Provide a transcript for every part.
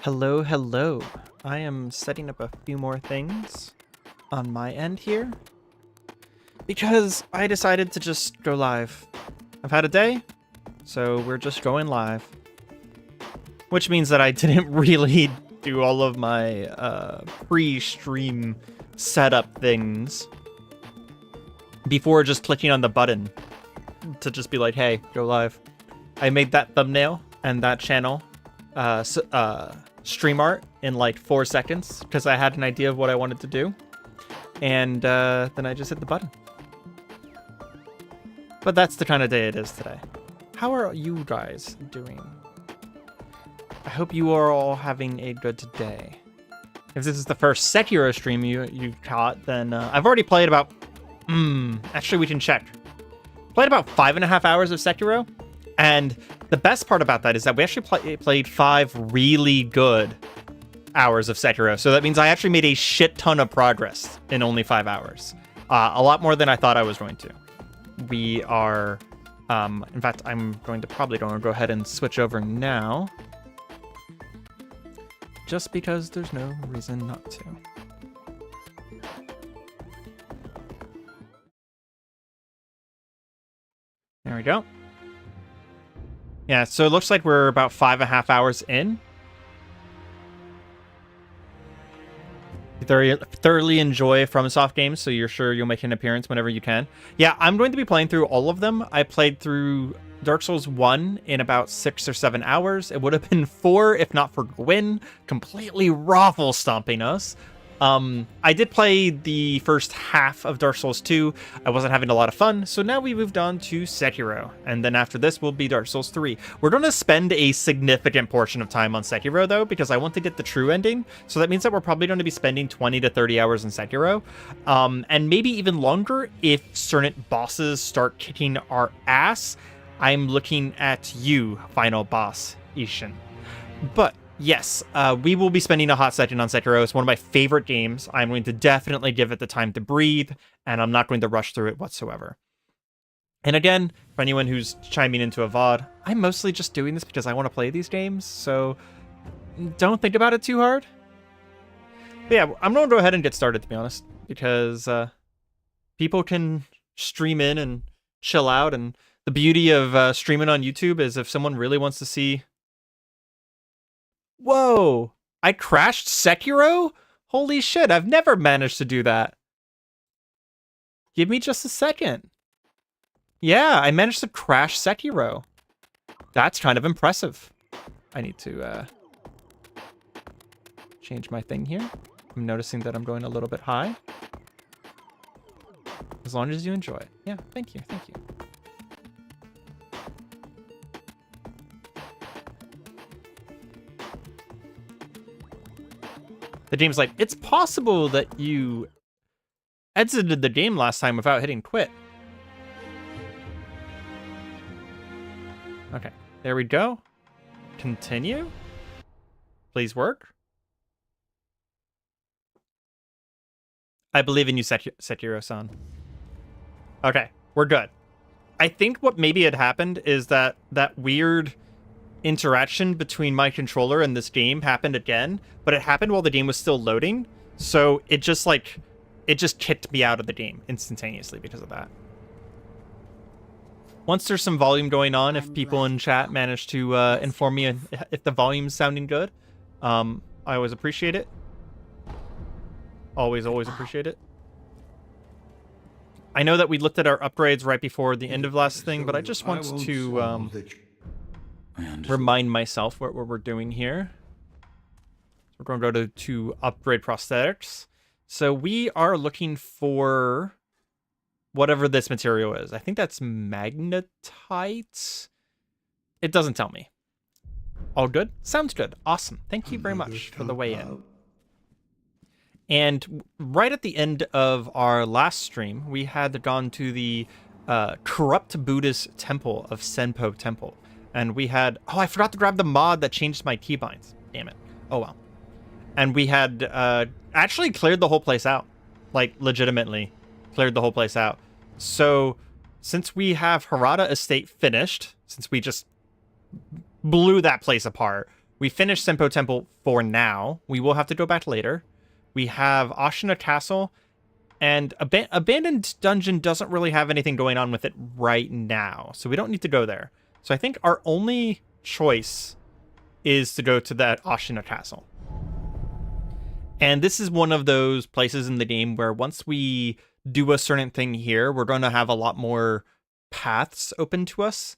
Hello, hello. I am setting up a few more things on my end here because I decided to just go live. I've had a day, so we're just going live. Which means that I didn't really do all of my pre-stream setup things before just clicking on the button to just be like, hey, go live. I made that thumbnail and that channel stream art in like 4 seconds because I had an idea of what I wanted to do, and then I just hit the button. But that's the kind of day it is today. How are you guys doing? I hope you are all having a good day. If this is the first Sekiro stream you caught, then I've already played about actually we can check. Played about 5.5 hours of Sekiro, and the best part about that is that we actually played 5 really good hours of Sekiro. So that means I actually made a shit ton of progress in only 5 hours. A lot more than I thought I was going to. We are, in fact, I'm probably going to go ahead and switch over now. Just because there's no reason not to. There we go. Yeah, so it looks like we're about 5.5 hours in. You thoroughly enjoy FromSoft games, so you're sure you'll make an appearance whenever you can. Yeah, I'm going to be playing through all of them. I played through Dark Souls 1 in about 6 or 7 hours. It would have been 4 if not for Gwyn completely raffle stomping us. I did play the first half of Dark Souls 2. I wasn't having a lot of fun, so now we moved on to Sekiro, and then after this will be Dark Souls 3. We're going to spend a significant portion of time on Sekiro, though, because I want to get the true ending, so that means that we're probably going to be spending 20 to 30 hours in Sekiro, and maybe even longer if certain bosses start kicking our ass. I'm looking at you, final boss, Ishin. But yes, we will be spending a hot second on Sekiro. It's one of my favorite games. I'm going to definitely give it the time to breathe, and I'm not going to rush through it whatsoever. And again, for anyone who's chiming into a VOD, I'm mostly just doing this because I want to play these games, so don't think about it too hard. But yeah, I'm going to go ahead and get started, to be honest, because people can stream in and chill out, and the beauty of streaming on YouTube is if someone really wants to see... Whoa! I crashed Sekiro? Holy shit, I've never managed to do that. Give me just a second. Yeah, I managed to crash Sekiro. That's kind of impressive. I need to change my thing here. I'm noticing that I'm going a little bit high. As long as you enjoy it. Yeah, thank you, thank you. The game's like, it's possible that you exited the game last time without hitting quit. Okay, there we go. Continue. Please work. I believe in you, Sekiro-san. Okay, we're good. I think what maybe had happened is that weird interaction between my controller and this game happened again, but it happened while the game was still loading, so it just kicked me out of the game instantaneously because of that. Once there's some volume going on, if people in chat manage to inform me if the volume's sounding good, I always appreciate it. Always appreciate it. I know that we looked at our upgrades right before the end of last thing, but I just want to remind myself what we're doing here. We're going to go to upgrade prosthetics. So we are looking for whatever this material is. I think that's magnetite. It doesn't tell me. All good? Sounds good. Awesome. Thank you very much for the weigh in. And right at the end of our last stream, we had gone to the corrupt Buddhist temple of Senpo Temple. And we had... Oh, I forgot to grab the mod that changed my keybinds. Damn it. Oh, well. And we had actually cleared the whole place out. Like, legitimately cleared the whole place out. So, since we have Harada Estate finished, since we just blew that place apart, We finished Senpo Temple for now. We will have to go back later. We have Ashina Castle, and Abandoned Dungeon doesn't really have anything going on with it right now, so we don't need to go there. So I think our only choice is to go to that Ashina Castle. And this is one of those places in the game where once we do a certain thing here, we're going to have a lot more paths open to us.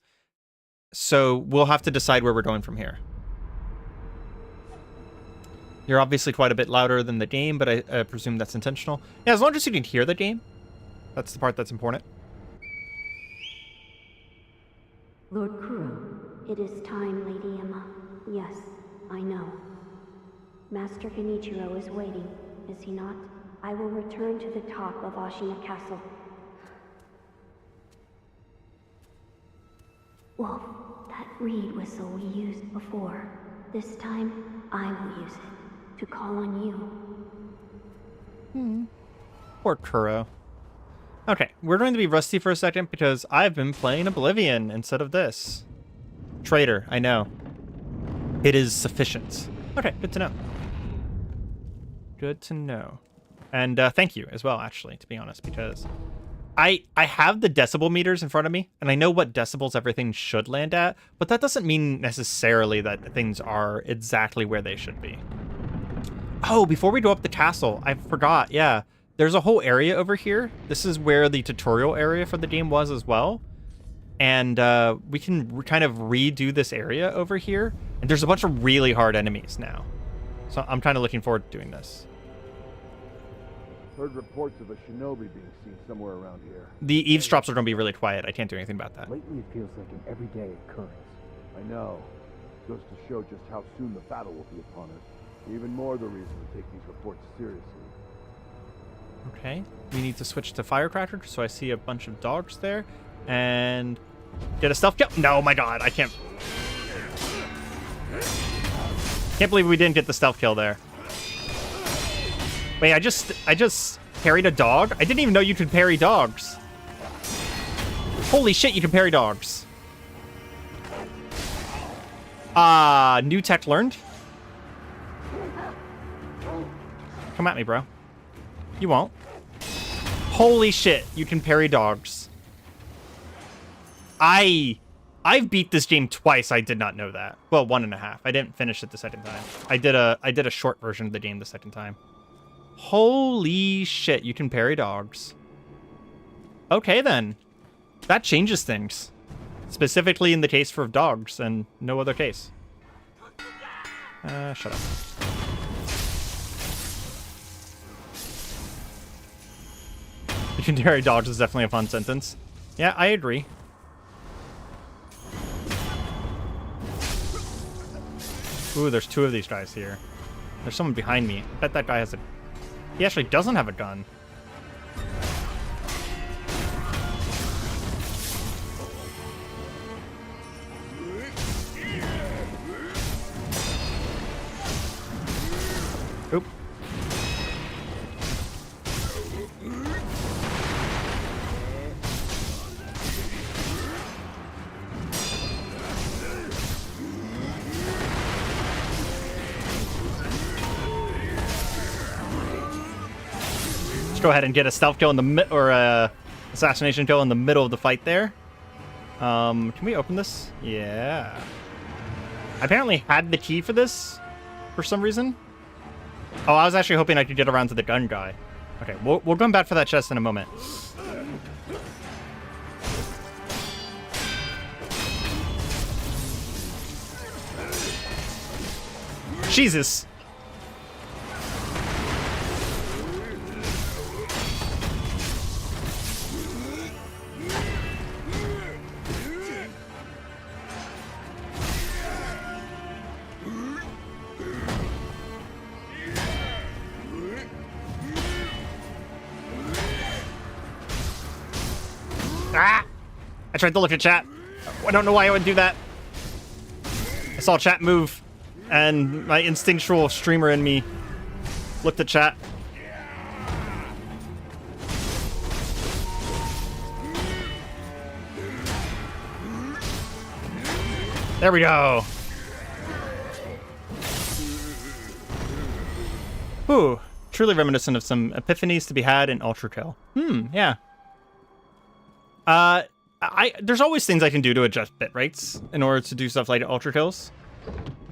So we'll have to decide where we're going from here. You're obviously quite a bit louder than the game, but I presume that's intentional. Yeah, as long as you can hear the game, that's the part that's important. Lord Kuro. It is time, Lady Emma. Yes, I know. Master Genichiro is waiting, is he not? I will return to the top of Ashina Castle. Wolf, that reed whistle we used before. This time, I will use it to call on you. Poor Kuro. Okay, we're going to be rusty for a second because I've been playing Oblivion instead of this. Traitor, I know. It is sufficient. Okay, good to know. Good to know. And thank you as well, actually, to be honest, because I have the decibel meters in front of me, and I know what decibels everything should land at, but that doesn't mean necessarily that things are exactly where they should be. Oh, before we go up the castle, I forgot, yeah. There's a whole area over here. This is where the tutorial area for the game was as well. And we can kind of redo this area over here. And there's a bunch of really hard enemies now. So I'm kind of looking forward to doing this. Heard reports of a shinobi being seen somewhere around here. The eavesdrops are going to be really quiet. I can't do anything about that. Lately it feels like an everyday occurrence. I know. Goes to show just how soon the battle will be upon us. Even more the reason to take these reports seriously. Okay, we need to switch to Firecracker, so I see a bunch of dogs there. And get a stealth kill. No, my god, I can't. Can't believe we didn't get the stealth kill there. Wait, I just parried a dog? I didn't even know you could parry dogs. Holy shit, you can parry dogs. New tech learned. Come at me, bro. You won't. Holy shit, you can parry dogs. I've beat this game twice. I did not know that. Well, 1.5. I didn't finish it the second time. I did a short version of the game the second time. Holy shit, you can parry dogs. Okay then. That changes things. Specifically in the case for dogs and no other case. Shut up. You can parry dogs is definitely a fun sentence. Yeah, I agree. Ooh, there's 2 of these guys here. There's someone behind me. I bet that guy has a... He actually doesn't have a gun. Oop. Go ahead and get a stealth kill in the or a assassination kill in the middle of the fight there. Can we open this? Yeah. I apparently had the key for this for some reason. Oh, I was actually hoping I could get around to the gun guy. Okay, we'll come back for that chest in a moment. Jesus. Ah! I tried to look at chat. I don't know why I would do that. I saw chat move, and my instinctual streamer in me looked at chat. There we go. Ooh, truly reminiscent of some epiphanies to be had in Ultra Kill. Yeah. There's always things I can do to adjust bit rates in order to do stuff like Ultra Kills.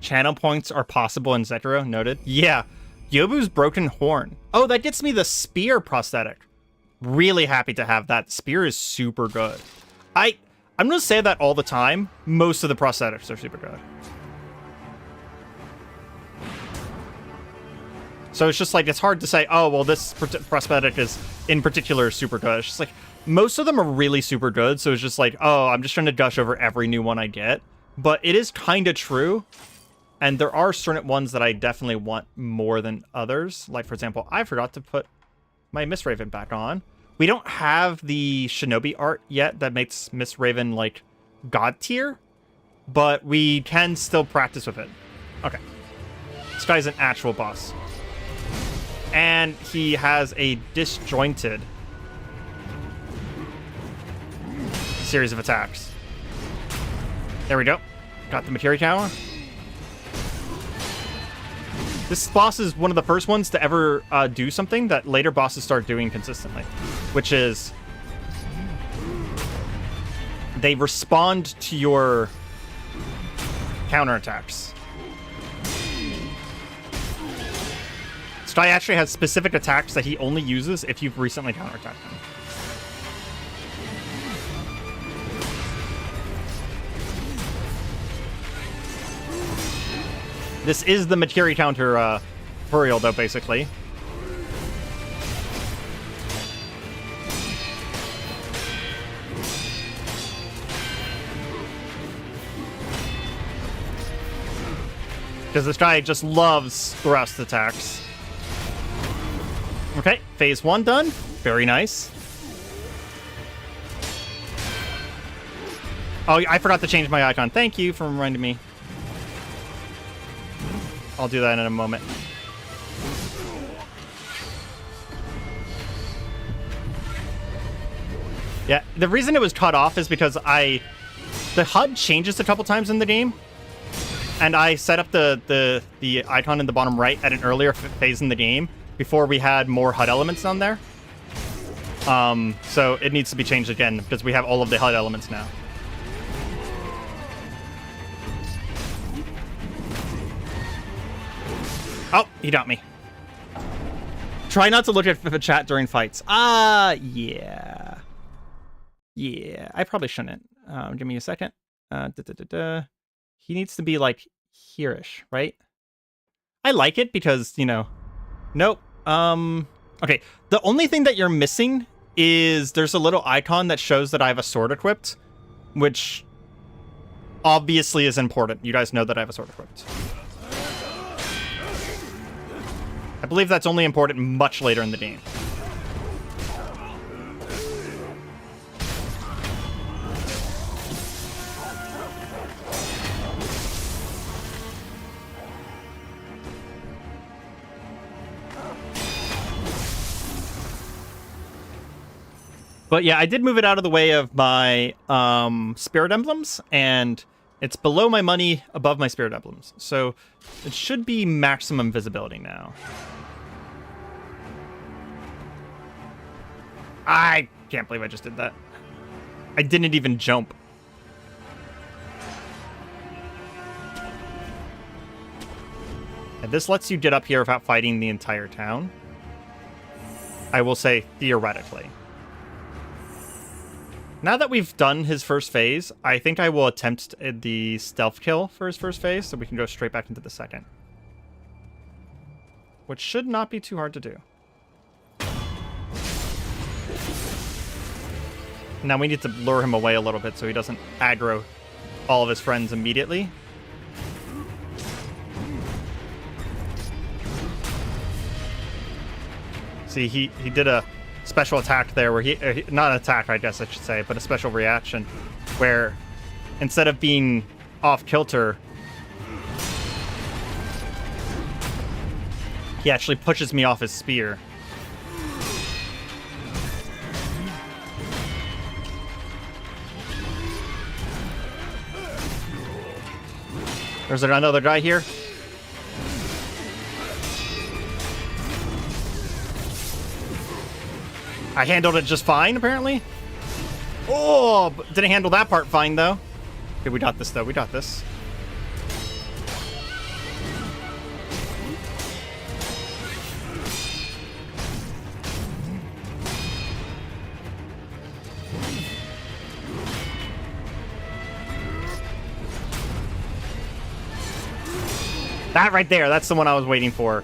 Channel points are possible in Sekiro, noted. Yeah, Yobu's broken horn. Oh, that gets me the spear prosthetic. Really happy to have that. Spear is super good. I'm gonna say that all the time. Most of the prosthetics are super good. So it's just like, it's hard to say, oh, well, this prosthetic is in particular super good. It's just like, most of them are really super good. So it's just like, oh, I'm just trying to gush over every new one I get. But it is kind of true. And there are certain ones that I definitely want more than others. Like, for example, I forgot to put my Miss Raven back on. We don't have the Shinobi art yet that makes Miss Raven, like, God tier. But we can still practice with it. Okay. This guy's an actual boss. And he has a disjointed series of attacks. There we go. Got the Materia Tower. This boss is one of the first ones to ever do something that later bosses start doing consistently, which is they respond to your counterattacks. This guy actually has specific attacks that he only uses if you've recently counterattacked him. This is the materia counter burial, though, basically. Because this guy just loves thrust attacks. Okay, phase 1 done. Very nice. Oh, I forgot to change my icon. Thank you for reminding me. I'll do that in a moment. Yeah, the reason it was cut off is because the HUD changes a couple times in the game, and I set up the icon in the bottom right at an earlier phase in the game before we had more HUD elements on there. So it needs to be changed again because we have all of the HUD elements now. Oh, he got me. Try not to look at the chat during fights. Yeah. Yeah, I probably shouldn't. Give me a second. He needs to be, like, here-ish, right? I like it because, you know... Nope. Okay, the only thing that you're missing is there's a little icon that shows that I have a sword equipped, which obviously is important. You guys know that I have a sword equipped. I believe that's only important much later in the game. But yeah, I did move it out of the way of my spirit emblems, and it's below my money, above my spirit emblems. So it should be maximum visibility now. I can't believe I just did that. I didn't even jump. And this lets you get up here without fighting the entire town. I will say theoretically. Now that we've done his first phase, I think I will attempt the stealth kill for his first phase so we can go straight back into the second. Which should not be too hard to do. Now we need to lure him away a little bit so he doesn't aggro all of his friends immediately. See, he did a special attack there where not an attack, I guess I should say, but a special reaction where instead of being off kilter, he actually pushes me off his spear. There's another guy here. I handled it just fine, apparently. Oh, didn't handle that part fine, though. Okay, we got this, though. We got this. That right there, that's the one I was waiting for.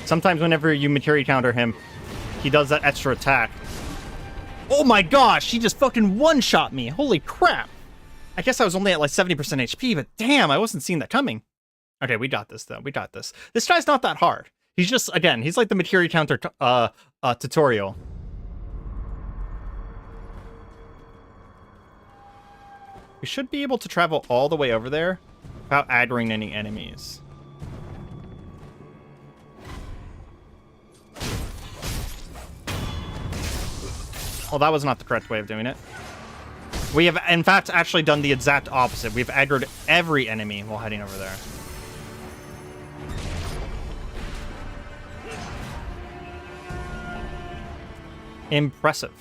Sometimes whenever you materia counter him, he does that extra attack. Oh my gosh, he just fucking one-shot me. Holy crap. I guess I was only at like 70% HP, but damn, I wasn't seeing that coming. Okay, we got this, though. We got this. This guy's not that hard. He's just, again, he's like the materia counter tutorial. We should be able to travel all the way over there without aggroing any enemies. Well, that was not the correct way of doing it. We have, in fact, actually done the exact opposite. We've aggroed every enemy while heading over there. Impressive.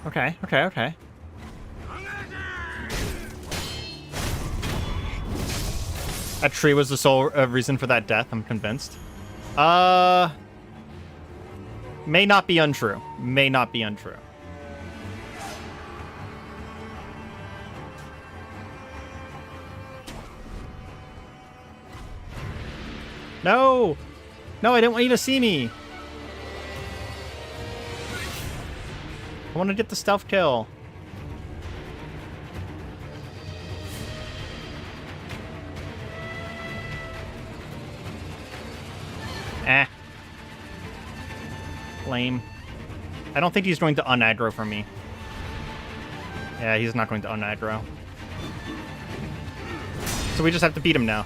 Okay, okay, okay. That tree was the sole reason for that death, I'm convinced. May not be untrue. May not be untrue. No! No, I didn't want you to see me! I want to get the stealth kill. Eh. Lame. I don't think he's going to unaggro for me. Yeah, he's not going to unaggro. So we just have to beat him now.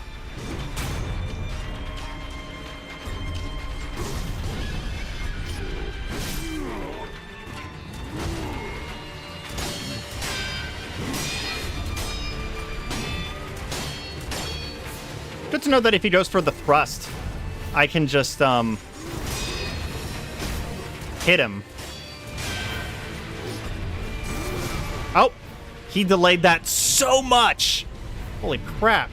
Good to know that if he goes for the thrust, I can just, hit him. Oh! He delayed that so much! Holy crap.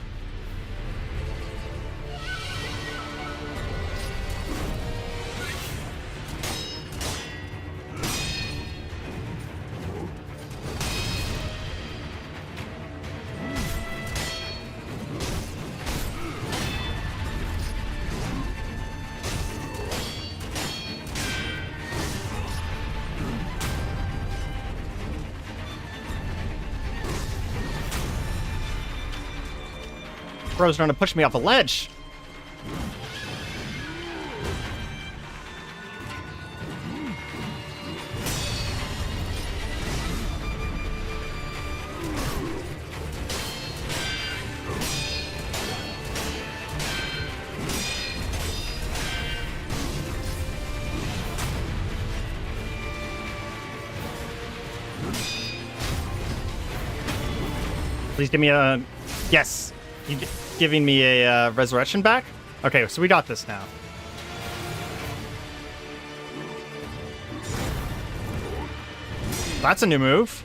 Bro's trying to push me off a ledge. Please give me a... Yes. You giving me a resurrection back? Okay, so we got this now. That's a new move.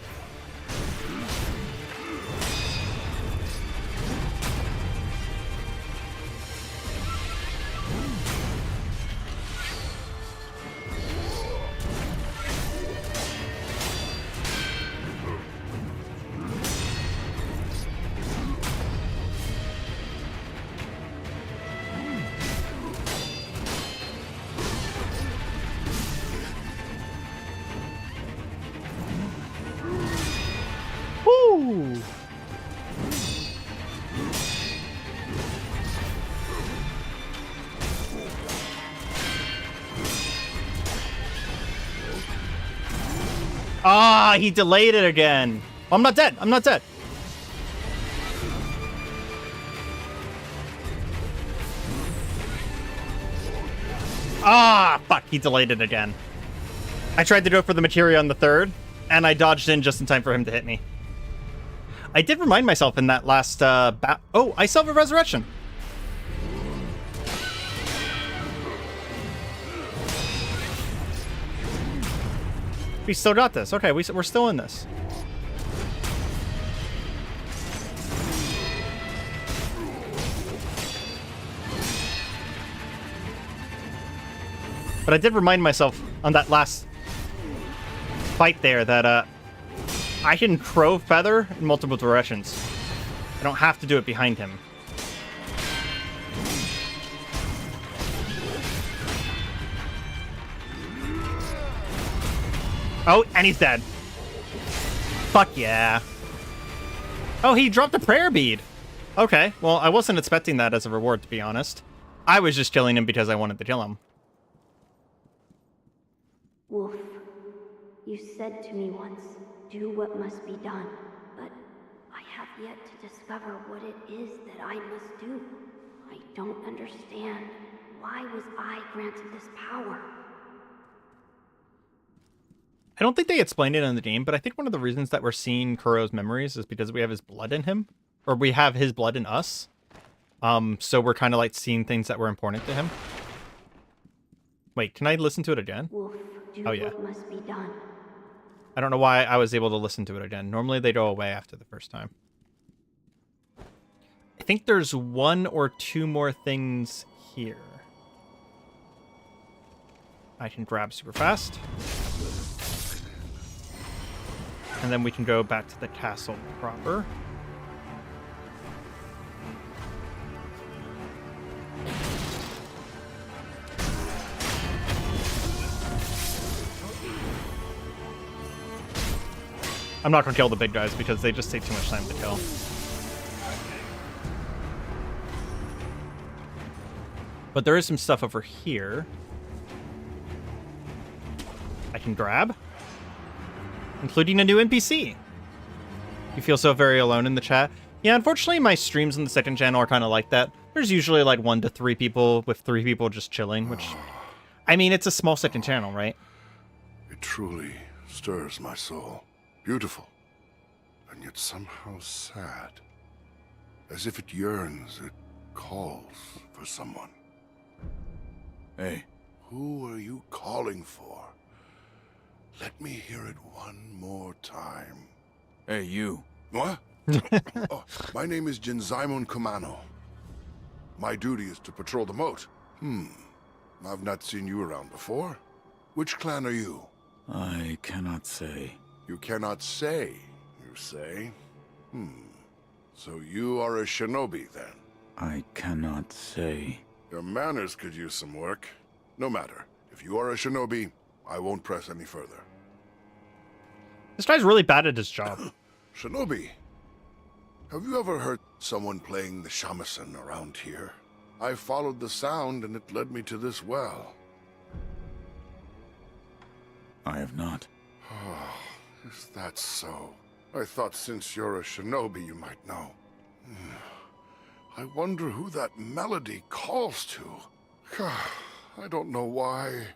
Woo! Ah, he delayed it again. Oh, I'm not dead. I'm not dead. Ah, fuck. He delayed it again. I tried to go for the materia on the third, and I dodged in just in time for him to hit me. I did remind myself in that last oh, I still have a resurrection. We still got this. Okay, we're still in this. But I did remind myself on that last fight there that I can crow feather in multiple directions. I don't have to do it behind him. Oh, and he's dead. Fuck yeah. Oh, he dropped a prayer bead. Okay, well, I wasn't expecting that as a reward, to be honest. I was just killing him because I wanted to kill him. Wolf, you said to me once, do what must be done, but I have yet to discover what it is that I must do. I don't understand. Why was I granted this power? I don't think they explained it in the game, but I think one of the reasons that we're seeing Kuro's memories is because we have his blood in him, or we have his blood in us. So we're kind of like seeing things that were important to him. Wait, can I listen to it again? Wolf, do Oh, yeah. what must be done. I don't know why I was able to listen to it again. Normally they go away after the first time. I think there's 1 or 2 more things here. I can grab super fast. And then we can go back to the castle proper. I'm not going to kill the big guys because they just take too much time to kill. But there is some stuff over here I can grab, including a new NPC. You feel so very alone in the chat. Yeah, unfortunately, my streams on the second channel are kind of like that. There's usually like 1 to 3 people, with 3 people just chilling, which, I mean, it's a small second channel, right? It truly stirs my soul. Beautiful, and yet somehow sad. As if it yearns, it calls for someone. Hey. Who are you calling for? Let me hear it one more time. Hey, you. What? Oh, my name is Jinzaimon Kumano. My duty is to patrol the moat. I've not seen you around before. Which clan are you? I cannot say. You cannot say, you say? So you are a shinobi, then? I cannot say. Your manners could use some work. No matter. If you are a shinobi, I won't press any further. This guy's really bad at his job. Shinobi, have you ever heard someone playing the shamisen around here? I followed the sound and it led me to this well. I have not. Is that so? I thought since you're a shinobi you might know. I wonder who that melody calls to. I don't know why,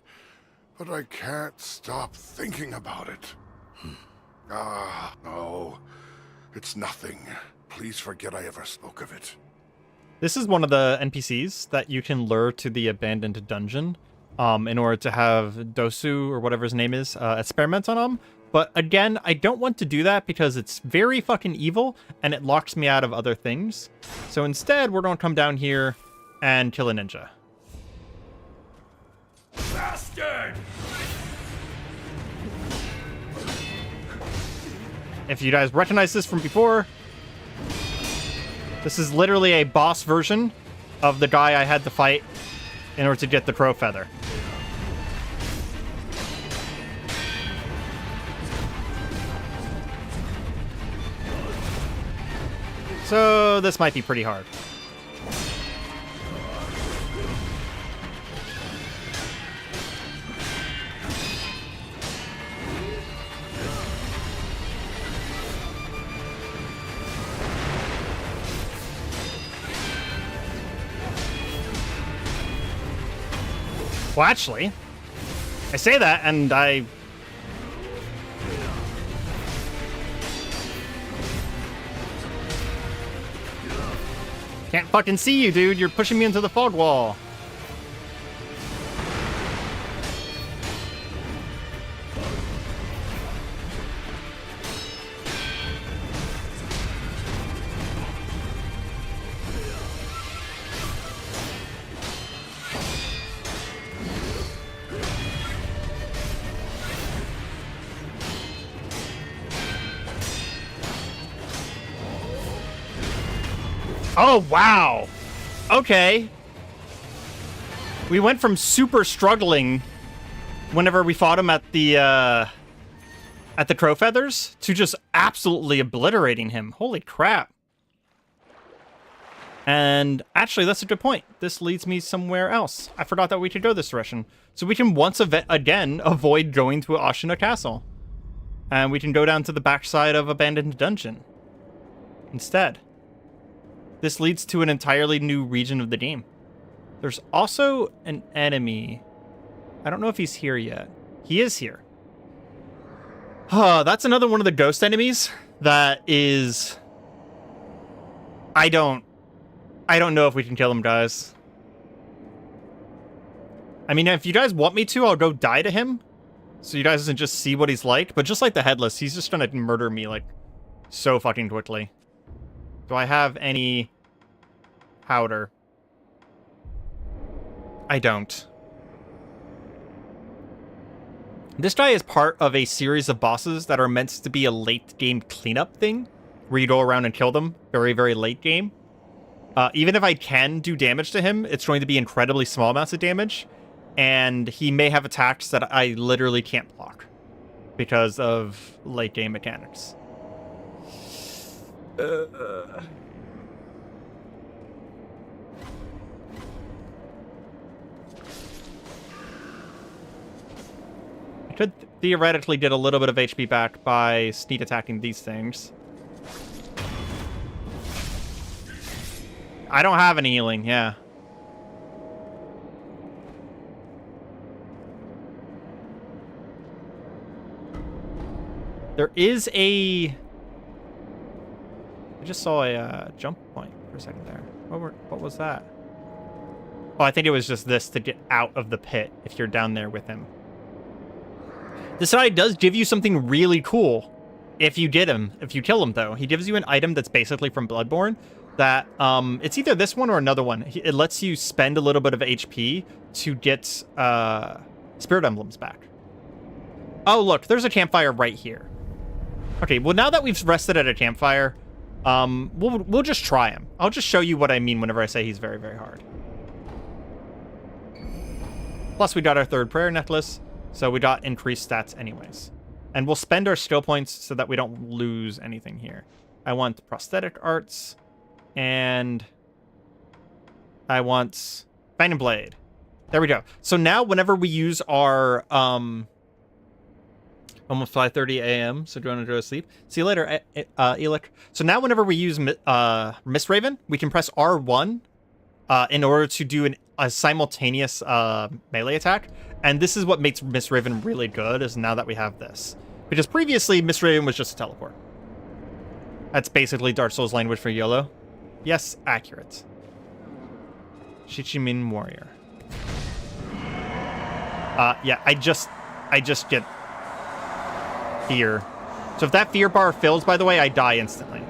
but I can't stop thinking about it. No. It's nothing. Please forget I ever spoke of it. This is one of the NPCs that you can lure to the abandoned dungeon in order to have Dosu, or whatever his name is, experiment on him. But again, I don't want to do that because it's very fucking evil and it locks me out of other things. So instead, we're going to come down here and kill a ninja. Bastard! If you guys recognize this from before, this is literally a boss version of the guy I had to fight in order to get the crow feather. So this might be pretty hard. Well, actually, I say that and I... Can't fucking see you, dude. You're pushing me into the fog wall. Oh, wow. Okay. We went from super struggling whenever we fought him at the Crow Feathers to just absolutely obliterating him. Holy crap. And actually, that's a good point. This leads me somewhere else. I forgot that we could go this direction. So we can once again avoid going to Ashina Castle. And we can go down to the backside of Abandoned Dungeon instead. This leads to an entirely new region of the game. There's also an enemy. I don't know if he's here yet. He is here. That's another one of the ghost enemies that is... I don't know if we can kill him, guys. I mean, if you guys want me to, I'll go die to him. So you guys can just see what he's like. But just like the Headless, he's just gonna murder me, like, so fucking quickly. Do I have any powder? I don't. This guy is part of a series of bosses that are meant to be a late game cleanup thing, where you go around and kill them very, very late game. Even if I can do damage to him, it's going to be incredibly small amounts of damage, and he may have attacks that I literally can't block because of late game mechanics. I could theoretically get a little bit of HP back by sneak attacking these things. I don't have any healing, yeah. There is a... I just saw a jump point for a second there. What was that? Oh, I think it was just this to get out of the pit if you're down there with him. This guy does give you something really cool if you kill him, though. He gives you an item that's basically from Bloodborne that, it's either this one or another one. It lets you spend a little bit of HP to get spirit emblems back. Oh, look, there's a campfire right here. Okay, well, now that we've rested at a campfire, we'll just try him. I'll just show you what I mean whenever I say he's very, very hard. Plus, we got our third prayer necklace, so we got increased stats anyways. And we'll spend our skill points so that we don't lose anything here. I want prosthetic arts, and I want Binding Blade. There we go. So now whenever we use our, almost 5:30 a.m., so do you want to go to sleep? See you later, Elic. So now whenever we use Mist Raven, we can press R1 in order to do a simultaneous melee attack. And this is what makes Mist Raven really good, is now that we have this. Because previously, Mist Raven was just a teleport. That's basically Dark Souls language for YOLO. Yes, accurate. Shichimin Warrior. Yeah, I just get fear. So if that fear bar fills, by the way, I die instantly.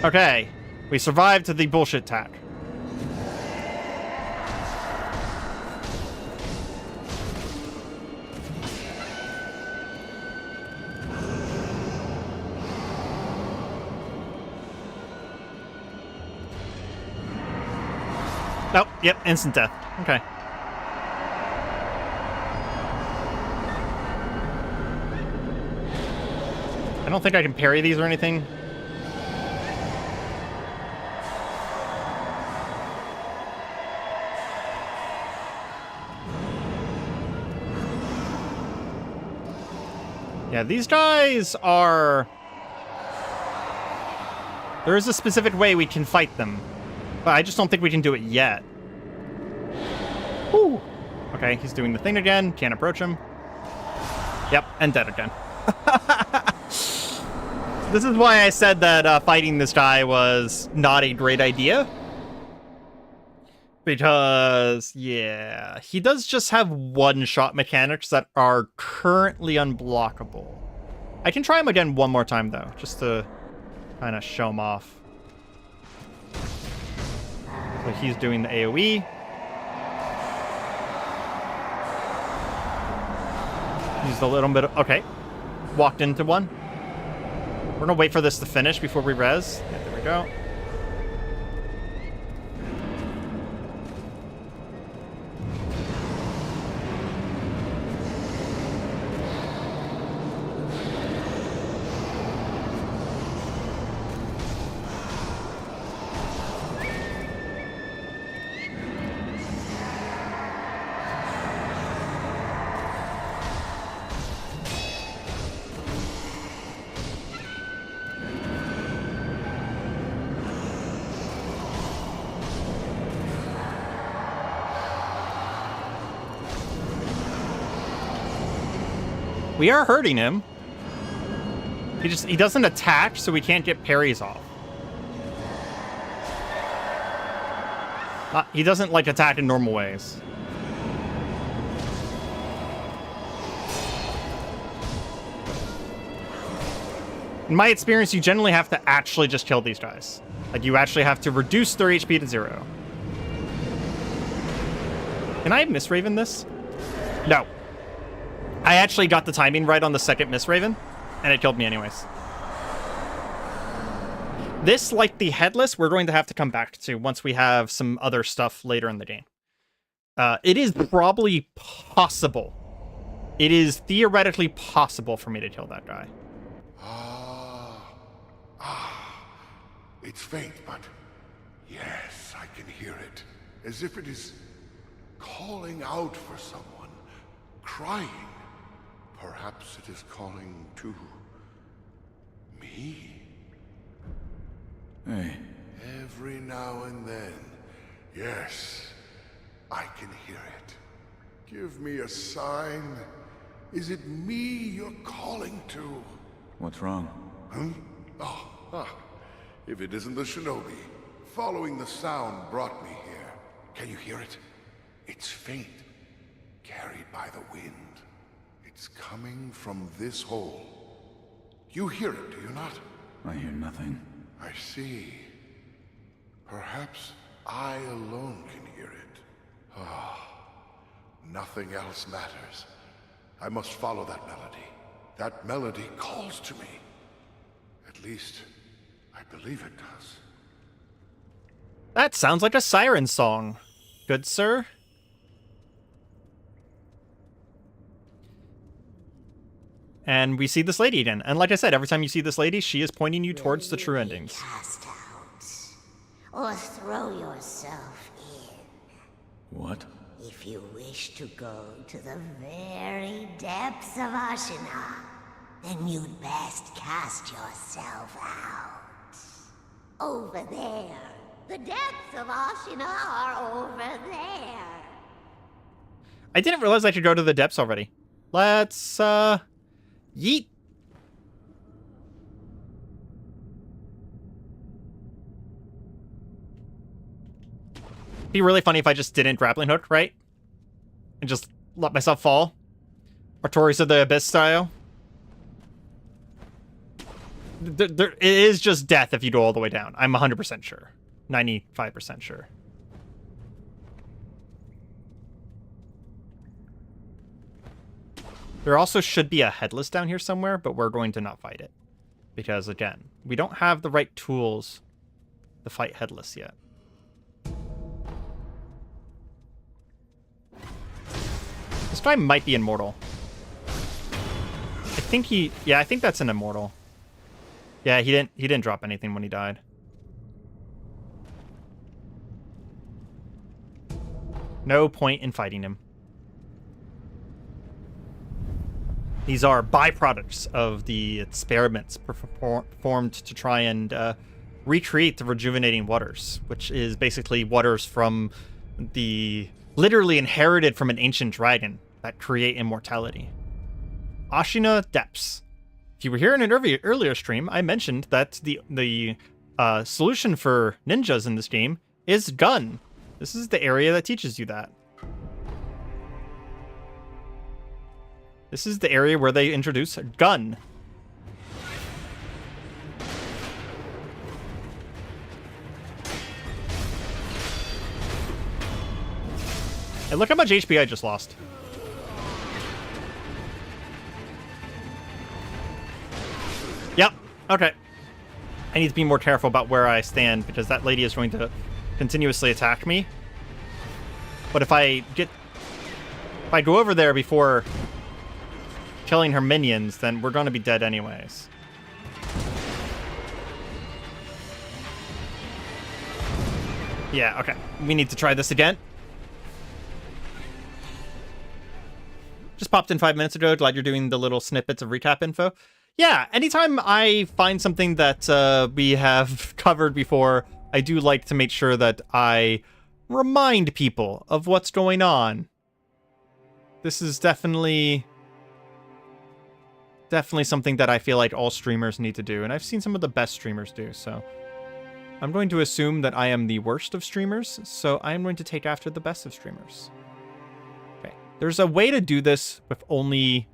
Okay, we survived to the bullshit attack. Oh, yep, instant death. Okay. I don't think I can parry these or anything. Yeah, these guys are... There is a specific way we can fight them, but I just don't think we can do it yet. Whew. Okay, he's doing the thing again. Can't approach him. Yep, and dead again. This is why I said that fighting this guy was not a great idea. Because, yeah, he does just have one-shot mechanics that are currently unblockable. I can try him again one more time, though, just to kind of show him off. So he's doing the AoE. Used a little bit of... Okay. Walked into one. We're gonna wait for this to finish before we res. Yeah, there we go. We are hurting him. He doesn't attack, so we can't get parries off. He doesn't like attack in normal ways. In my experience, you generally have to actually just kill these guys. Like, you actually have to reduce their HP to 0. Can I miss Raven this? No. I actually got the timing right on the second miss Raven, and it killed me anyways. This, like the headless, we're going to have to come back to once we have some other stuff later in the game. It is probably possible. It is theoretically possible for me to kill that guy. It's faint, but yes, I can hear it. As if it is calling out for someone, crying. Perhaps it is calling to me? Hey. Every now and then, yes, I can hear it. Give me a sign. Is it me you're calling to? What's wrong? If it isn't the shinobi, following the sound brought me here. Can you hear it? It's faint, carried by the wind. It's coming from this hole. You hear it, do you not? I hear nothing. I see. Perhaps I alone can hear it. Nothing else matters. I must follow that melody. That melody calls to me. At least, I believe it does. That sounds like a siren song, good sir. And we see this lady again. And like I said, every time you see this lady, she is pointing you towards the true endings. Cast out, or throw yourself in. What? If you wish to go to the very depths of Ashina, then you'd best cast yourself out. Over there. The depths of Ashina are over there. I didn't realize I could go to the depths already. Let's, yeet. Be really funny if I just didn't grappling hook, right? And just let myself fall. Or Tories of the Abyss style. It is just death if you go all the way down. I'm 100% sure. 95% sure. There also should be a headless down here somewhere, but we're going to not fight it. Because, again, we don't have the right tools to fight headless yet. This guy might be immortal. I think he... Yeah, I think that's an immortal. Yeah, he didn't drop anything when he died. No point in fighting him. These are byproducts of the experiments performed to try and recreate the rejuvenating waters, which is basically waters from the... literally inherited from an ancient dragon that create immortality. Ashina Depths. If you were here in an earlier stream, I mentioned that the solution for ninjas in this game is gun. This is the area that teaches you that. This is the area where they introduce gun. And look how much HP I just lost. Yep. Okay. I need to be more careful about where I stand because that lady is going to continuously attack me. But if I go over there before killing her minions, then we're going to be dead anyways. Yeah, okay. We need to try this again. Just popped in 5 minutes ago. Glad you're doing the little snippets of recap info. Yeah, anytime I find something that we have covered before, I do like to make sure that I remind people of what's going on. This is definitely something that I feel like all streamers need to do, and I've seen some of the best streamers do, so I'm going to assume that I am the worst of streamers, so I'm going to take after the best of streamers. Okay, there's a way to do this with only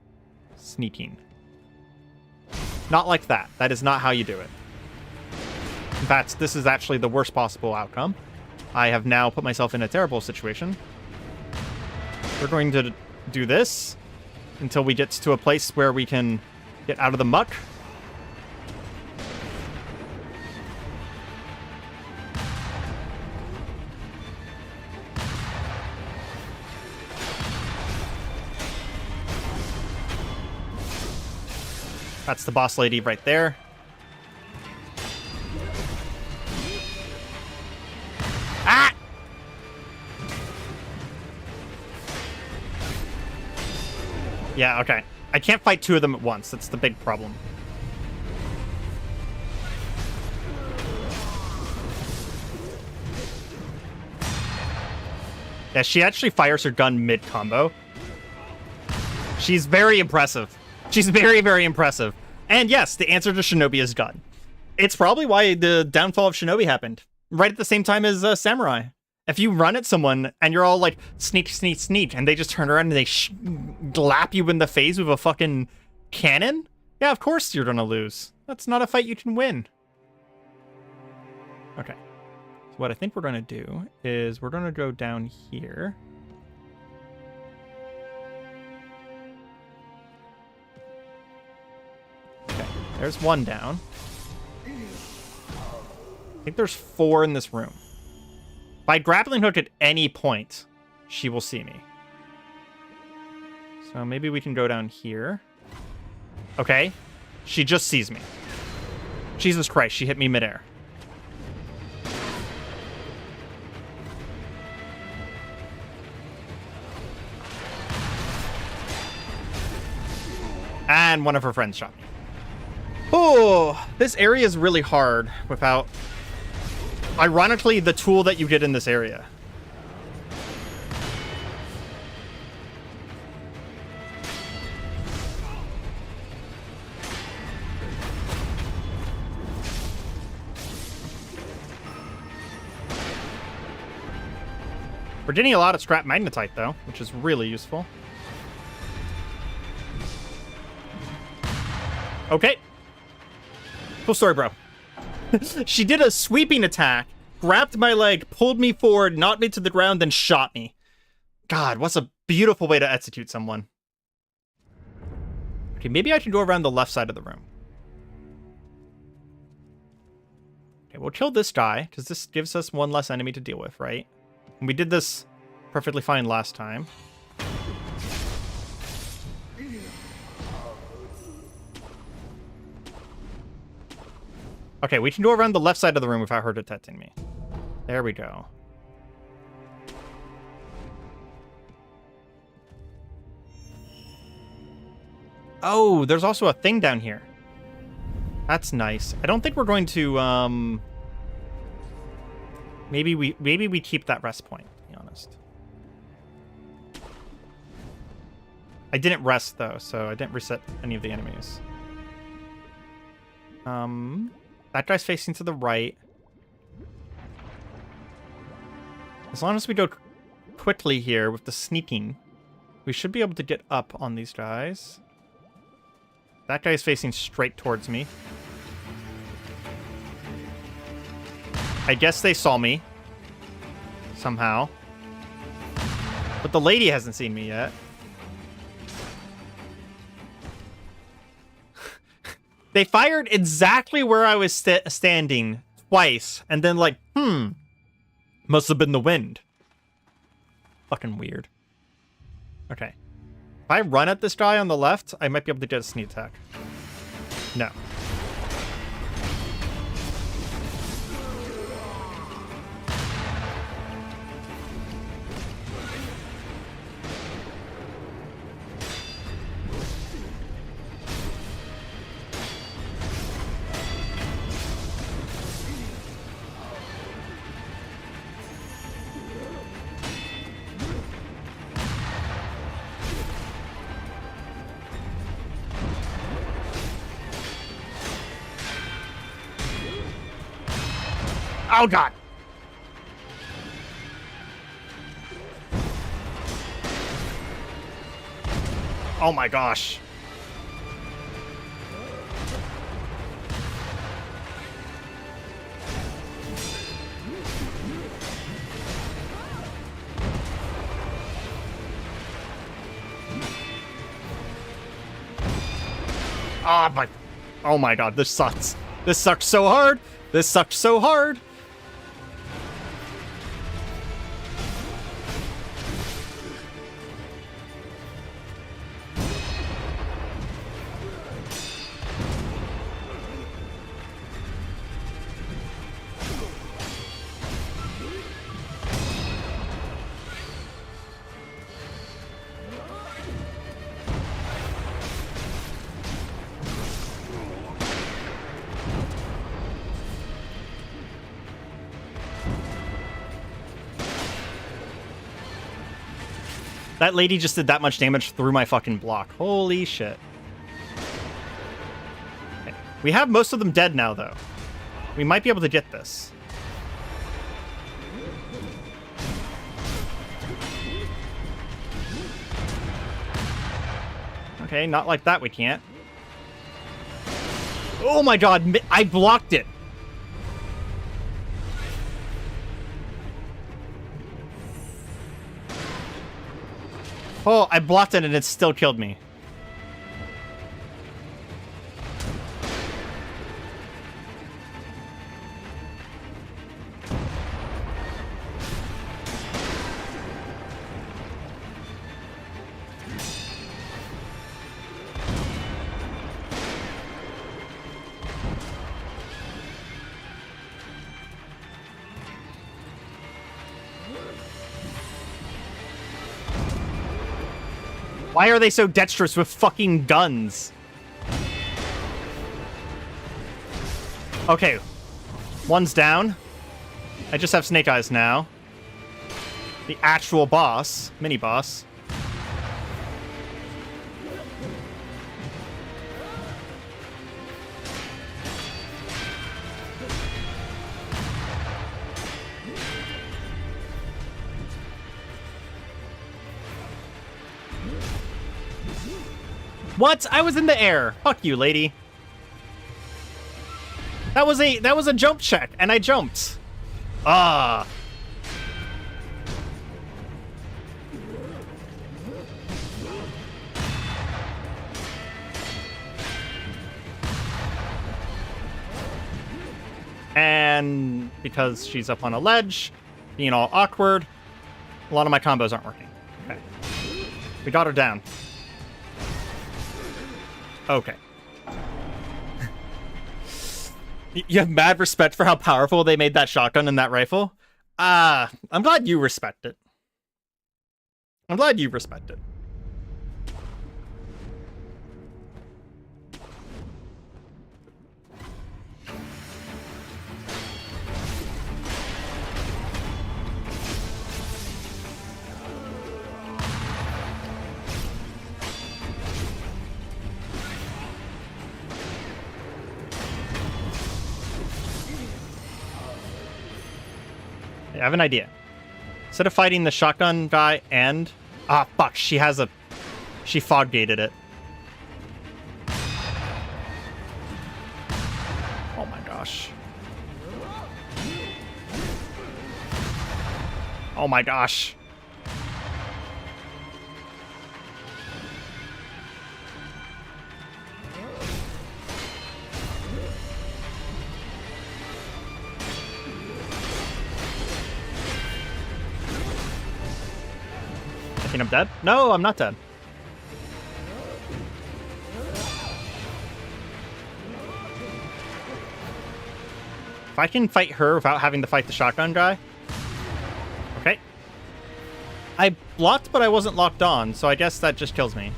sneaking. Not like that. That is not how you do it. In fact, this is actually the worst possible outcome. I have now put myself in a terrible situation. We're going to do this until we get to a place where we can get out of the muck. That's the boss lady right there. Ah! Yeah, okay. I can't fight two of them at once. That's the big problem. Yeah, she actually fires her gun mid-combo. She's very impressive. She's very, very impressive. And yes, the answer to Shinobi is gun. It's probably why the downfall of Shinobi happened. Right at the same time as Samurai. If you run at someone and you're all like, sneak, sneak, sneak, and they just turn around and they slap you in the face with a fucking cannon, yeah, of course you're gonna lose. That's not a fight you can win. Okay. So what I think we're gonna do is we're gonna go down here. Okay, there's one down. I think there's 4 in this room. By grappling hook at any point, she will see me. So maybe we can go down here. Okay. She just sees me. Jesus Christ, she hit me midair. And one of her friends shot me. Oh, this area is really hard without... Ironically, the tool that you get in this area. We're getting a lot of scrap magnetite, though, which is really useful. Okay. Cool story, bro. She did a sweeping attack, grabbed my leg, pulled me forward, knocked me to the ground, then shot me. God, what's a beautiful way to execute someone. Okay, maybe I should go around the left side of the room. Okay, we'll kill this guy, because this gives us one less enemy to deal with, right? And we did this perfectly fine last time. Okay, we can go around the left side of the room without her detecting me. There we go. Oh, there's also a thing down here. That's nice. I don't think we're going to, maybe we keep that rest point, to be honest. I didn't rest, though, so I didn't reset any of the enemies. That guy's facing to the right. As long as we go quickly here with the sneaking, we should be able to get up on these guys. That guy's facing straight towards me. I guess they saw me. Somehow. But the lady hasn't seen me yet. They fired exactly where I was standing twice. And then like, must have been the wind. Fucking weird. Okay. If I run at this guy on the left, I might be able to get a sneak attack. No. Oh, God. Oh, my gosh. Oh, my God. This sucks. This sucks so hard. This sucks so hard. That lady just did that much damage through my fucking block. Holy shit. Okay. We have most of them dead now, though. We might be able to get this. Okay, not like that we can't. Oh my god, I blocked it. Oh, I blocked it and it still killed me. Why are they so dexterous with fucking guns? Okay. One's down. I just have Snake Eyes now. The actual boss. Mini-boss. What? I was in the air. Fuck you, lady. That was a jump check, and I jumped. Ah. And because she's up on a ledge, being all awkward, a lot of my combos aren't working. Okay. We got her down. Okay. You have mad respect for how powerful they made that shotgun and that rifle? I'm glad you respect it. I'm glad you respect it. I have an idea. Instead of fighting the shotgun guy and... Ah, fuck. She fog gated it. Oh my gosh. Oh my gosh. I think I'm dead? No, I'm not dead. If I can fight her without having to fight the shotgun guy. Okay. I blocked, but I wasn't locked on, so I guess that just kills me.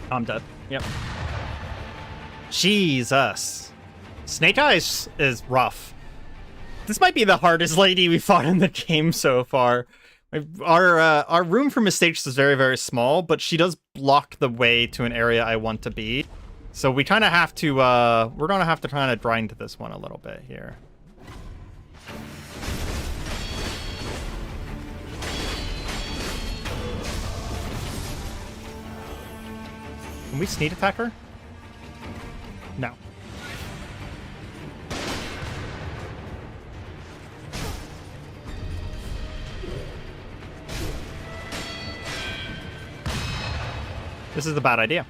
I'm dead. Yep. Jesus. Snake Eyes is rough. This might be the hardest lady we fought in the game so far. Our room for mistakes is very, very small, but she does block the way to an area I want to be. So we kind of have to, we're going to have to kind of grind this one a little bit here. Can we sneak attack her? No. This is a bad idea.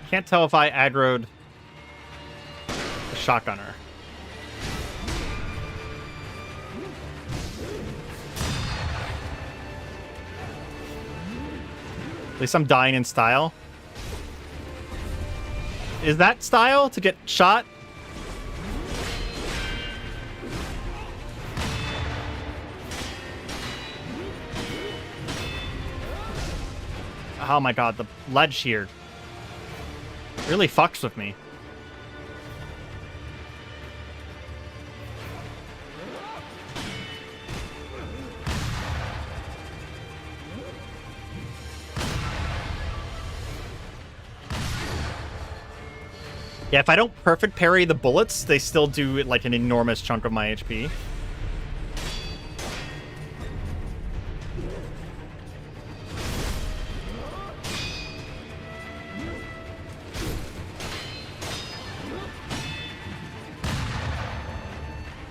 Can't tell if I aggroed the shotgunner. At least I'm dying in style. Is that style to get shot? Oh my god, the ledge here really fucks with me. Yeah, if I don't perfect parry the bullets, they still do like an enormous chunk of my HP.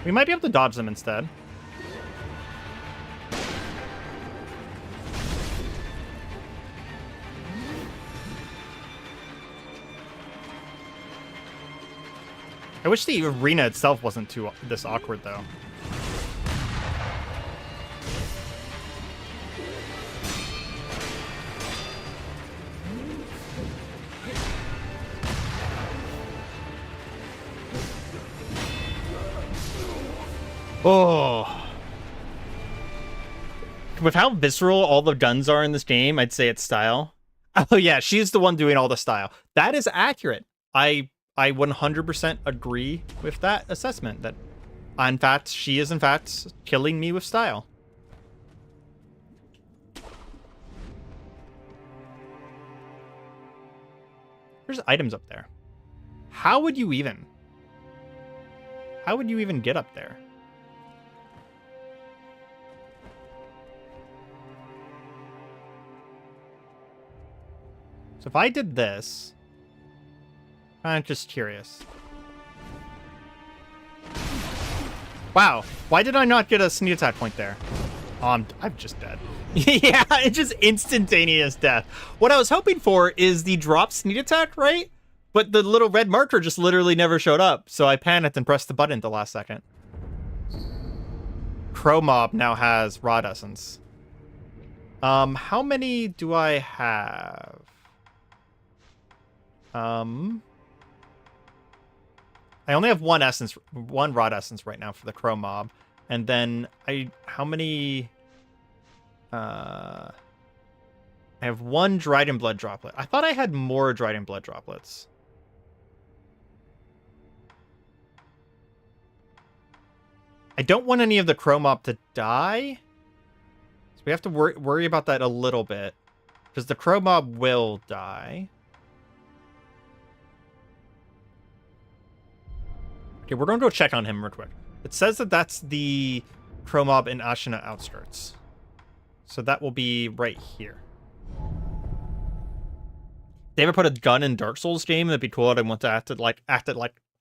We might be able to dodge them instead. I wish the arena itself wasn't too this awkward, though. Oh. With how visceral all the guns are in this game, I'd say it's style. Oh yeah, she's the one doing all the style. That is accurate. I 100% agree with that assessment. That, in fact, she is in fact killing me with style. There's items up there. How would you even get up there? So if I did this, I'm just curious. Wow, why did I not get a sneak attack point there? Oh, I'm just dead. Yeah, it's just instantaneous death. What I was hoping for is the drop sneak attack, right? But the little red marker just literally never showed up, so I panicked and pressed the button at the last second. Crow Mob now has Rod Essence. How many do I have? I I only have one rod essence right now for the crow mob. And then how many... I have one dried in blood droplet. I thought I had more dried in blood droplets. I don't want any of the crow mob to die. So we have to worry about that a little bit. Because the crow mob will die. Okay, we're going to go check on him real quick. It says that that's the crow mob in Ashina outskirts. So that will be right here. They ever put a gun in Dark Souls game? That'd be cool. I want to act it like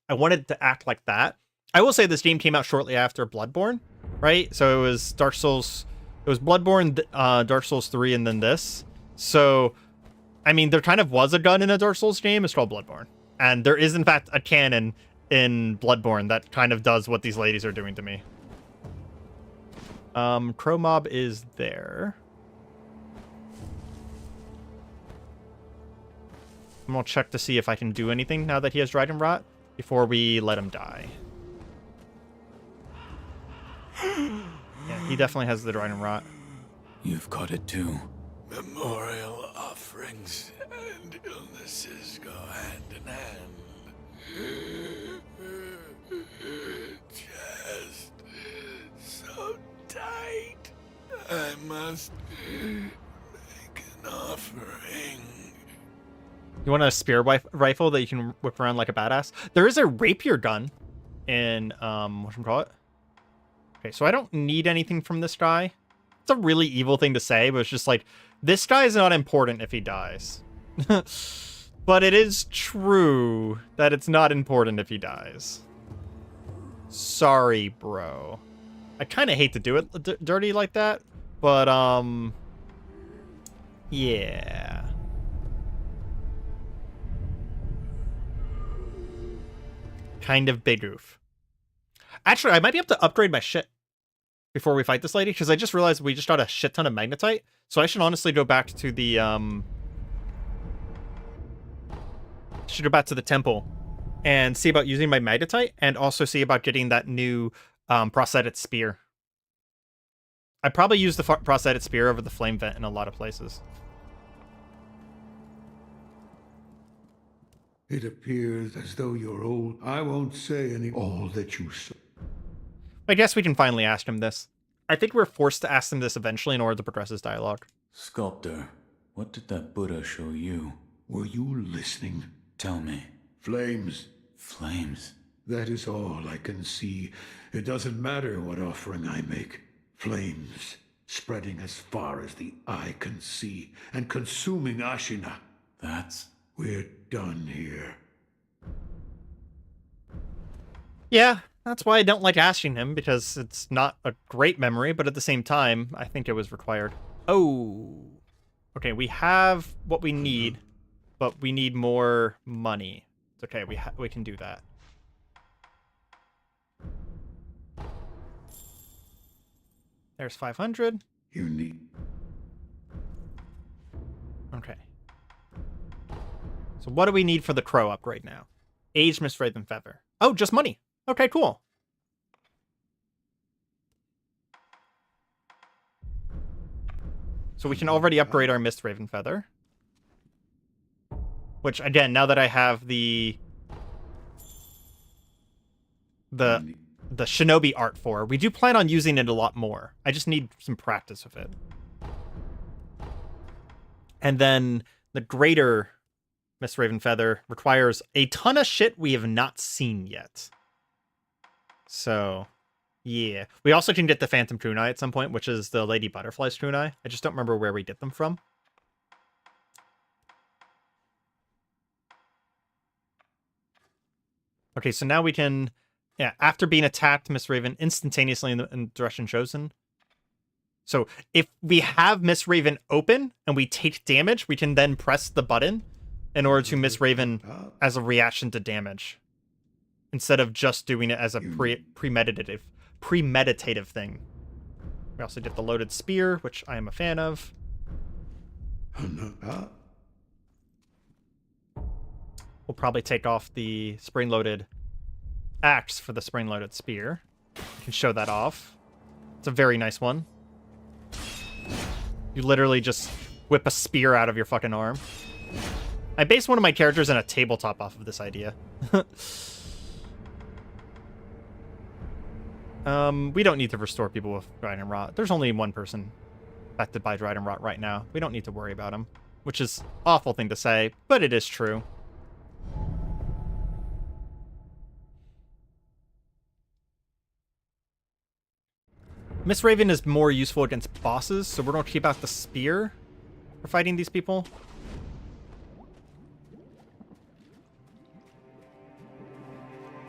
I wanted to act like that. I will say this game came out shortly after Bloodborne, right? So it was Dark Souls. It was Bloodborne, Dark Souls 3, and then this. So, I mean, there kind of was a gun in a Dark Souls game. It's called Bloodborne, and there is in fact a cannon in Bloodborne that kind of does what these ladies are doing to me. Crow mob is there. I'm gonna check to see if I can do anything now that he has Dragon Rot before we let him die. Yeah, he definitely has the Dragon Rot. You've caught it too. Memorial offerings and illnesses go hand in hand. Just so tight. I must make an offering. You want a spear rifle that you can whip around like a badass? There is a rapier gun in, whatchamacallit? Okay, so I don't need anything from this guy. It's a really evil thing to say, but it's just like, this guy is not important if he dies. But it is true that it's not important if he dies. Sorry, bro. I kind of hate to do it dirty like that, but, yeah. Kind of big oof. Actually, I might be able to upgrade my shit before we fight this lady, because I just realized we just got a shit ton of magnetite, so I should honestly go back to the, should go back to the temple and see about using my magnetite, and also see about getting that new, prosthetic spear. I probably use the prosthetic spear over the flame vent in a lot of places. It appears as though you're old. I won't say all that you saw. I guess we can finally ask him this. I think we're forced to ask him this eventually in order to progress his dialogue. Sculptor, what did that Buddha show you? Were you listening? Tell me. Flames. Flames? That is all I can see. It doesn't matter what offering I make. Flames, spreading as far as the eye can see, and consuming Ashina. That's... We're done here. Yeah, that's why I don't like asking him, because it's not a great memory, but at the same time, I think it was required. Oh. Okay, we have what we need, but we need more money. It's okay, we can do that. There's 500. You need... Okay. So what do we need for the crow upgrade now? Aged Mistwraven Feather. Oh, just money. Okay, cool. So we can already upgrade our Mistwraven Feather. Which, again, now that I have the Shinobi art for, we do plan on using it a lot more. I just need some practice with it. And then the greater Mistwraven Feather requires a ton of shit we have not seen yet. So, yeah. We also can get the Phantom Kunai at some point, which is the Lady Butterfly's Kunai. I just don't remember where we get them from. Okay, so now we can... Yeah, after being attacked, Mistwraven instantaneously in the direction chosen. So, if we have Mistwraven open and we take damage, we can then press the button in order to Mistwraven as a reaction to damage, instead of just doing it as a premeditative thing. We also get the loaded spear, which I am a fan of. We'll probably take off the spring-loaded axe for the spring-loaded spear. Can show that off. It's a very nice one. You literally just whip a spear out of your fucking arm. I based one of my characters in a tabletop off of this idea. We don't need to restore people with Dried and Rot. There's only one person affected by Dried and Rot right now. We don't need to worry about him, which is an awful thing to say, but it is true. Miss Raven is more useful against bosses, so we're going to keep out the spear for fighting these people.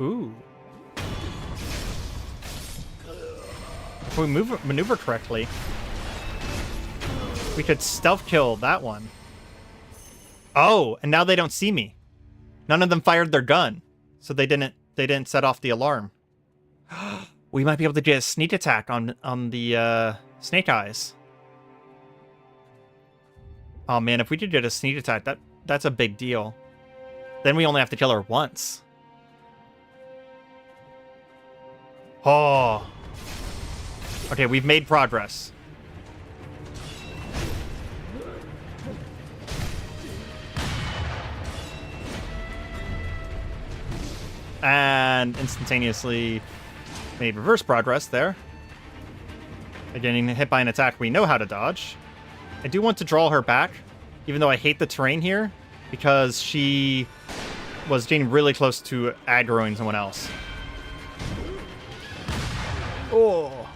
Ooh. If we maneuver correctly, we could stealth kill that one. Oh, and now they don't see me. None of them fired their gun, so they didn't set off the alarm. We might be able to get a sneak attack on the snake eyes. Oh man, if we could get a sneak attack, that's a big deal. Then we only have to kill her once. Oh. Okay, we've made progress. And instantaneously made reverse progress there. Getting hit by an attack we know how to dodge. I do want to draw her back, even though I hate the terrain here, because she was getting really close to aggroing someone else. Oh.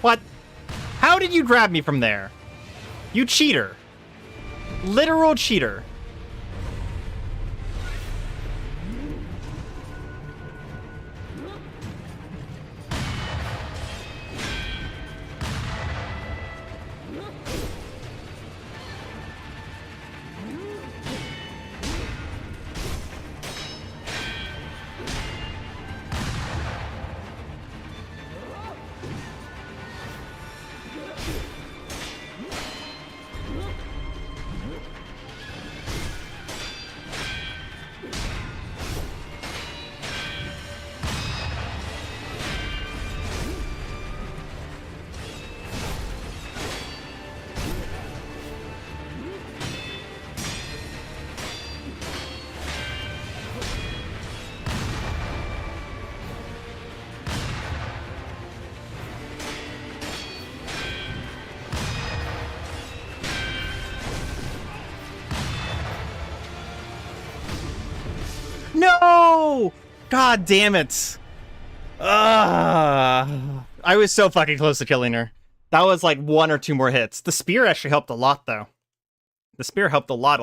What? How did you grab me from there? You cheater. Literal cheater. No! God damn it. I was so fucking close to killing her. That was like 1 or 2 more hits. The spear actually helped a lot, though. The spear helped a lot.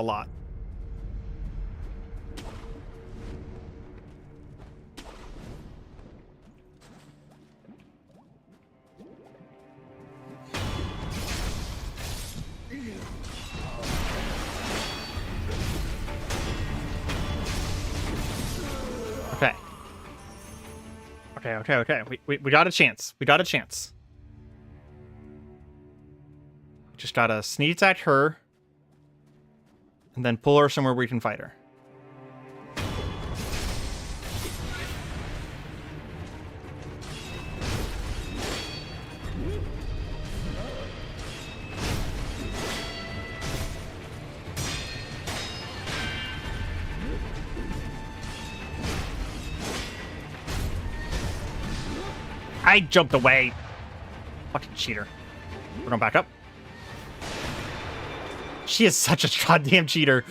Okay. We got a chance. We just gotta sneak attack her, and then pull her somewhere we can fight her. I jumped away. Fucking cheater. We're going back up. She is such a goddamn cheater.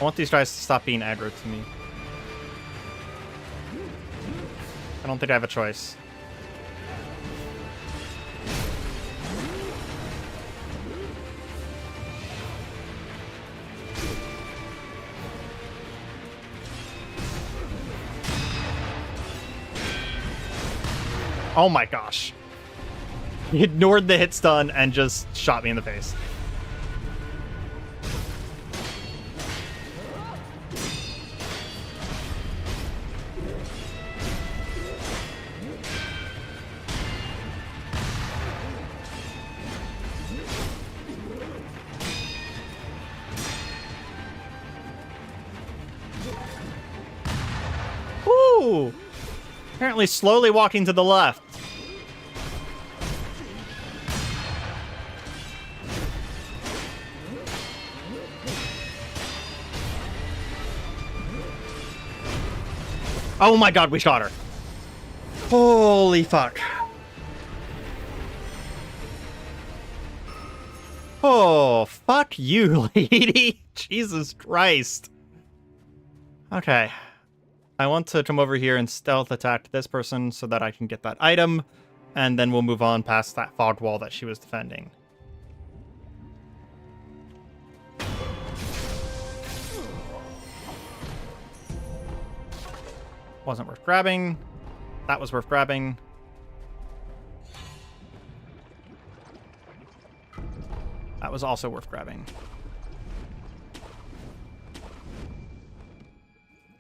I want these guys to stop being aggro to me. I don't think I have a choice. Oh my gosh. He ignored the hit stun and just shot me in the face. Ooh! Apparently slowly walking to the left. Oh my god, we shot her. Holy fuck. Oh, fuck you, lady. Jesus Christ. Okay. I want to come over here and stealth attack this person so that I can get that item, and then we'll move on past that fog wall that she was defending. Wasn't worth grabbing. That was worth grabbing. That was also worth grabbing.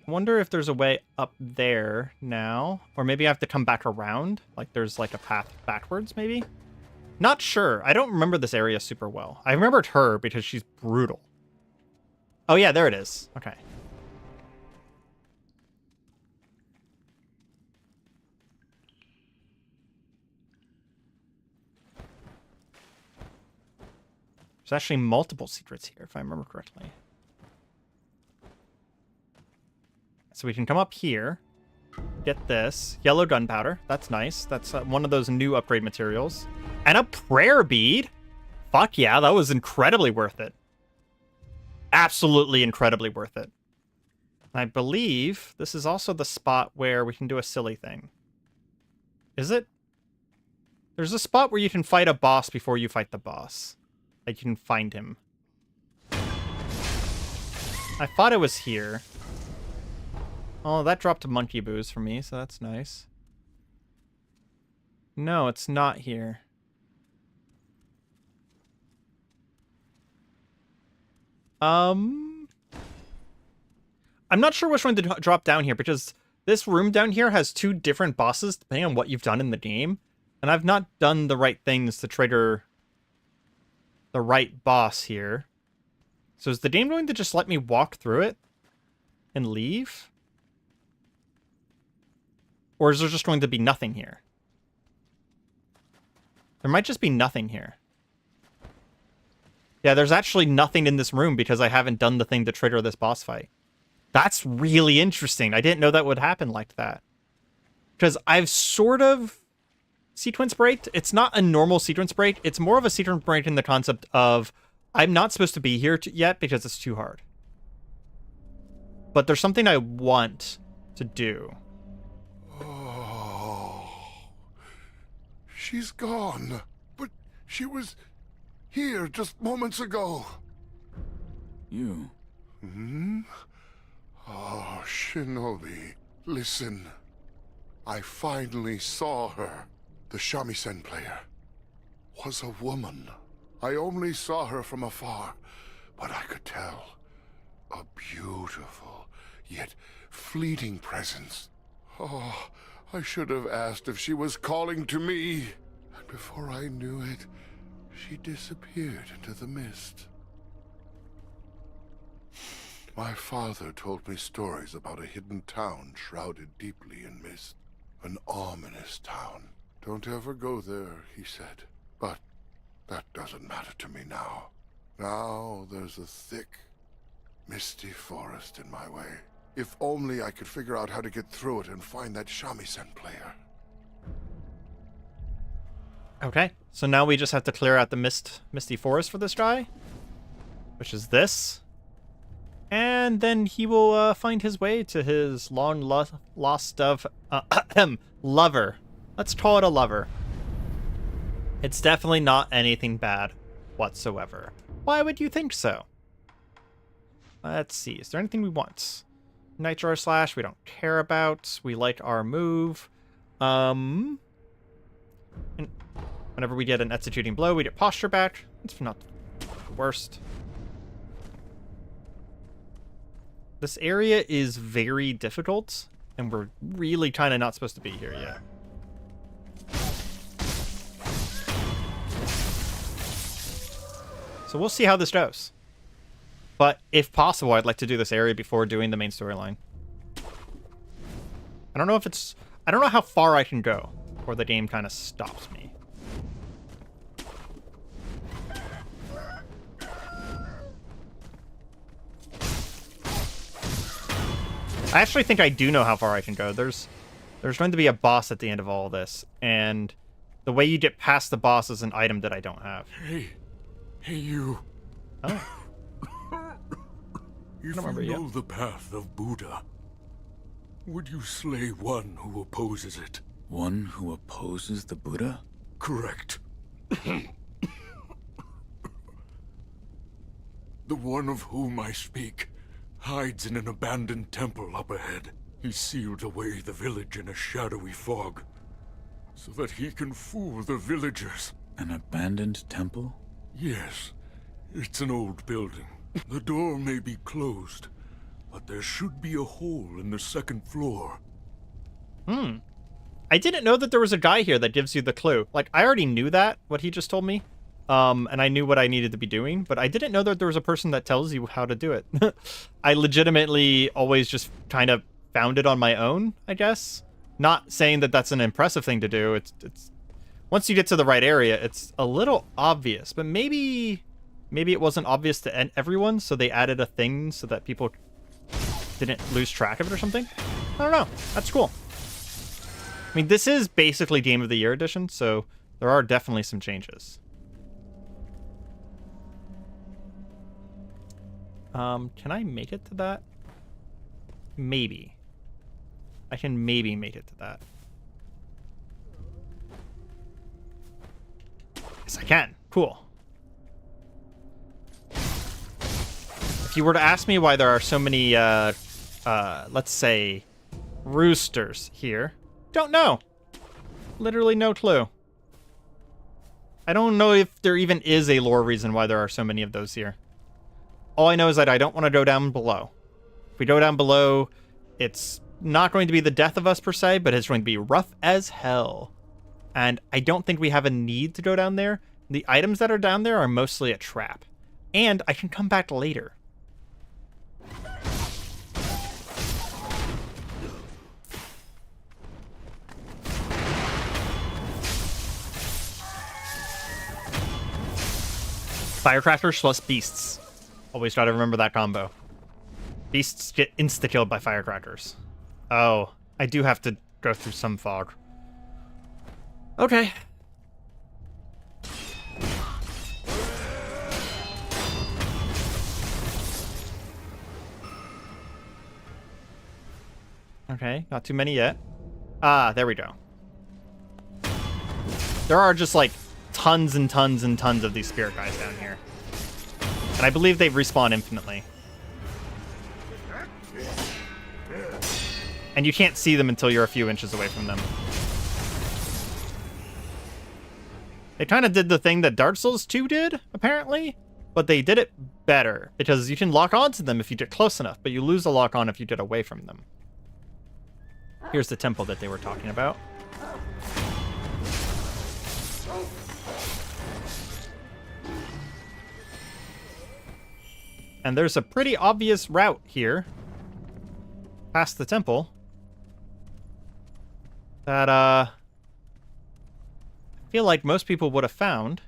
I wonder if there's a way up there now. Or maybe I have to come back around. Like there's like a path backwards, maybe? Not sure. I don't remember this area super well. I remembered her because she's brutal. Oh yeah, there it is. Okay. There's actually multiple secrets here, if I remember correctly. So we can come up here, get this. Yellow gunpowder. That's nice. That's one of those new upgrade materials. And a prayer bead. Fuck yeah, that was incredibly worth it. Absolutely incredibly worth it. I believe this is also the spot where we can do a silly thing. Is it? There's a spot where you can fight a boss before you fight the boss. Like you can find him. I thought it was here. Oh, that dropped a monkey booze for me, so that's nice. No, it's not here. I'm not sure which one to drop down here, because this room down here has two different bosses depending on what you've done in the game. And I've not done the right things to trigger the right boss here. So is the game going to just let me walk through it and leave? Or is there just going to be nothing here? There might just be nothing here. Yeah, there's actually nothing in this room because I haven't done the thing to trigger this boss fight. That's really interesting. I didn't know that would happen like that. Because I've sort of sequence breaked. It's not a normal sequence break. It's more of a sequence break in the concept of I'm not supposed to be here yet because it's too hard. But there's something I want to do. Oh, she's gone. But she was here just moments ago. You? Hmm? Oh, Shinobi, listen. I finally saw her. The shamisen player was a woman. I only saw her from afar, but I could tell. A beautiful, yet fleeting presence. Oh, I should have asked if she was calling to me. And before I knew it, she disappeared into the mist. My father told me stories about a hidden town shrouded deeply in mist. An ominous town. Don't ever go there, he said. But that doesn't matter to me now. Now there's a thick, misty forest in my way. If only I could figure out how to get through it and find that shamisen player. Okay, so now we just have to clear out the misty forest for this guy, which is this. And then he will find his way to his long lost of lover. Let's call it a lover. It's definitely not anything bad whatsoever. Why would you think so? Let's see. Is there anything we want? Nitro Slash we don't care about. We like our move. And whenever we get an executing blow, we get posture back. It's not the worst. This area is very difficult, and we're really kind of not supposed to be here yet. So we'll see how this goes. But if possible, I'd like to do this area before doing the main storyline. I don't know if it's... I don't know how far I can go before the game kind of stops me. I actually think I do know how far I can go. There's going to be a boss at the end of all this, and the way you get past the boss is an item that I don't have. Hey, you. Oh. If you know the path of Buddha, would you slay one who opposes it? One who opposes the Buddha? Correct. The one of whom I speak hides in an abandoned temple up ahead. He sealed away the village in a shadowy fog, so that he can fool the villagers. An abandoned temple? Yes, it's an old building. The door may be closed, but there should be a hole in the second floor. I didn't know that there was a guy here that gives you the clue. Like, I already knew that, what he just told me. And I knew what I needed to be doing, but I didn't know that there was a person that tells you how to do it. I legitimately always just kind of found it on my own, I guess. Not saying that that's an impressive thing to do. It's once you get to the right area, it's a little obvious, but maybe it wasn't obvious to everyone, so they added a thing so that people didn't lose track of it or something. I don't know. That's cool. I mean, this is basically Game of the Year edition, so there are definitely some changes. Can I make it to that? Maybe. I can maybe make it to that. Yes, I can. Cool. If you were to ask me why there are so many, let's say, roosters here, don't know. Literally no clue. I don't know if there even is a lore reason why there are so many of those here. All I know is that I don't want to go down below. If we go down below, it's not going to be the death of us per se, but it's going to be rough as hell. And I don't think we have a need to go down there. The items that are down there are mostly a trap. And I can come back later. Firecrackers plus beasts. Always try to remember that combo. Beasts get insta-killed by firecrackers. Oh, I do have to go through some fog. Okay. Okay, not too many yet. Ah, there we go. There are just like tons and tons and tons of these spirit guys down here. And I believe they respawn infinitely. And you can't see them until you're a few inches away from them. They kind of did the thing that Dark Souls 2 did, apparently. But they did it better, because you can lock onto them if you get close enough, but you lose the lock on if you get away from them. Here's the temple that they were talking about. And there's a pretty obvious route here past the temple that I feel like most people would have found.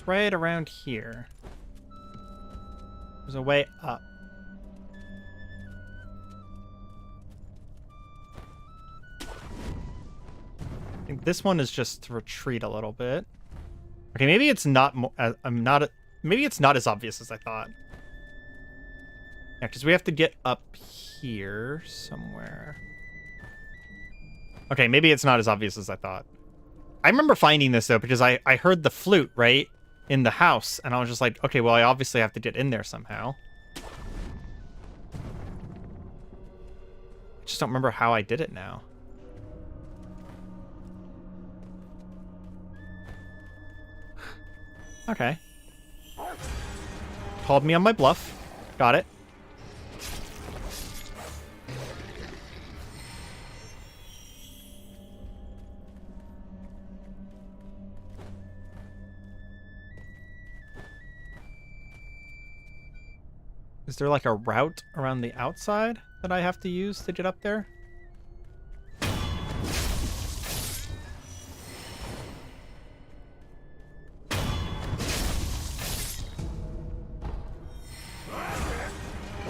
Right around here. There's a way up. I think this one is just to retreat a little bit. Okay, maybe it's not. Maybe it's not as obvious as I thought. Yeah, because we have to get up here somewhere. Okay, maybe it's not as obvious as I thought. I remember finding this though because I heard the flute right in the house, and I was just like, okay, well, I obviously have to get in there somehow. I just don't remember how I did it now. Okay. Called me on my bluff. Got it. Is there like a route around the outside that I have to use to get up there?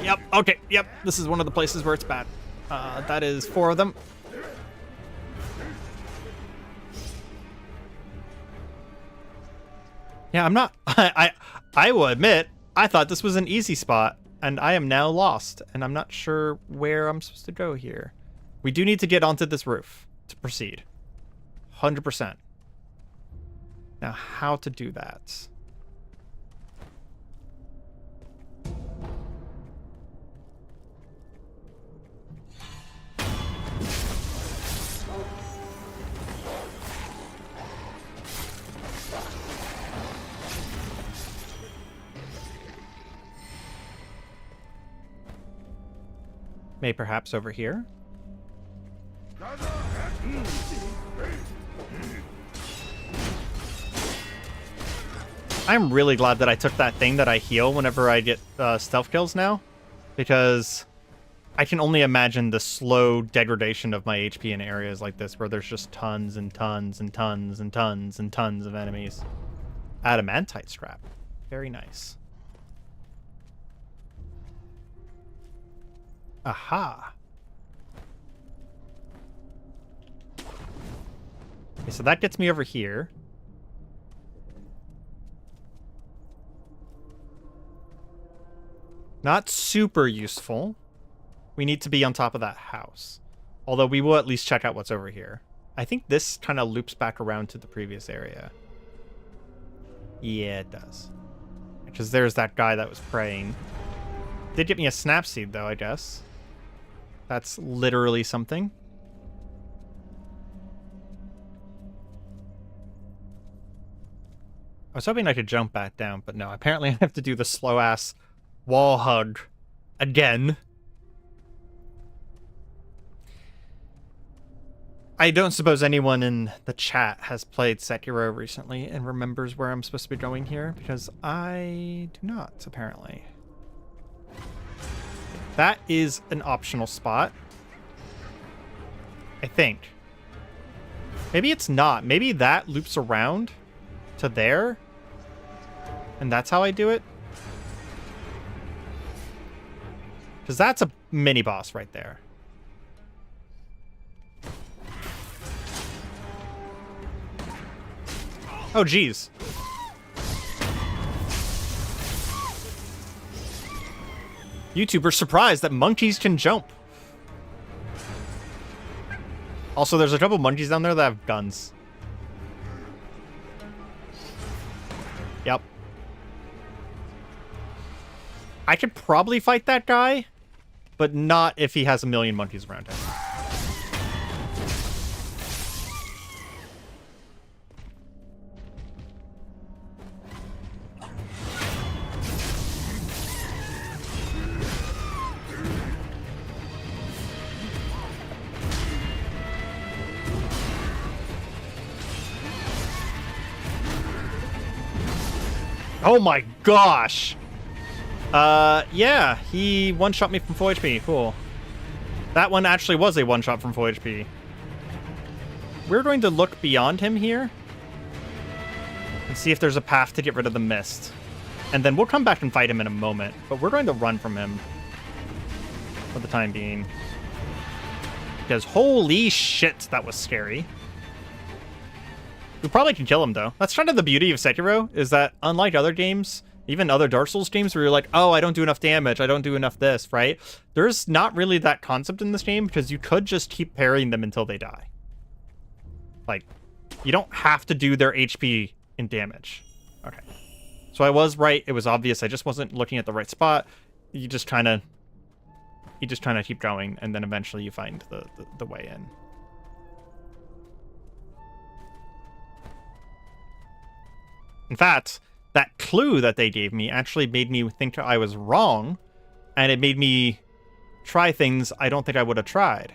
Yep, okay, yep. This is one of the places where it's bad. That is 4 of them. Yeah, I'm not... I will admit, I thought this was an easy spot, and I am now lost, and I'm not sure where I'm supposed to go here. We do need to get onto this roof to proceed. 100%. Now, how to do that? May perhaps over here? I'm really glad that I took that thing that I heal whenever I get stealth kills now, because I can only imagine the slow degradation of my HP in areas like this where there's just tons and tons and tons and tons and tons of enemies. Adamantite scrap. Very nice. Aha. Okay, so that gets me over here. Not super useful. We need to be on top of that house. Although we will at least check out what's over here. I think this kind of loops back around to the previous area. Yeah, it does. Because there's that guy that was praying. Did get me a snap seed, though, I guess. That's literally something. I was hoping I could jump back down, but no. Apparently I have to do the slow-ass wall hug again. I don't suppose anyone in the chat has played Sekiro recently and remembers where I'm supposed to be going here, because I do not, apparently. That is an optional spot. I think. Maybe it's not. Maybe that loops around to there. And that's how I do it. Because that's a mini boss right there. Oh, geez. YouTubers surprised that monkeys can jump. Also, there's a couple monkeys down there that have guns. Yep. I could probably fight that guy, but not if he has a million monkeys around him. Oh my gosh! Yeah, he one-shot me from full HP. Cool. That one actually was a one-shot from full HP. We're going to look beyond him here and see if there's a path to get rid of the mist. And then we'll come back and fight him in a moment, but we're going to run from him for the time being. Because holy shit, that was scary. We probably can kill him, though. That's kind of the beauty of Sekiro, is that unlike other games, even other Dark Souls games where you're like, oh, I don't do enough damage, I don't do enough this, right? There's not really that concept in this game, because you could just keep parrying them until they die. Like, you don't have to do their HP in damage. Okay. So I was right. It was obvious. I just wasn't looking at the right spot. You just kind of You just kind of keep going, and then eventually you find the way in. In fact, that clue that they gave me actually made me think I was wrong, and it made me try things I don't think I would have tried.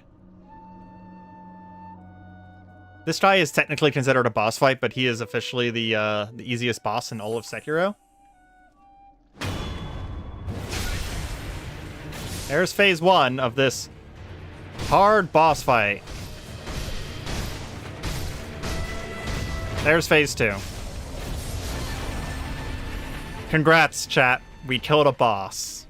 This guy is technically considered a boss fight, but he is officially the easiest boss in all of Sekiro. There's phase 1 of this hard boss fight. There's phase 2. Congrats, chat. We killed a boss.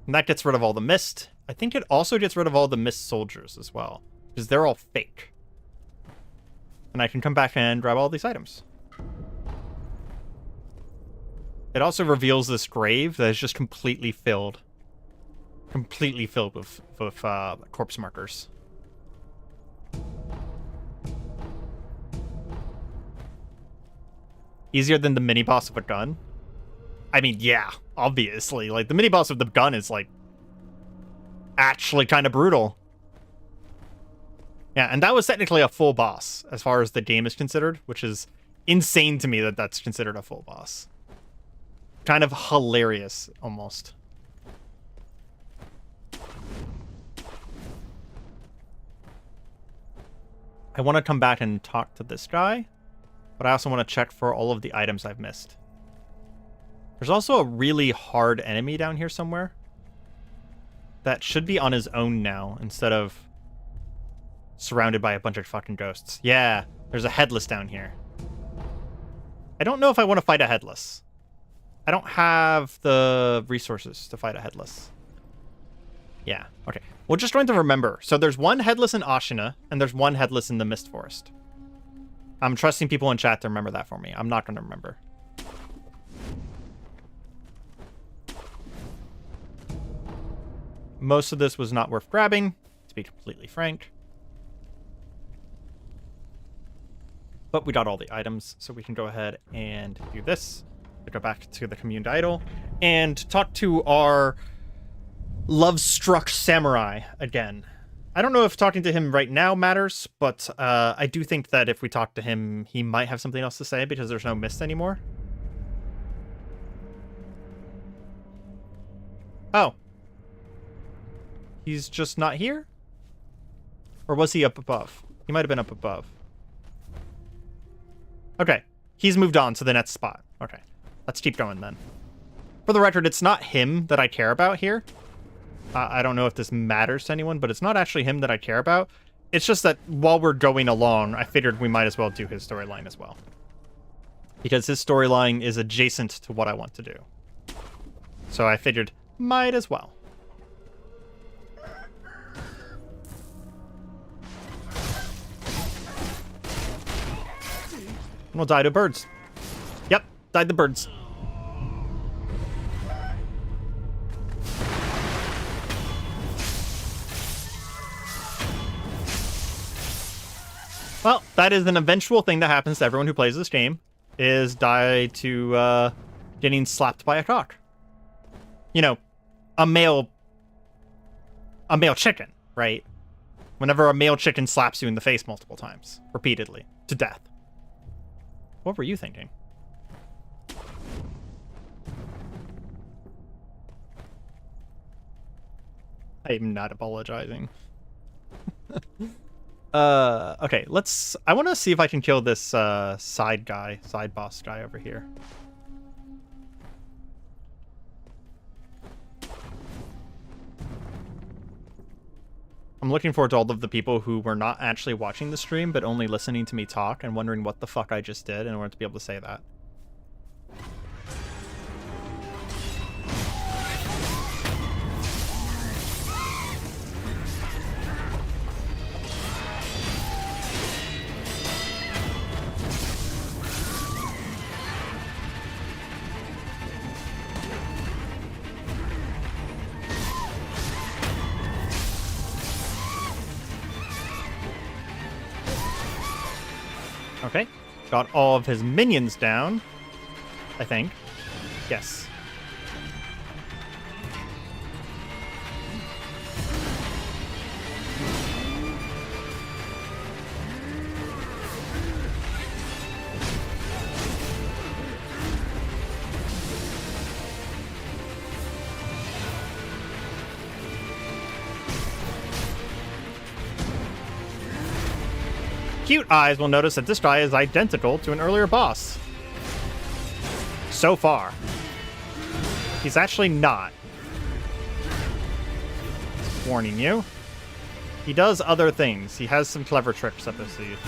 And that gets rid of all the mist. I think it also gets rid of all the mist soldiers as well, because they're all fake. And I can come back and grab all these items. It also reveals this grave that is just completely filled. Completely filled with corpse markers. Easier than the mini-boss of a gun? I mean, yeah, obviously. Like, the mini-boss of the gun is, like, actually kind of brutal. Yeah, and that was technically a full boss, as far as the game is considered, which is insane to me that that's considered a full boss. Kind of hilarious, almost. I want to come back and talk to this guy, but I also want to check for all of the items I've missed. There's also a really hard enemy down here somewhere that should be on his own now instead of surrounded by a bunch of fucking ghosts. Yeah, there's a headless down here. I don't know if I want to fight a headless. I don't have the resources to fight a headless. Yeah, okay. We're just trying to remember. So there's one headless in Ashina, and there's one headless in the Mist Forest. I'm trusting people in chat to remember that for me. I'm not going to remember. Most of this was not worth grabbing, to be completely frank. But we got all the items, so we can go ahead and do this. To go back to the communed idol and talk to our love-struck samurai again. I don't know if talking to him right now matters, but I do think that if we talk to him, he might have something else to say because there's no mist anymore. Oh. He's just not here? Or was he up above? He might have been up above. Okay. He's moved on to the next spot. Okay. Let's keep going then. For the record, it's not him that I care about here. I don't know if this matters to anyone, but it's not actually him that I care about. It's just that while we're going along, I figured we might as well do his storyline as well. Because his storyline is adjacent to what I want to do. So I figured, might as well. And we'll die to birds. Yep, died the birds. Well, that is an eventual thing that happens to everyone who plays this game, is die to getting slapped by a cock. You know, a male chicken, right? Whenever a male chicken slaps you in the face multiple times, repeatedly, to death. What were you thinking? I'm not apologizing. Okay, I want to see if I can kill this side boss guy over here. I'm looking forward to all of the people who were not actually watching the stream, but only listening to me talk and wondering what the fuck I just did in order to be able to say that. Okay. Got all of his minions down, I think. Yes. Cute eyes will notice that this guy is identical to an earlier boss. So far. He's actually not. Just warning you. He does other things. He has some clever tricks up his sleeve.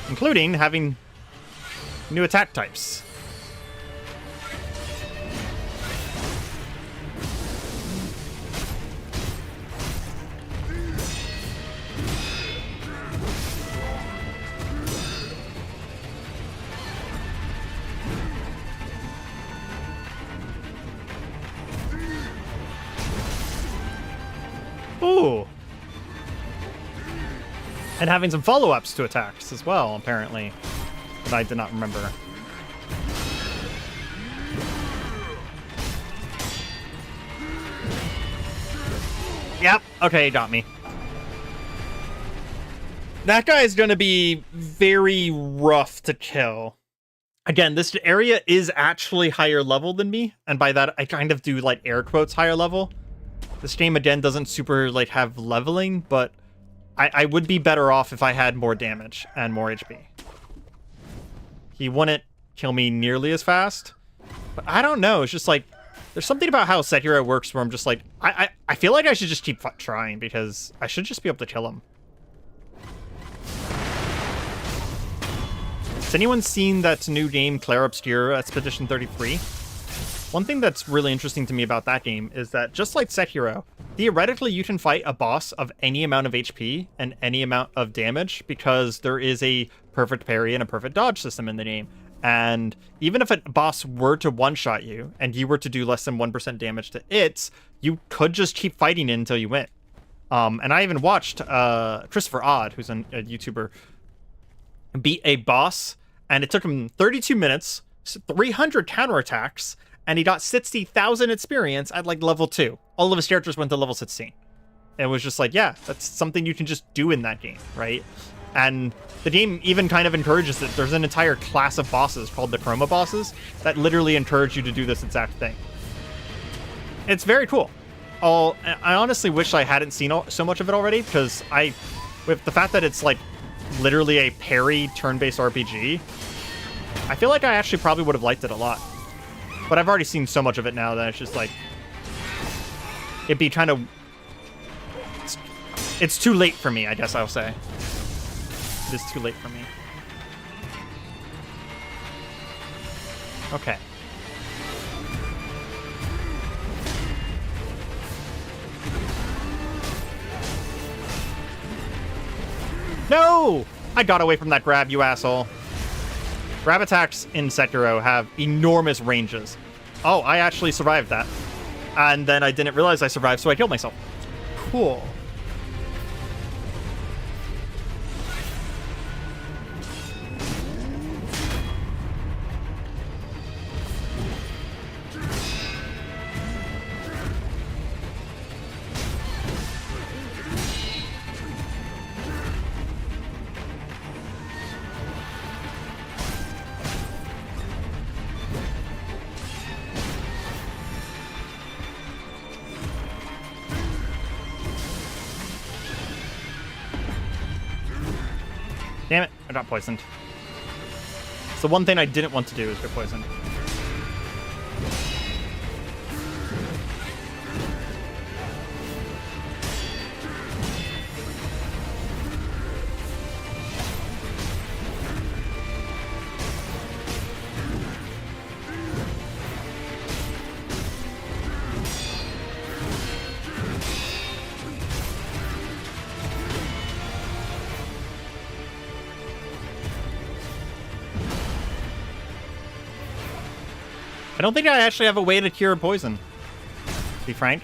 Including having new attack types. Ooh. And having some follow-ups to attacks as well, apparently. That I did not remember. Yep. Okay, he got me. That guy is going to be very rough to kill. Again, this area is actually higher level than me. And by that, I kind of do, like, air quotes higher level. This game, again, doesn't super, like, have leveling, but I would be better off if I had more damage and more HP. He wouldn't kill me nearly as fast, but I don't know. It's just, like, there's something about how Sekiro works where I'm just, like, I feel like I should just keep trying because I should just be able to kill him. Has anyone seen that new game, Clair Obscur Expedition 33? One thing that's really interesting to me about that game is that, just like Sekiro, theoretically you can fight a boss of any amount of HP and any amount of damage because there is a perfect parry and a perfect dodge system in the game. And even if a boss were to one-shot you and you were to do less than 1% damage to it, you could just keep fighting it until you win. And I even watched Christopher Odd, who's a YouTuber, beat a boss, and it took him 32 minutes, 300 counterattacks, and he got 60,000 experience at, like, level 2. All of his characters went to level 16. It was just like, yeah, that's something you can just do in that game, right? And the game even kind of encourages it. There's an entire class of bosses called the Chroma bosses that literally encourage you to do this exact thing. It's very cool. I honestly wish I hadn't seen so much of it already, because with the fact that it's, like, literally a parry turn-based RPG, I feel like I actually probably would have liked it a lot. But I've already seen so much of it now that it's just like, it'd be kind of, it's too late for me, I guess I'll say. It is too late for me. Okay. No! I got away from that grab, you asshole. Grab attacks in Sekiro have enormous ranges. Oh, I actually survived that. And then I didn't realize I survived, so I killed myself. Cool. Damn it, I got poisoned. It's the one thing I didn't want to do is get poisoned. I don't think I actually have a way to cure poison, to be frank.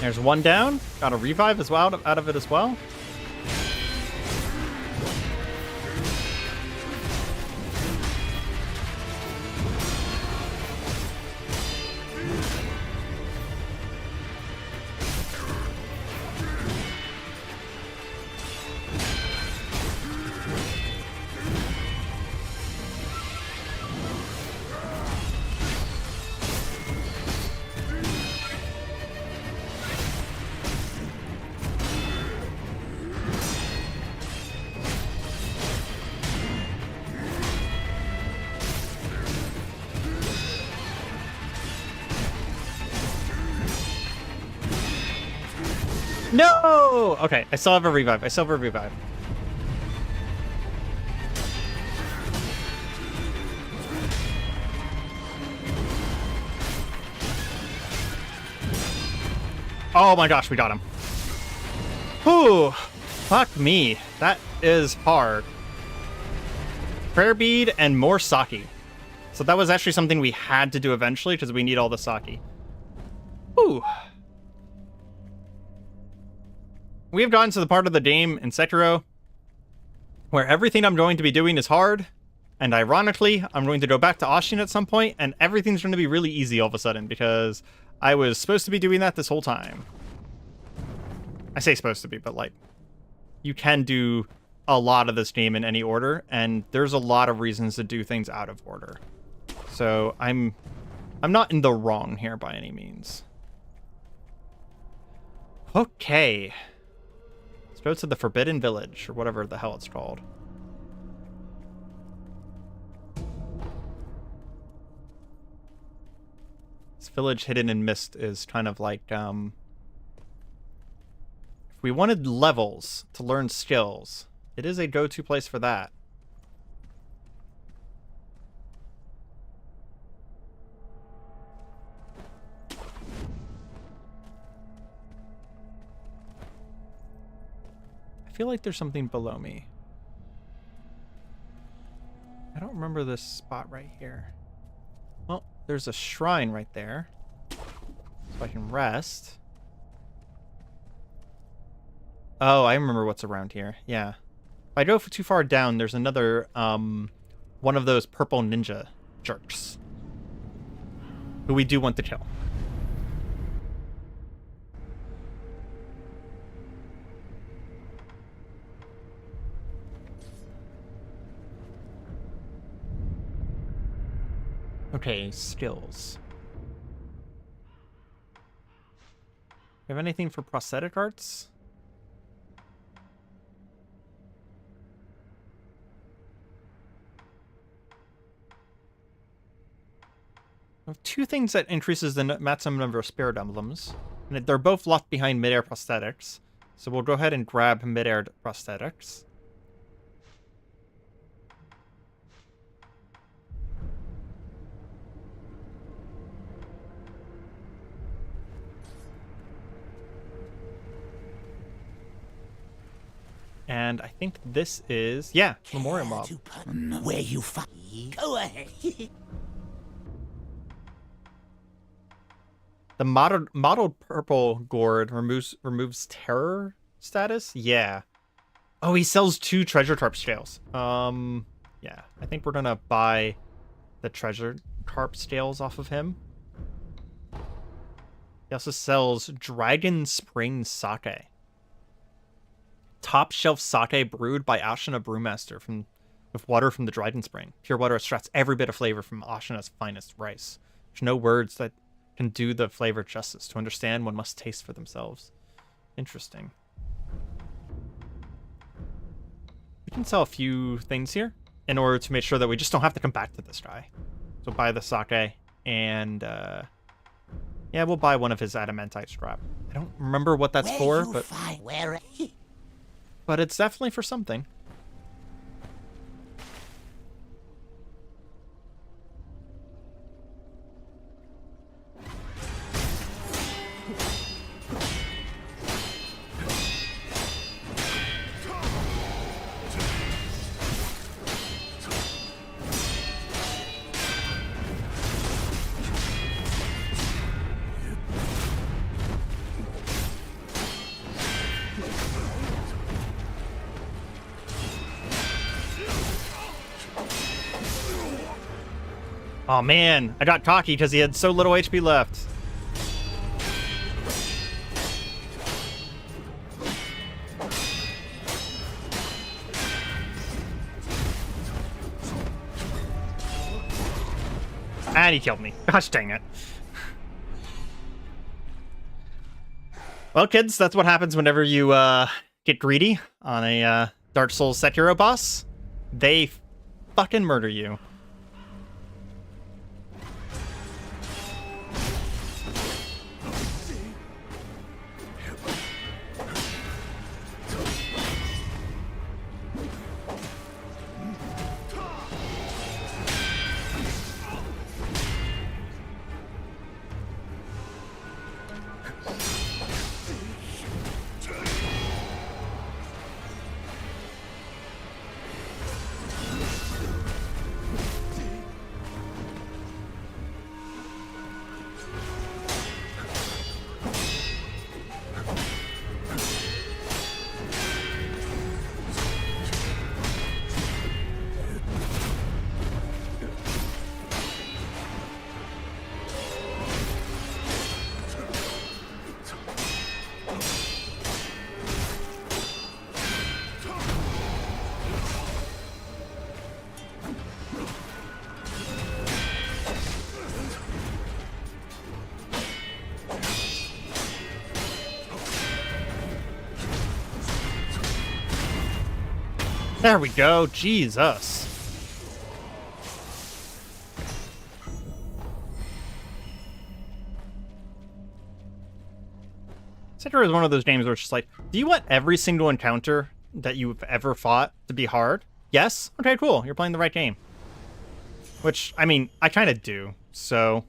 There's one down. Got a revive as well out of it as well. No! Okay, I still have a revive. Oh my gosh, we got him. Whew. Fuck me. That is hard. Prayer bead and more sake. So that was actually something we had to do eventually because we need all the sake. Whew. We have gotten to the part of the game in Sekiro where everything I'm going to be doing is hard, and ironically, I'm going to go back to Ashin at some point, and everything's going to be really easy all of a sudden, because I was supposed to be doing that this whole time. I say supposed to be, but like, you can do a lot of this game in any order, and there's a lot of reasons to do things out of order. So I'm not in the wrong here by any means. Okay. Go to the Forbidden Village, or whatever the hell it's called. This village hidden in mist is kind of like, if we wanted levels to learn skills, it is a go-to place for that. I feel like there's something below me. I don't remember this spot right here. Well, there's a shrine right there. So I can rest. Oh, I remember what's around here. Yeah. If I go too far down, there's another, one of those purple ninja jerks. Who we do want to kill. Okay, skills. You have anything for prosthetic arts? I have two things that increases the maximum number of spirit emblems. And they're both locked behind midair prosthetics. So we'll go ahead and grab midair prosthetics. And I think this is, yeah, Memorial Mob. Where you go ahead. The modeled purple gourd removes terror status? Yeah. Oh, he sells 2 treasure carp scales. Yeah. I think we're gonna buy the treasure carp scales off of him. He also sells Dragon Spring Sake. Top shelf sake brewed by Ashina Brewmaster with water from the Dragon Spring. Pure water extracts every bit of flavor from Ashina's finest rice. There's no words that can do the flavor justice. To understand, one must taste for themselves. Interesting. We can sell a few things here in order to make sure that we just don't have to come back to this guy. So buy the sake and yeah, we'll buy one of his adamantite scrap. I don't remember what that's for, but it's definitely for something. Oh man, I got cocky because he had so little HP left. And he killed me. Gosh dang it. Well, kids, that's what happens whenever you get greedy on a Dark Souls Sekiro boss. They fucking murder you. There we go. Jesus. Sekiro is one of those games where it's just like, do you want every single encounter that you've ever fought to be hard? Yes? Okay, cool. You're playing the right game. Which, I mean, I kind of do. So,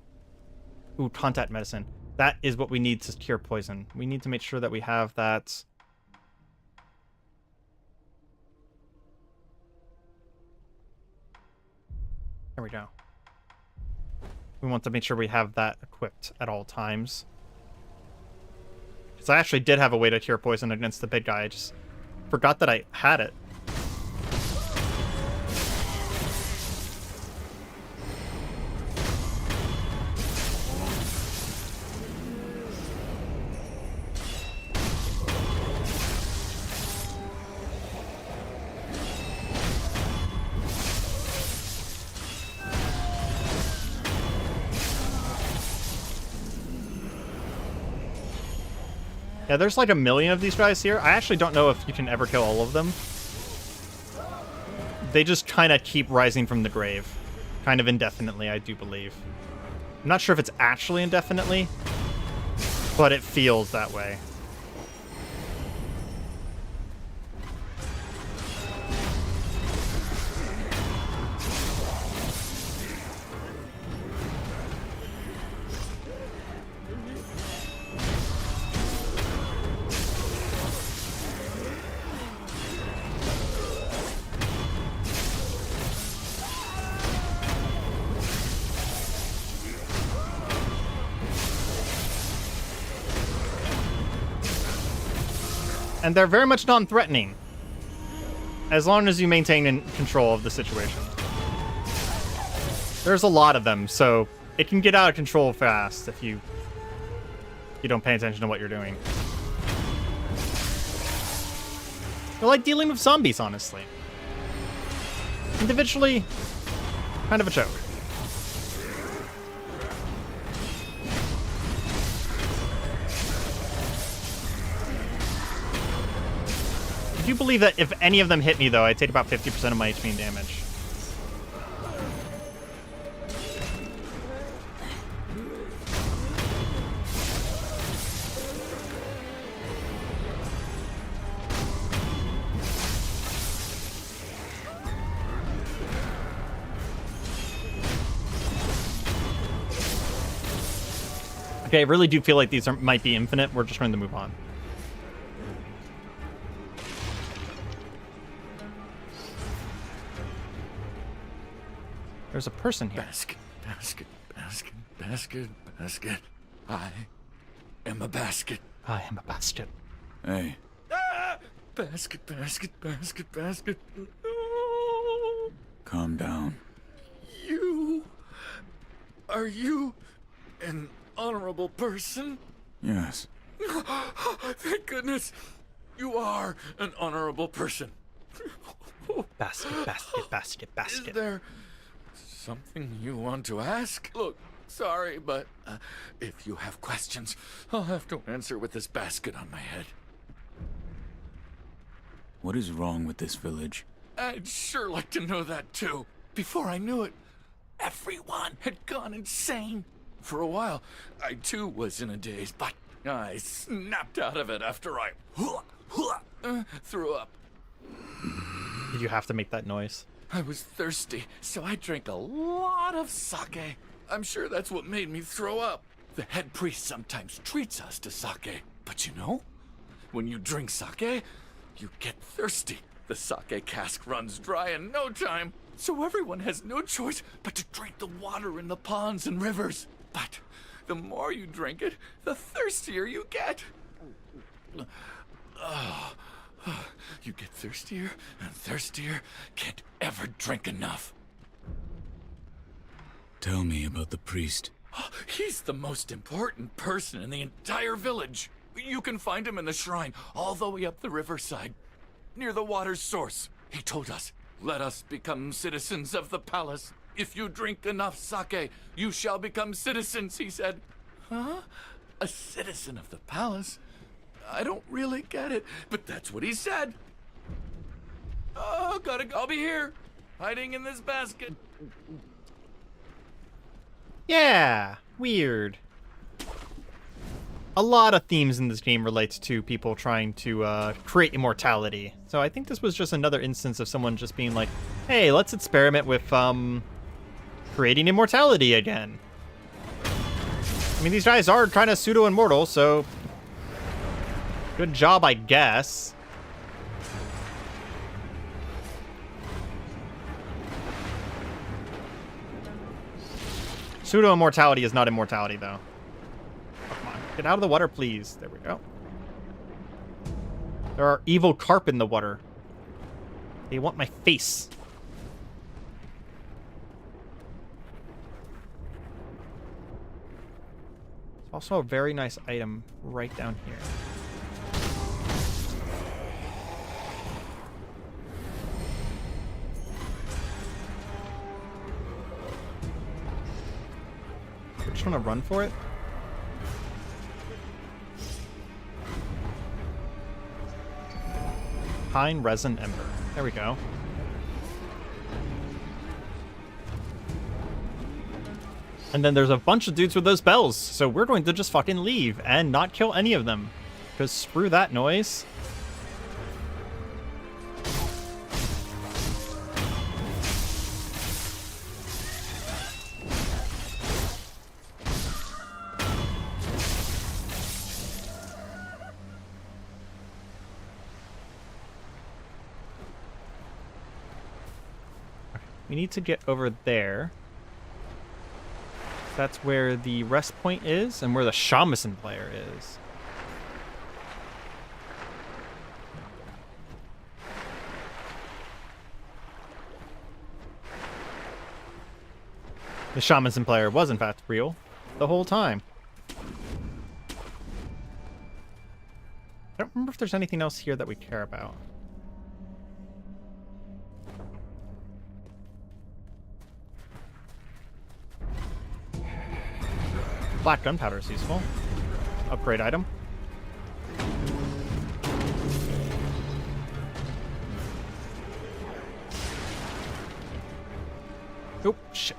ooh, contact medicine. That is what we need to cure poison. We need to make sure that we have that. There we go. We want to make sure we have that equipped at all times. Because I actually did have a way to cure poison against the big guy. I just forgot that I had it. Yeah, there's like a million of these guys here. I actually don't know if you can ever kill all of them. They just kind of keep rising from the grave. Kind of indefinitely, I do believe. I'm not sure if it's actually indefinitely, but it feels that way. And they're very much non-threatening, as long as you maintain control of the situation. There's a lot of them, so it can get out of control fast if you don't pay attention to what you're doing. They're like dealing with zombies, honestly. Individually, kind of a joke. I do believe that if any of them hit me, though, I take about 50% of my HP in damage. Okay, I really do feel like these might be infinite. We're just going to move on. There's a person here. Basket, basket, basket, basket, basket. I am a basket. I am a basket. Hey, Ah! Basket, basket, basket, basket. calm down. You Are you an honorable person? Yes. Thank goodness. You are an honorable person. Basket, basket, basket, Is basket. there something you want to ask? Look, sorry, but if you have questions, I'll have to answer with this basket on my head. What is wrong with this village? I'd sure like to know that too. Before I knew it, everyone had gone insane. For a while, I too was in a daze, but I snapped out of it after I threw up. Did you have to make that noise? I was thirsty, so I drank a lot of sake. I'm sure that's what made me throw up. The head priest sometimes treats us to sake, but you know, when you drink sake, you get thirsty. The sake cask runs dry in no time, so everyone has no choice but to drink the water in the ponds and rivers. But the more you drink it, the thirstier you get. You get thirstier and thirstier, can't ever drink enough. Tell me about the priest. He's the most important person in the entire village. You can find him in the shrine all the way up the riverside, near the water's source. He told us, let us become citizens of the palace. If you drink enough sake, you shall become citizens, he said. Huh? A citizen of the palace? I don't really get it, but that's what he said. Oh, I'll be here, hiding in this basket. Yeah, weird. A lot of themes in this game relates to people trying to create immortality. So I think this was just another instance of someone just being like, hey, let's experiment with creating immortality again. I mean, these guys are kind of pseudo-immortal, so good job, I guess. Pseudo-immortality is not immortality, though. Oh, come on. Get out of the water, please. There we go. There are evil carp in the water. They want my face. There's also a very nice item right down here. I just want to run for it. Pine resin ember. There we go. And then there's a bunch of dudes with those bells, so we're going to just fucking leave and not kill any of them. Because screw that noise. We need to get over there. That's where the rest point is and where the shamisen player is. The shamisen player was in fact real the whole time. I don't remember if there's anything else here that we care about. Black gunpowder is useful. Upgrade item. Oh, shit.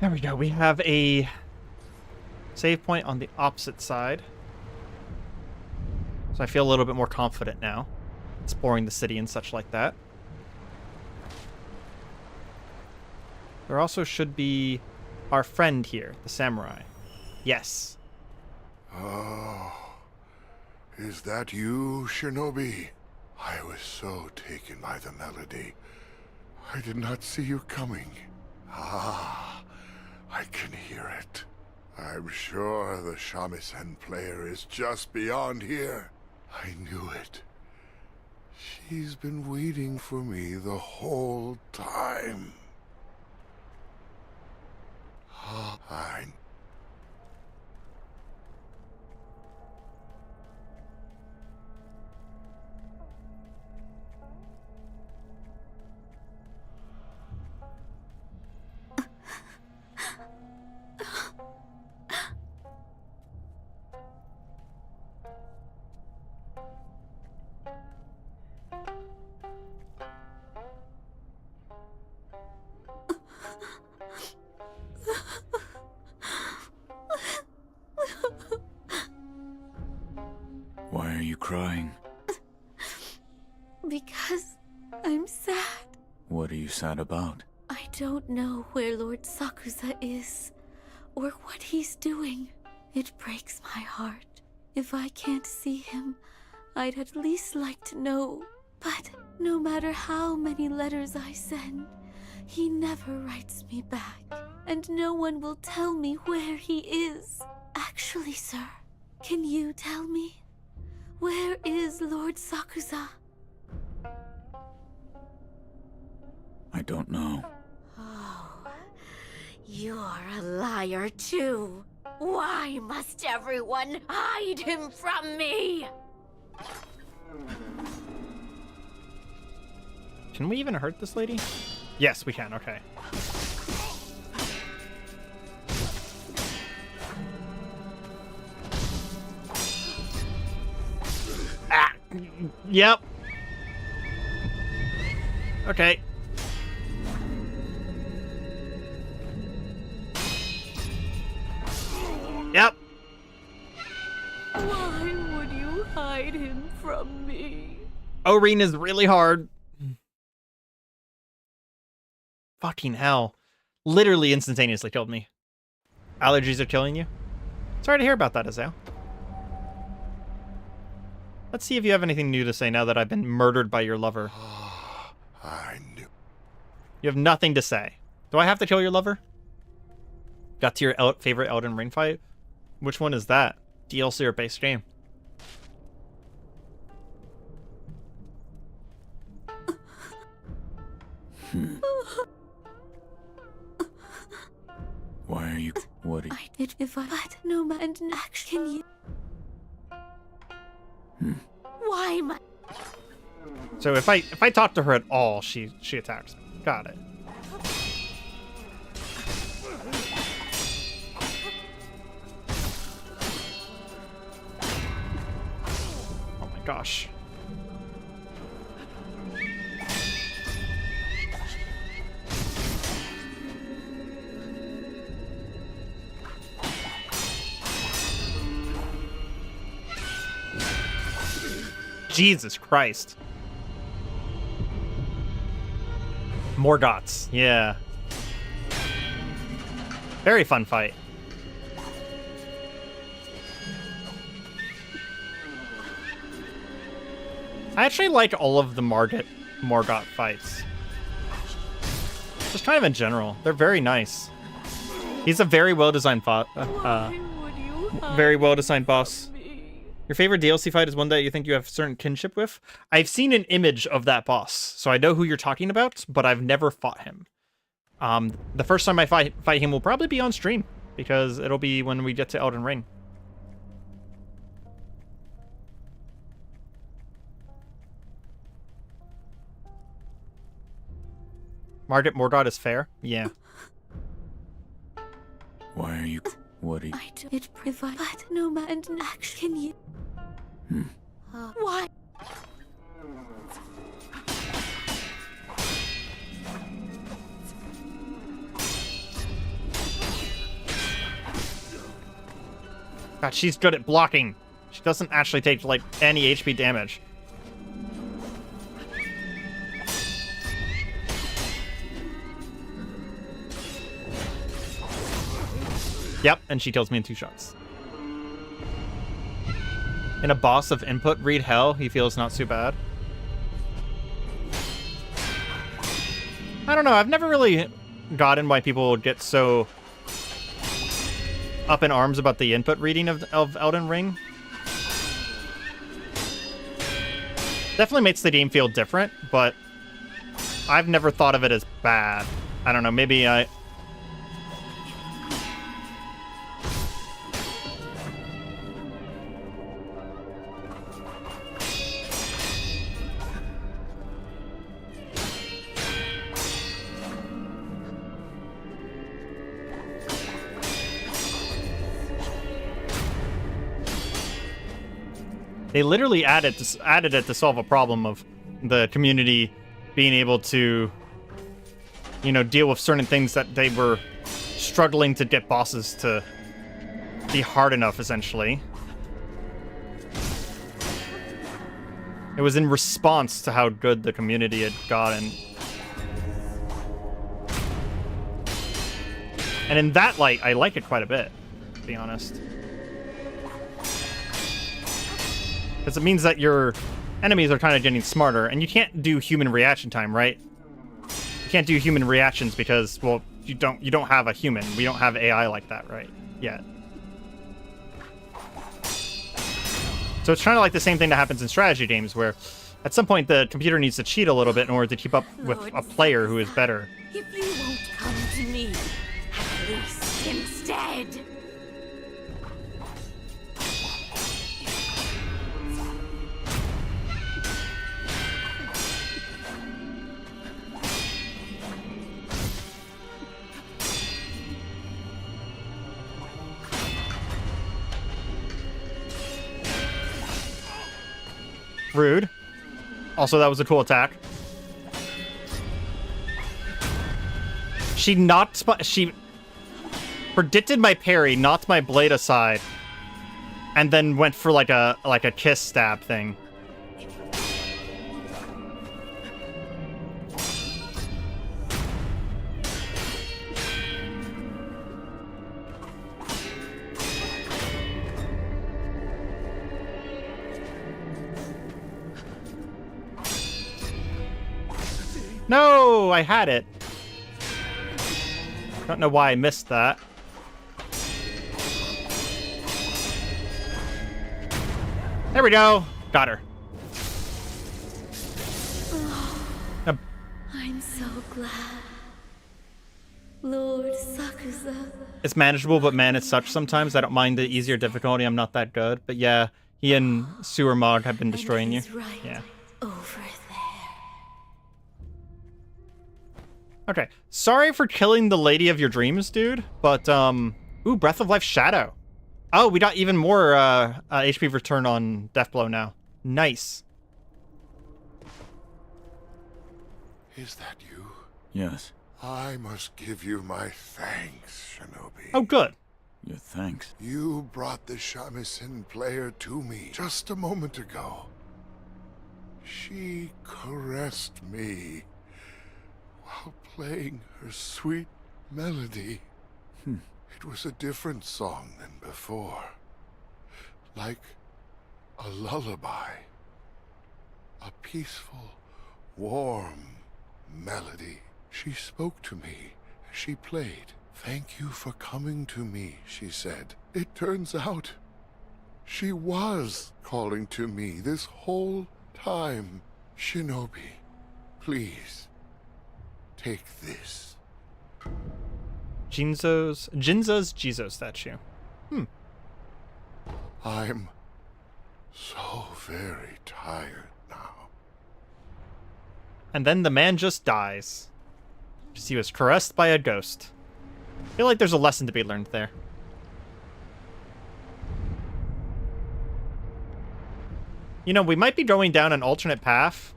There we go. We have a save point on the opposite side. So I feel a little bit more confident now, exploring the city and such like that. There also should be our friend here, the samurai. Yes. Oh, is that you, Shinobi? I was so taken by the melody. I did not see you coming. Ah, I can hear it. I'm sure the shamisen player is just beyond here. I knew it. She's been waiting for me the whole time. I... Why are you crying? Because I'm sad. What are you sad about? I don't know where Lord Sakusa is, or what he's doing. It breaks my heart. If I can't see him, I'd at least like to know. But no matter how many letters I send, he never writes me back, and no one will tell me where he is. Actually, sir, can you tell me? Where is Lord Sakusa? I don't know. Oh, you're a liar too. Why must everyone hide him from me? Can we even hurt this lady? Yes, we can. Okay. Ah! Yep. Okay. Yep. Why would you hide him from me? Arena's really hard. Fucking hell. Literally instantaneously killed me. Allergies are killing you? Sorry to hear about that, Azale. Let's see if you have anything new to say now that I've been murdered by your lover. I knew. You have nothing to say. Do I have to kill your lover? Got to your favorite Elden Ring fight? Which one is that? DLC or base game? Why are you... What are you... I did if I... But no man can you... Why am I... So if I talk to her at all, she attacks me. Got it. Oh my gosh. Jesus Christ. Morgoths, yeah. Very fun fight. I actually like all of the Morgoth fights. Just kind of in general. They're very nice. He's a very well-designed very well-designed boss. Your favorite DLC fight is one that you think you have certain kinship with? I've seen an image of that boss, so I know who you're talking about, but I've never fought him. The first time I fight him will probably be on stream, because it'll be when we get to Elden Ring. Margaret Morgoth is fair? Yeah. Why are you... What are you... I do it provide... But no man can you... Why? God, she's good at blocking. She doesn't actually take, like, any HP damage. Yep, and she kills me in 2 shots. In a boss of input read hell, he feels not too bad. I don't know, I've never really gotten why people get so up in arms about the input reading of Elden Ring. Definitely makes the game feel different, but I've never thought of it as bad. I don't know, maybe I... They literally added it to solve a problem of the community being able to, you know, deal with certain things that they were struggling to get bosses to be hard enough, essentially. It was in response to how good the community had gotten. And in that light, I like it quite a bit, to be honest. Because it means that your enemies are kind of getting smarter, and you can't do human reaction time, right? You can't do human reactions because, well, you don't have a human. We don't have AI like that, right? Yet. So it's kind of like the same thing that happens in strategy games, where at some point the computer needs to cheat a little bit in order to keep up with a player who is better. If you won't come to me, at least instead. Rude. Also, that was a cool attack. She predicted my parry, knocked my blade aside, and then went for like a kiss stab thing. No, I had it. Don't know why I missed that. There we go. Got her. Oh, I'm so glad. Lord Sakusa. It's manageable, but man, it's such sometimes. I don't mind the easier difficulty. I'm not that good. But yeah, he and Sewer Mod have been destroying you. Right Yeah. over there. Okay, sorry for killing the lady of your dreams, dude, but, ooh, Breath of Life Shadow. Oh, we got even more, HP return on Deathblow now. Nice. Is that you? Yes. I must give you my thanks, Shinobi. Oh, good. Your thanks. You brought the shamisen player to me just a moment ago. She caressed me while playing her sweet melody. It was a different song than before. Like a lullaby. A peaceful, warm melody. She spoke to me as she played. Thank you for coming to me, she said. It turns out she was calling to me this whole time. Shinobi, please. Take this. Jinzo's Jizo statue. I'm so very tired now. And then the man just dies. Because he was caressed by a ghost. I feel like there's a lesson to be learned there. You know, we might be going down an alternate path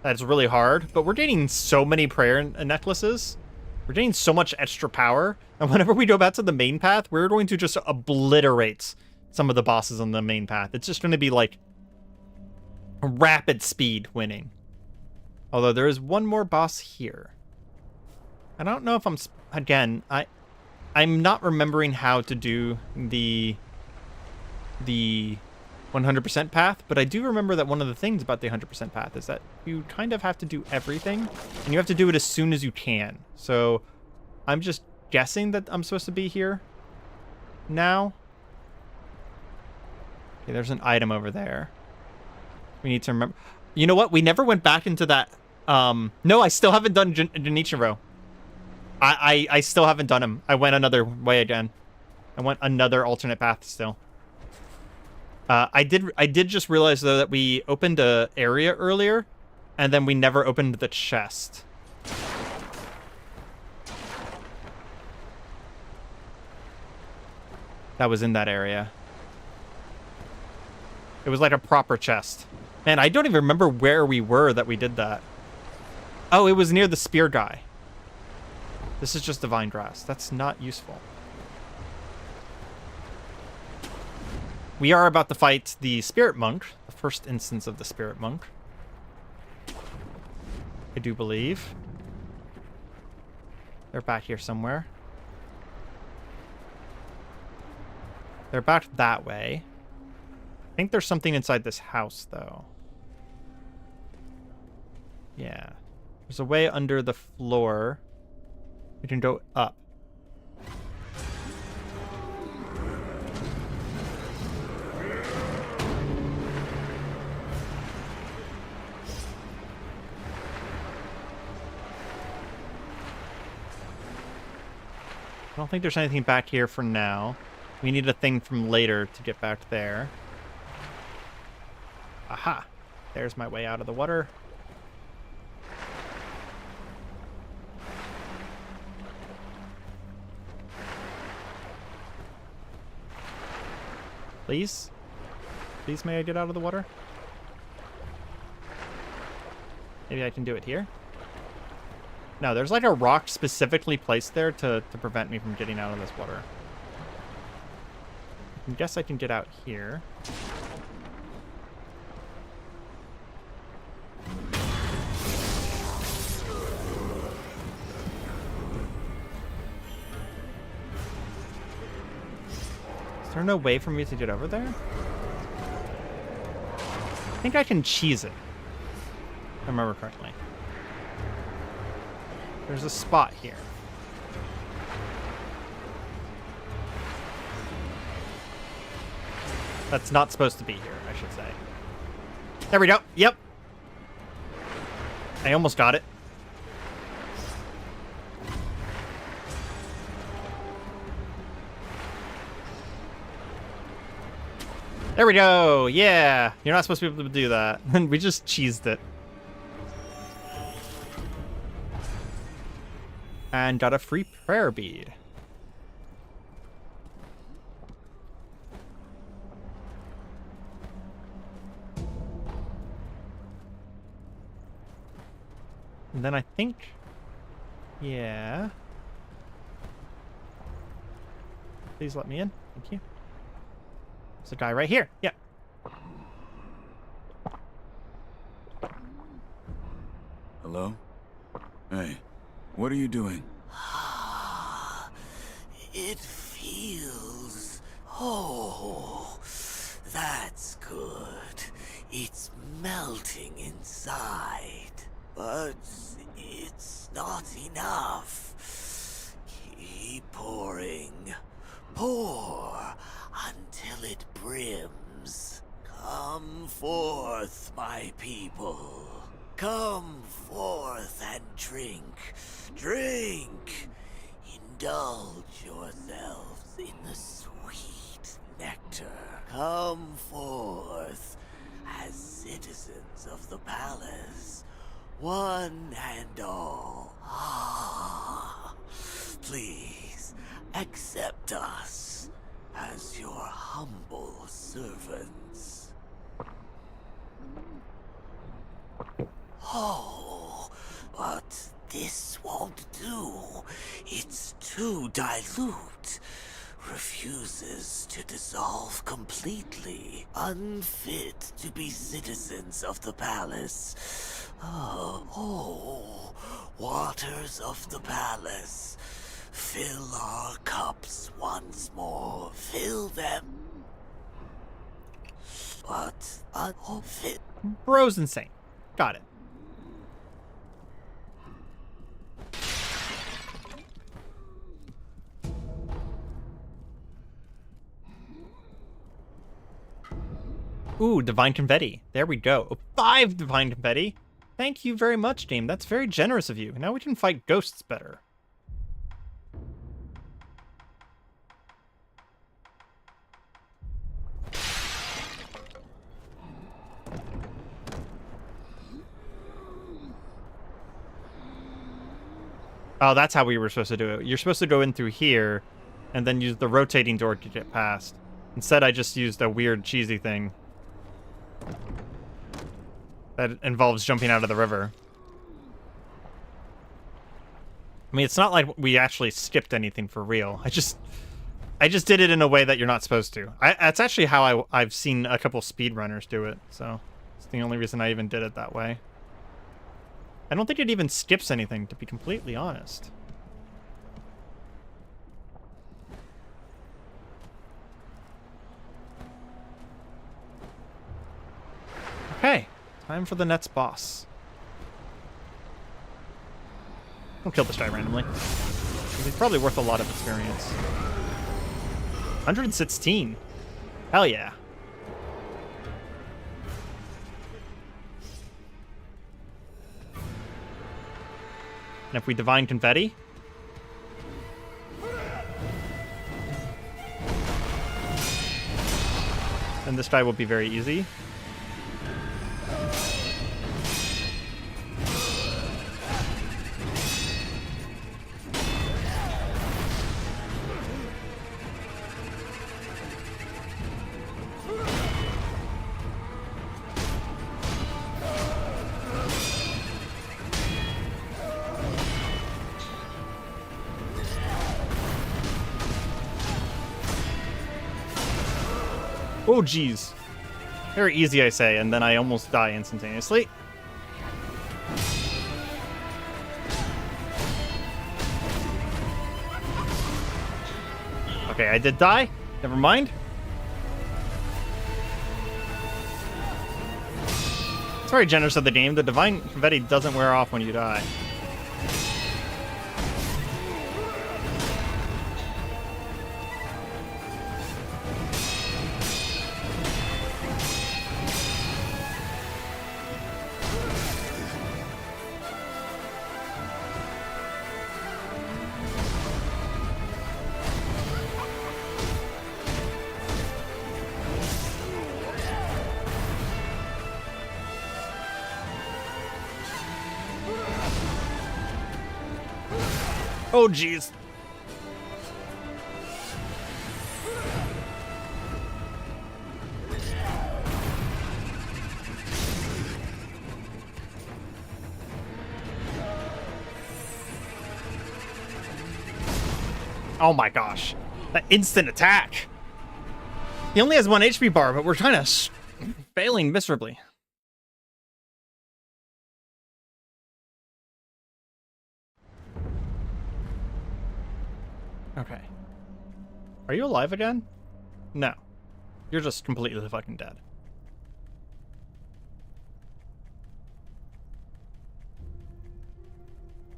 that's really hard, but we're gaining so many prayer necklaces. We're gaining so much extra power, and whenever we go back to the main path, we're going to just obliterate some of the bosses on the main path. It's just going to be like rapid speed winning. Although there is one more boss here. I don't know if I'm not remembering how to do the 100% path, but I do remember that one of the things about the 100% path is that you kind of have to do everything, and you have to do it as soon as you can. So I'm just guessing that I'm supposed to be here now. Okay, there's an item over there. We need to remember. You know what? We never went back into that. No, I still haven't done Junichiro. I still haven't done him. I went another way again. I went another alternate path still. I did just realize though that we opened a area earlier, and then we never opened the chest. That was in that area. It was like a proper chest. Man, I don't even remember where we were that we did that. Oh, it was near the spear guy. This is just divine grass. That's not useful. We are about to fight the spirit monk, the first instance of the spirit monk. I do believe. They're back here somewhere. They're back that way. I think there's something inside this house, though. Yeah. There's a way under the floor. We can go up. I don't think there's anything back here for now. We need a thing from later to get back there. Aha! There's my way out of the water. Please? Please may I get out of the water? Maybe I can do it here? No, there's like a rock specifically placed there to prevent me from getting out of this water. I guess I can get out here. Is there no way for me to get over there? I think I can cheese it, if I remember correctly. There's a spot here. That's not supposed to be here, I should say. There we go. Yep. I almost got it. There we go. Yeah. You're not supposed to be able to do that. And we just cheesed it. And got a free prayer bead. And then I think, yeah. Please let me in. Thank you. There's a guy right here. Yeah. Hello? Hey, what are you doing? It feels... Oh, that's good. It's melting inside. But it's not enough. Keep pouring. Pour until it brims. Come forth, my people. Come forth and drink. Drink. Indulge yourselves in the sweet nectar. Come forth as citizens of the palace. One and all. Ah, please accept us as your humble servants. Oh, but this won't do. It's too dilute. Refuses to dissolve completely. Unfit to be citizens of the palace. Oh, waters of the palace. Fill our cups once more. Fill them. Bro's insane. Got it. Ooh, divine confetti. There we go. 5 divine confetti. Thank you very much, game. That's very generous of you. Now we can fight ghosts better. Oh, that's how we were supposed to do it. You're supposed to go in through here and then use the rotating door to get past. Instead, I just used a weird cheesy thing that involves jumping out of the river. I mean, it's not like we actually skipped anything for real. I just did it in a way that you're not supposed to. That's actually how I've seen a couple speedrunners do it, so it's the only reason I even did it that way. I don't think it even skips anything, to be completely honest. Okay, time for the next boss. Don't kill this guy randomly. He's probably worth a lot of experience. 116. Hell yeah. And if we divine confetti, then this guy will be very easy. Oh, geez. Very easy, I say, and then I almost die instantaneously. Okay, I did die. Never mind. It's very generous of the game. The divine confetti doesn't wear off when you die. Oh, jeez. Oh my gosh. That instant attack. He only has 1 HP bar, but we're kind of failing miserably. Okay. Are you alive again? No. You're just completely fucking dead.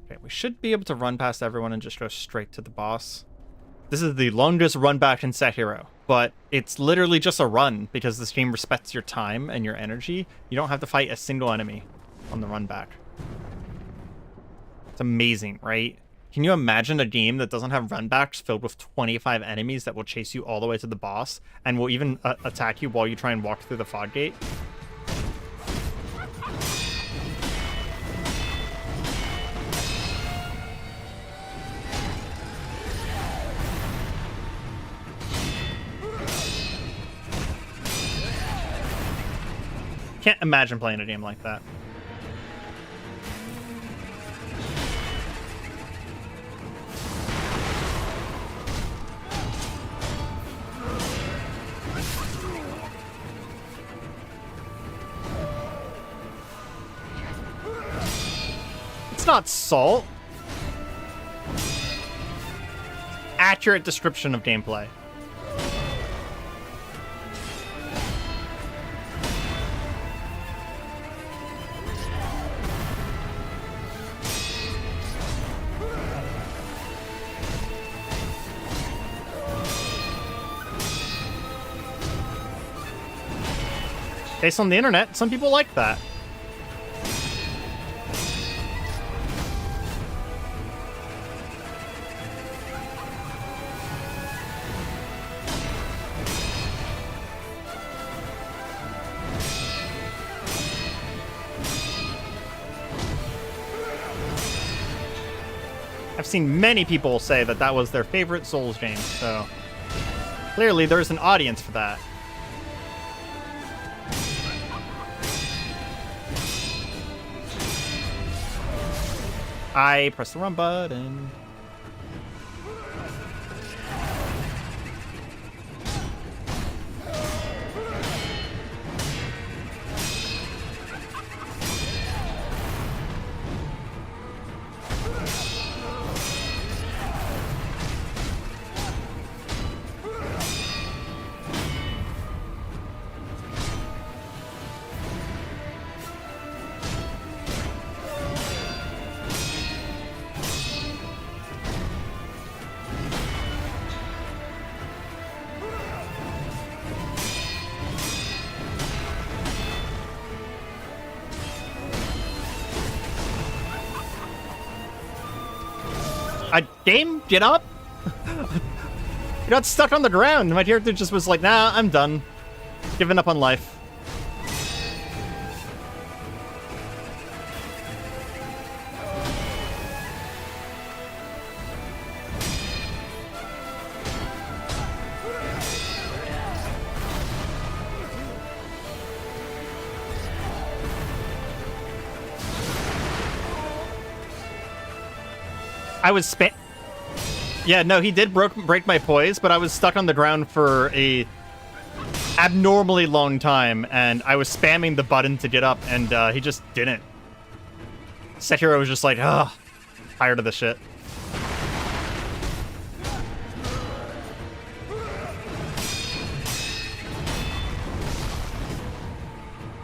Okay, we should be able to run past everyone and just go straight to the boss. This is the longest run back in Sekiro, but it's literally just a run because this game respects your time and your energy. You don't have to fight a single enemy on the run back. It's amazing, right? Can you imagine a game that doesn't have runbacks filled with 25 enemies that will chase you all the way to the boss and will even attack you while you try and walk through the fog gate? Can't imagine playing a game like that. It's not salt. Accurate description of gameplay. Based on the internet, some people like that. I've seen many people say that that was their favorite Souls game, so clearly there's an audience for that. I press the run button. Game, get up! You're not stuck on the ground. My character just was like, nah, I'm done. Giving up on life. I was Yeah, no, he did break my poise, but I was stuck on the ground for a abnormally long time, and I was spamming the button to get up, and he just didn't. Sekiro was just like, ugh, tired of this shit.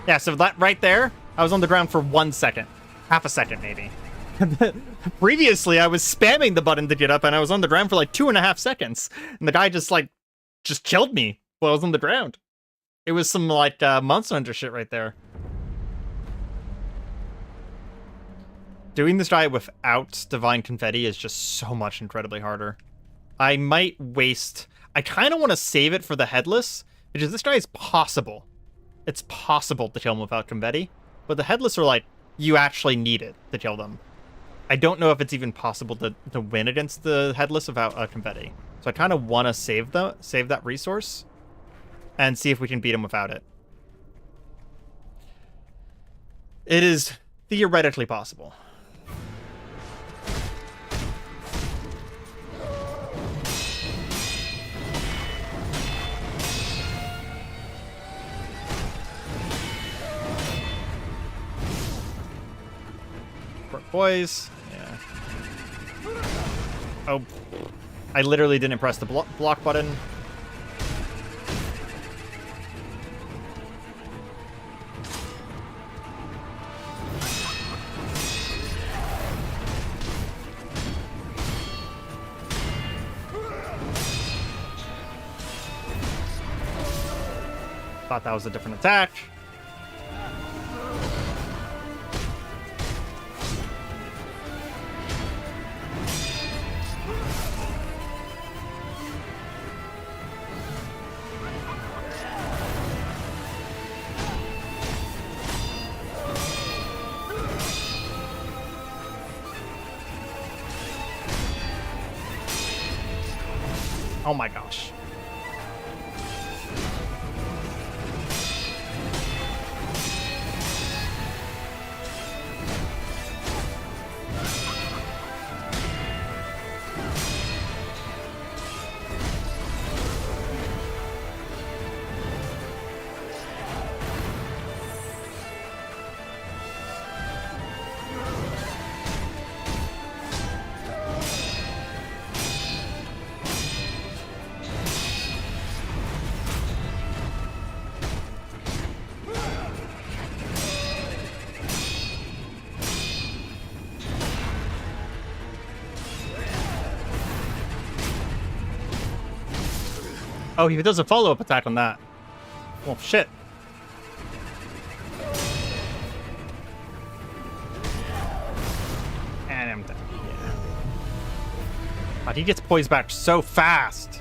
Yeah, so that right there, I was on the ground for 1 second. Half a second, maybe. Previously, I was spamming the button to get up, and I was on the ground for like 2.5 seconds. And the guy just killed me while I was on the ground. It was some like Monster Hunter shit right there. Doing this guy without Divine Confetti is just so much incredibly harder. I might waste... I kind of want to save it for the Headless, because this guy is possible. It's possible to kill him without Confetti, but the Headless are like, you actually need it to kill them. I don't know if it's even possible to win against the Headless without Confetti. So I kind of want to save that resource and see if we can beat him without it. It is theoretically possible. Boys. Yeah. Oh. I literally didn't press the block button. Thought that was a different attack. Oh my gosh. Oh, he does a follow-up attack on that. Well, shit. God, he gets poised back so fast.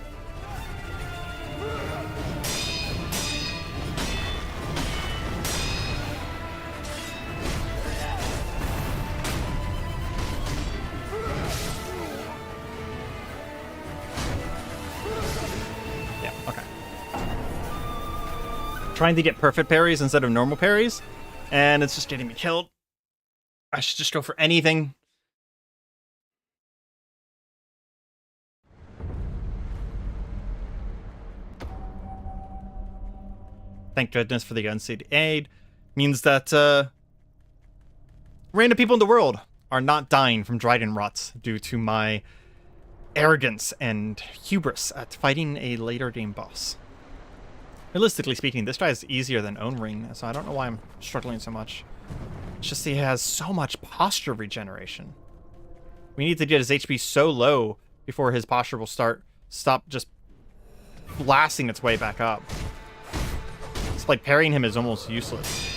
Yeah, okay. Trying to get perfect parries instead of normal parries, and it's just getting me killed. I should just go for anything. Thank goodness for the unseen aid. Means that random people in the world are not dying from dragon rots due to my arrogance and hubris at fighting a later game boss. Realistically speaking, this guy is easier than Own Ring, so I don't know why I'm struggling so much. It's just he has so much posture regeneration. We need to get his HP so low before his posture will stop just blasting its way back up. It's like parrying him is almost useless.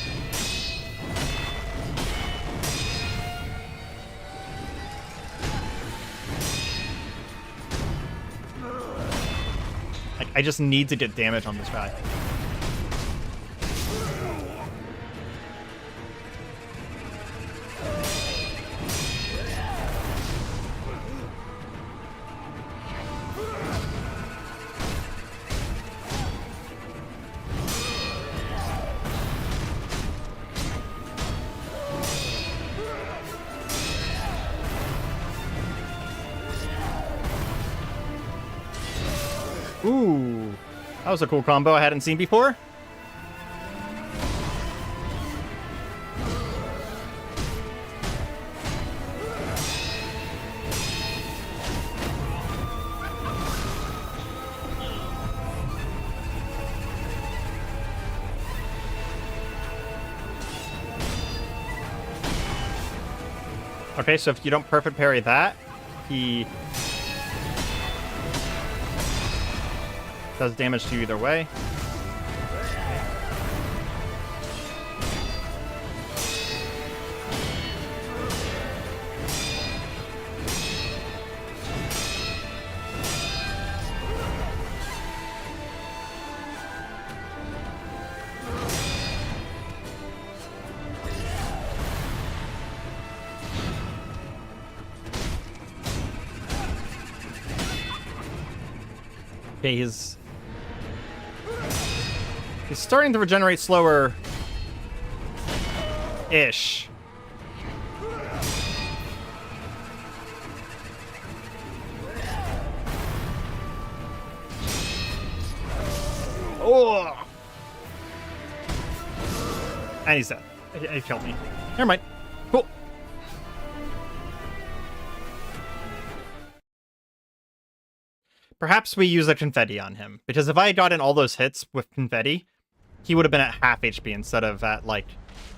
I just need to get damage on this guy. Ooh, that was a cool combo I hadn't seen before. Okay, so if you don't perfect parry that, he does damage to you either way. Okay, he's starting to regenerate slower-ish. Oh! And he's dead. He killed me. Never mind. Cool. Perhaps we use a confetti on him, because if I had gotten all those hits with confetti, he would have been at half HP instead of at, like,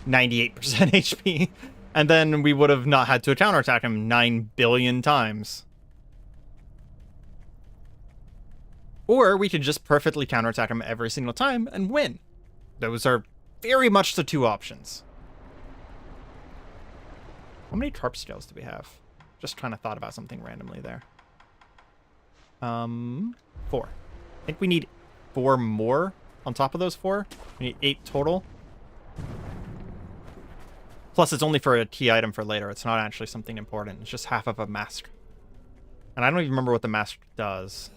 98% HP. And then we would have not had to counterattack him 9 billion times. Or we could just perfectly counterattack him every single time and win. Those are very much the two options. How many Tarp skills do we have? Just kind of thought about something randomly there. 4. I think we need 4 more on top of those 4. We need 8 total. Plus, it's only for a key item for later. It's not actually something important. It's just half of a mask. And I don't even remember what the mask does.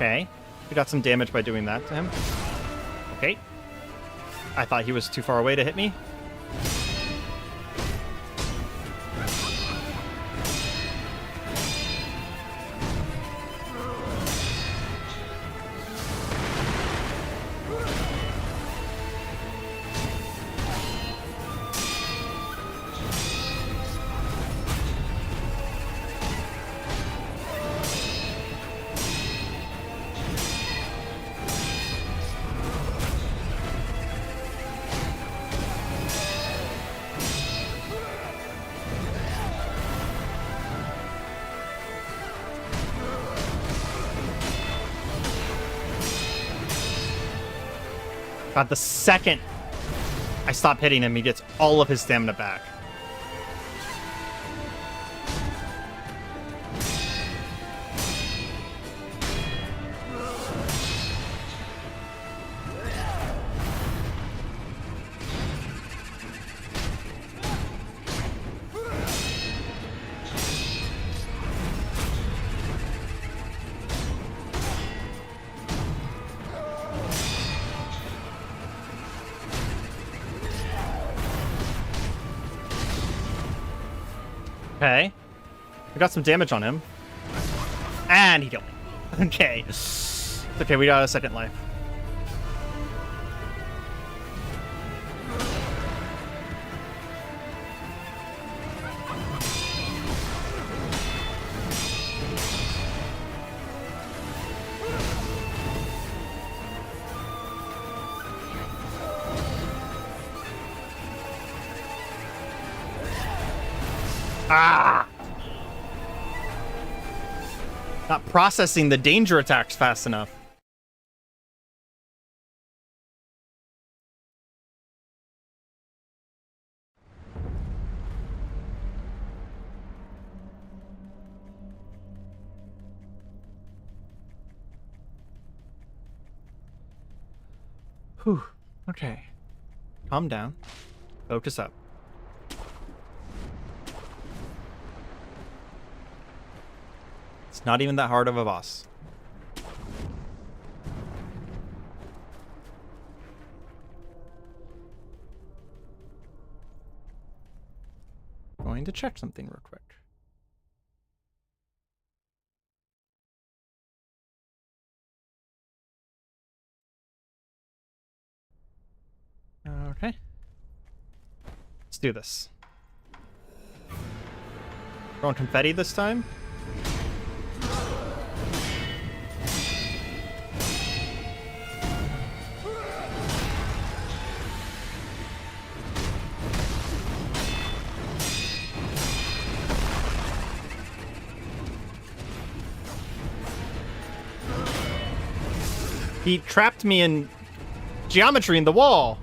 Okay, we got some damage by doing that to him. Okay. I thought he was too far away to hit me. God, the second I stop hitting him, he gets all of his stamina back. Okay. We got some damage on him. And he killed me. Okay. It's okay, we got a second life. Ah! Not processing the danger attacks fast enough. Whew. Okay. Calm down. Focus up. It's not even that hard of a boss. Going to check something real quick. Okay. Let's do this. Throwing confetti this time. He trapped me in geometry in the wall.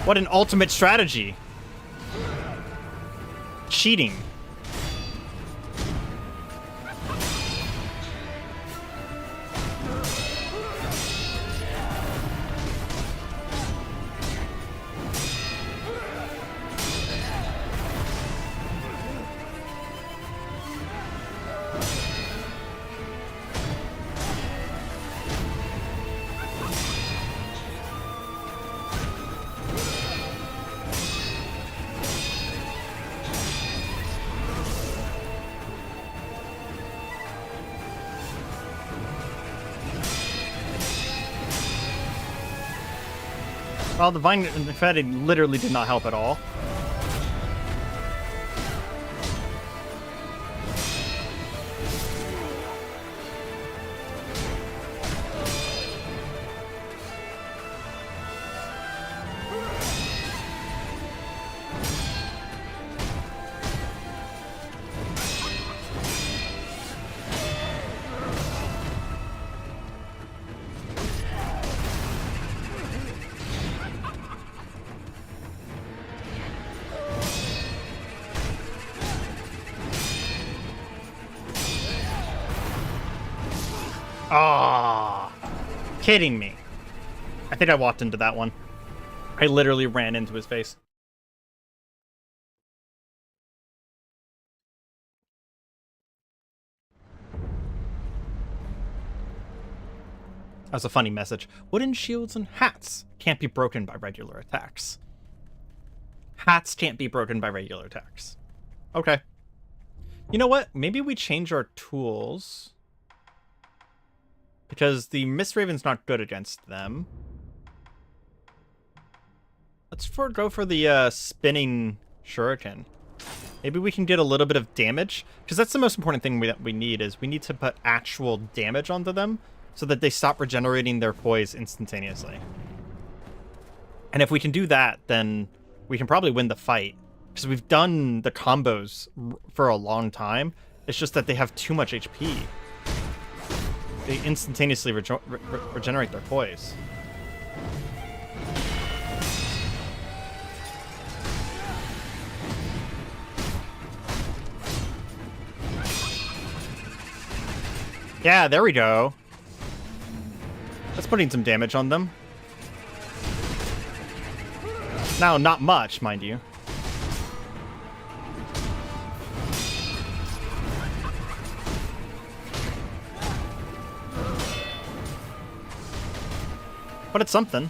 What an ultimate strategy. Cheating. Well, the vine confetti literally did not help at all. Ah, kidding me. I think I walked into that one. I literally ran into his face. That was a funny message. Wooden shields and hats can't be broken by regular attacks. Hats can't be broken by regular attacks. Okay. You know what? Maybe we change our tools. Because the Mist Raven's not good against them. Let's go for the spinning shuriken. Maybe we can get a little bit of damage. Because that's the most important thing that we need is we need to put actual damage onto them so that they stop regenerating their poise instantaneously. And if we can do that, then we can probably win the fight. Because we've done the combos for a long time. It's just that they have too much HP. they instantaneously regenerate their poise. Yeah, there we go. That's putting some damage on them. Now, not much, mind you. But it's something.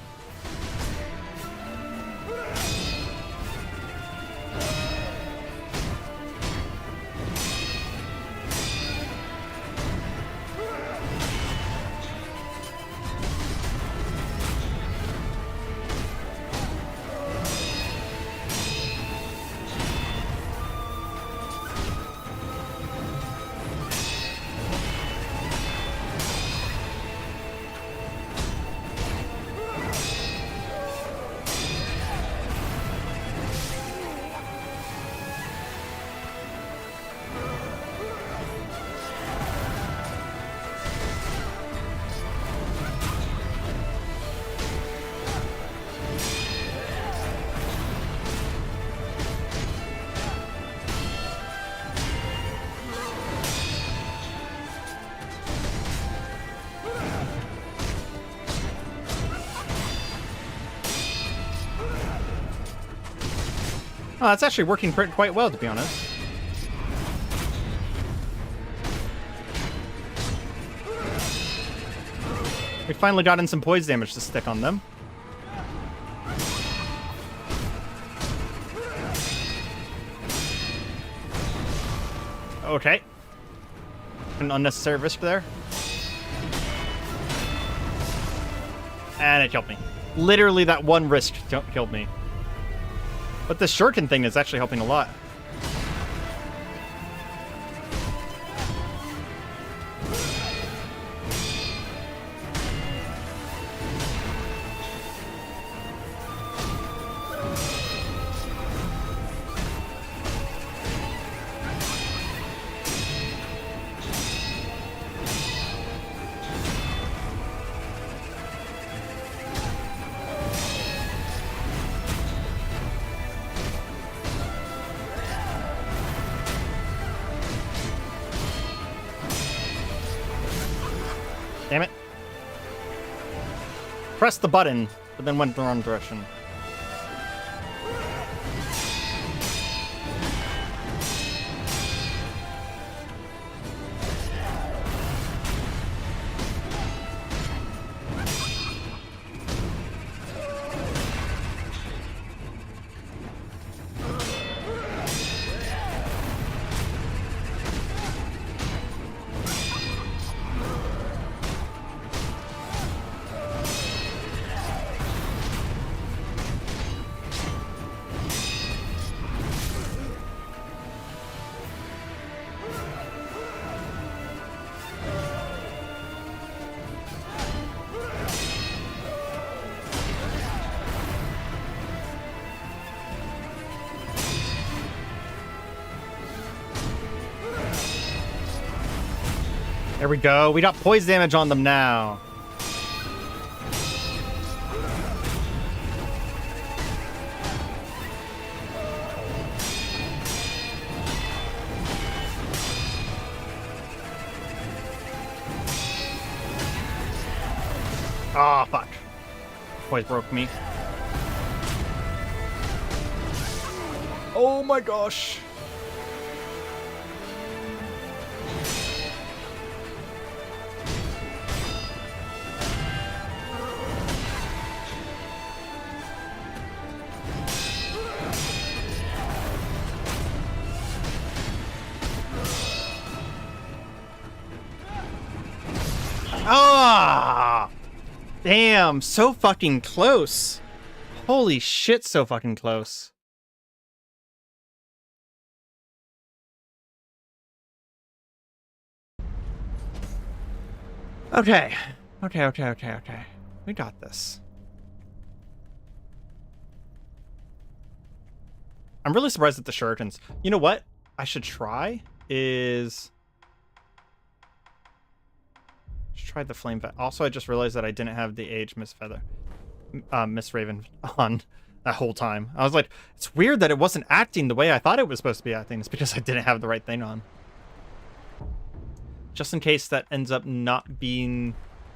Oh, it's actually working quite well, to be honest. We finally got in some poise damage to stick on them. Okay. An unnecessary risk there. And it killed me. Literally, that one risk killed me. But this shuriken thing is actually helping a lot. Damn it. Pressed the button, but then went the wrong direction. There we go. We got poise damage on them now. Ah, fuck. Poise broke me. Oh my gosh. Ah! Damn, so fucking close. Holy shit, so fucking close. Okay. Okay. We got this. I'm really surprised at the shurikens. You know what I should try is... try the flame. Also, I just realized that I didn't have the age Miss Raven on that whole time. I was like, it's weird that it wasn't acting the way I thought it was supposed to be acting. It's because I didn't have the right thing on. Just in case that ends up not being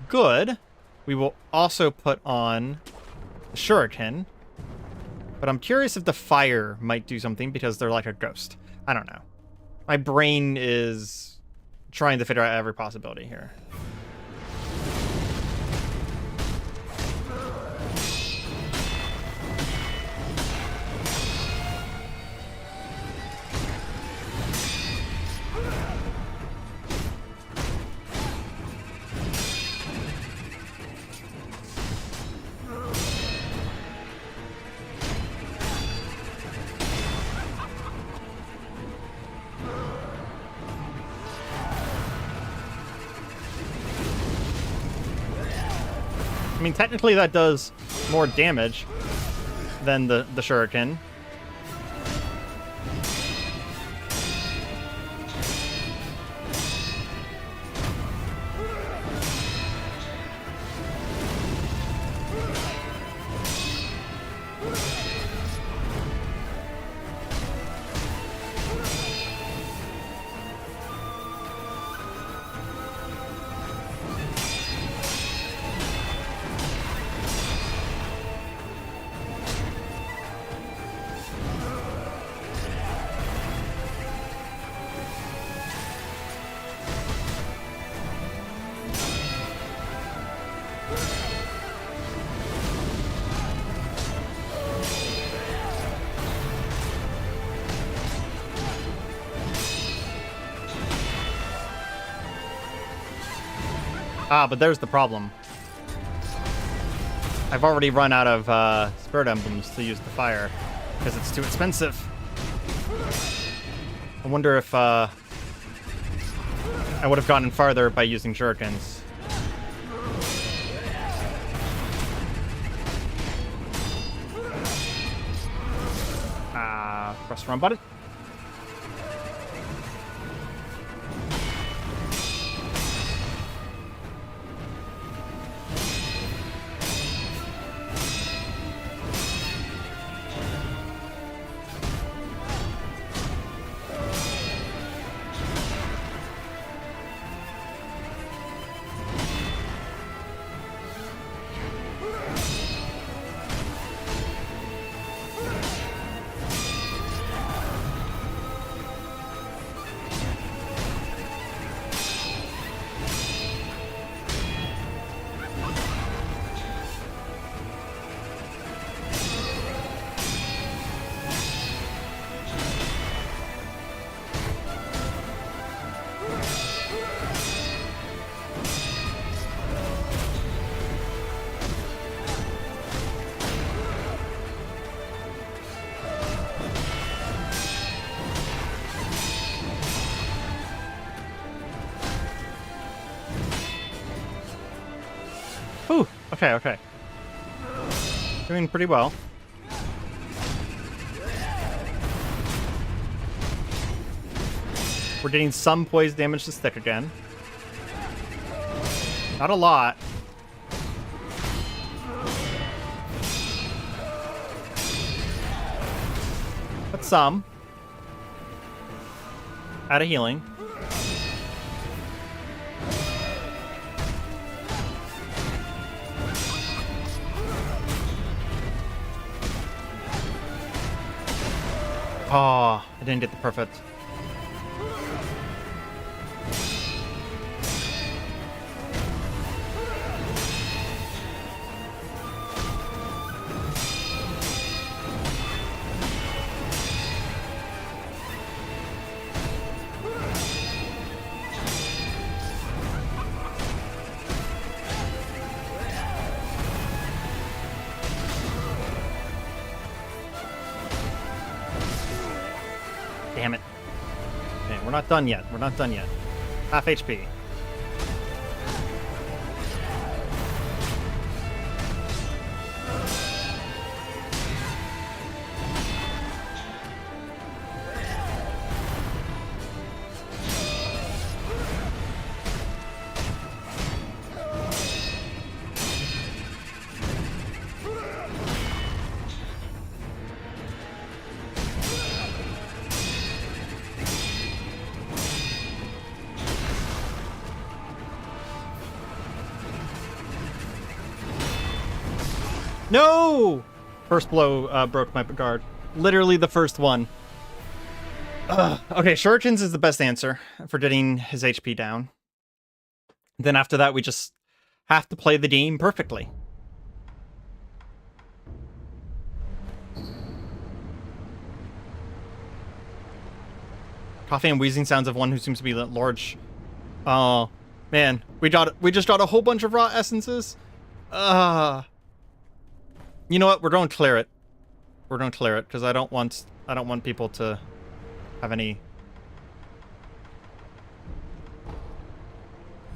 good, we will also put on the shuriken. But I'm curious if the fire might do something because they're like a ghost. I don't know. My brain is trying to figure out every possibility here. I mean, technically that does more damage than the shuriken. Ah, but there's the problem. I've already run out of spirit emblems to use the fire because it's too expensive. I wonder if I would have gotten farther by using shurikens. Press the wrong button. Whew. Okay, okay. Doing pretty well. We're getting some poise damage to stick again. Not a lot. But some. Out of healing. Oh, I didn't get the perfect. Damn it. Okay, we're not done yet. We're not done yet. Half HP. No! First blow broke my guard. Literally the first one. Okay, Shurikens is the best answer for getting his HP down. Then after that, we just have to play the game perfectly. Coughing and wheezing sounds of one who seems to be large. Oh, man. We just got a whole bunch of raw essences. You know what? We're going to clear it. We're going to clear it because I don't want people to have any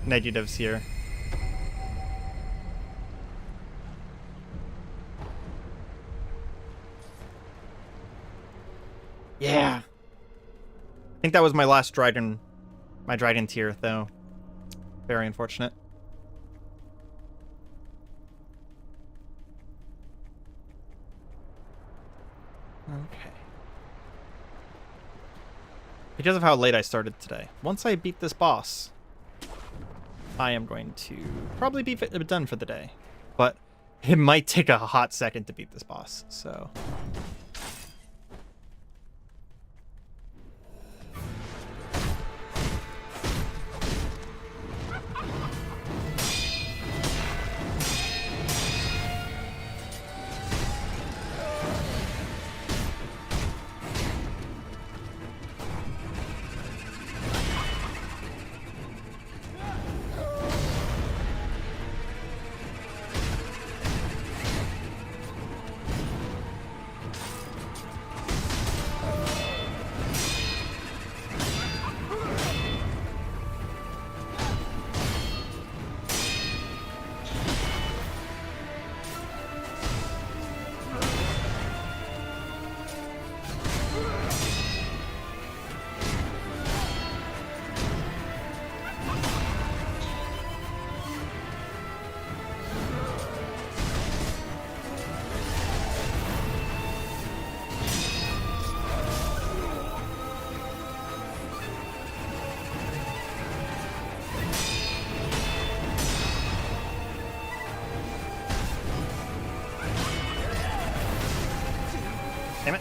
negatives here. Yeah. I think that was my last dragon, my dragon tier, though. Very unfortunate. Okay. Because of how late I started today. Once I beat this boss, I am going to probably be done for the day. But it might take a hot second to beat this boss, so... Damn it.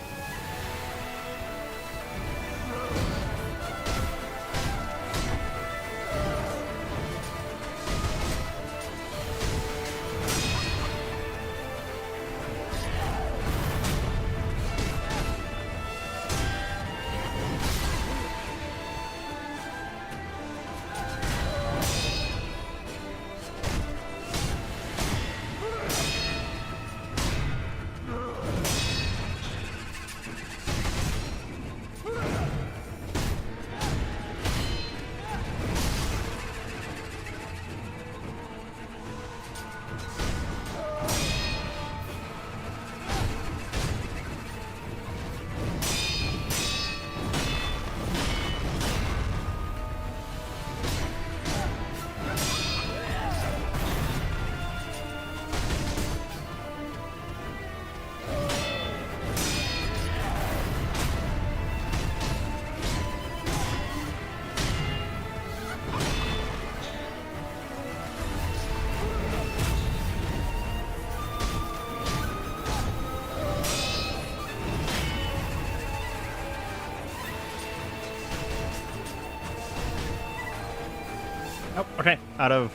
Oh, okay. Out of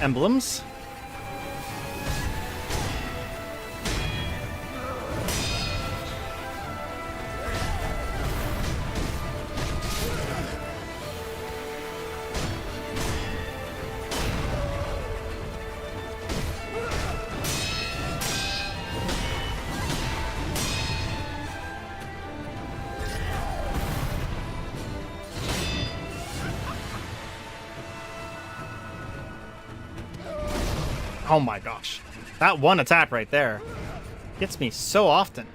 emblems. Oh my gosh. That one attack right there gets me so often.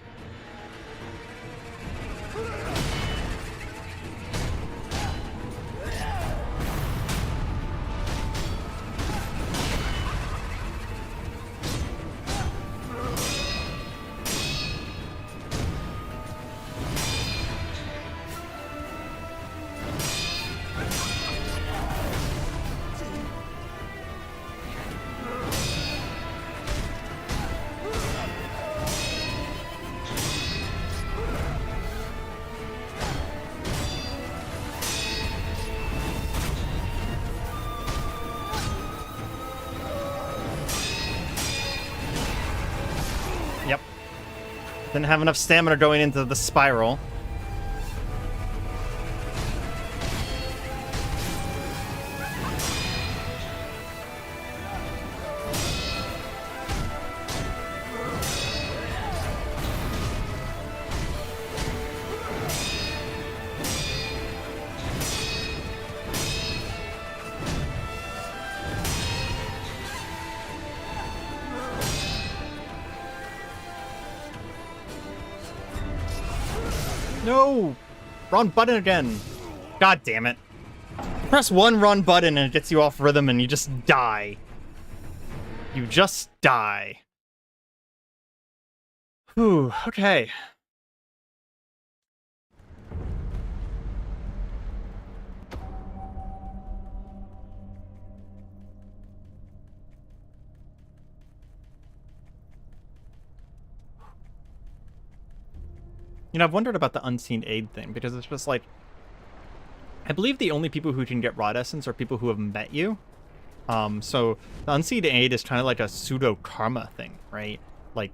Didn't have enough stamina going into the spiral. No! Wrong button again. God damn it. Press one wrong button and it gets you off rhythm and you just die. You just die. Whew, okay. You know, I've wondered about the unseen aid thing, because it's just like, I believe the only people who can get Rod Essence are people who have met you. So the unseen aid is kind of like a pseudo karma thing, right? Like,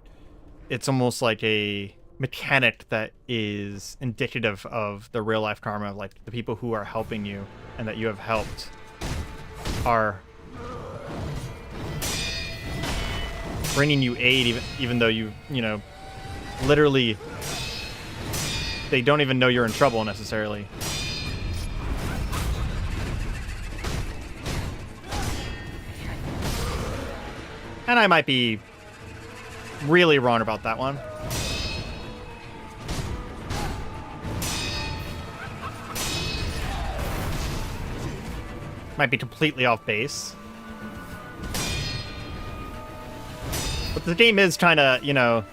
it's almost like a mechanic that is indicative of the real life karma of like the people who are helping you and that you have helped are bringing you aid, even though you know, literally, they don't even know you're in trouble necessarily. And I might be really wrong about that one. Might be completely off base. But the game is kind of, you know,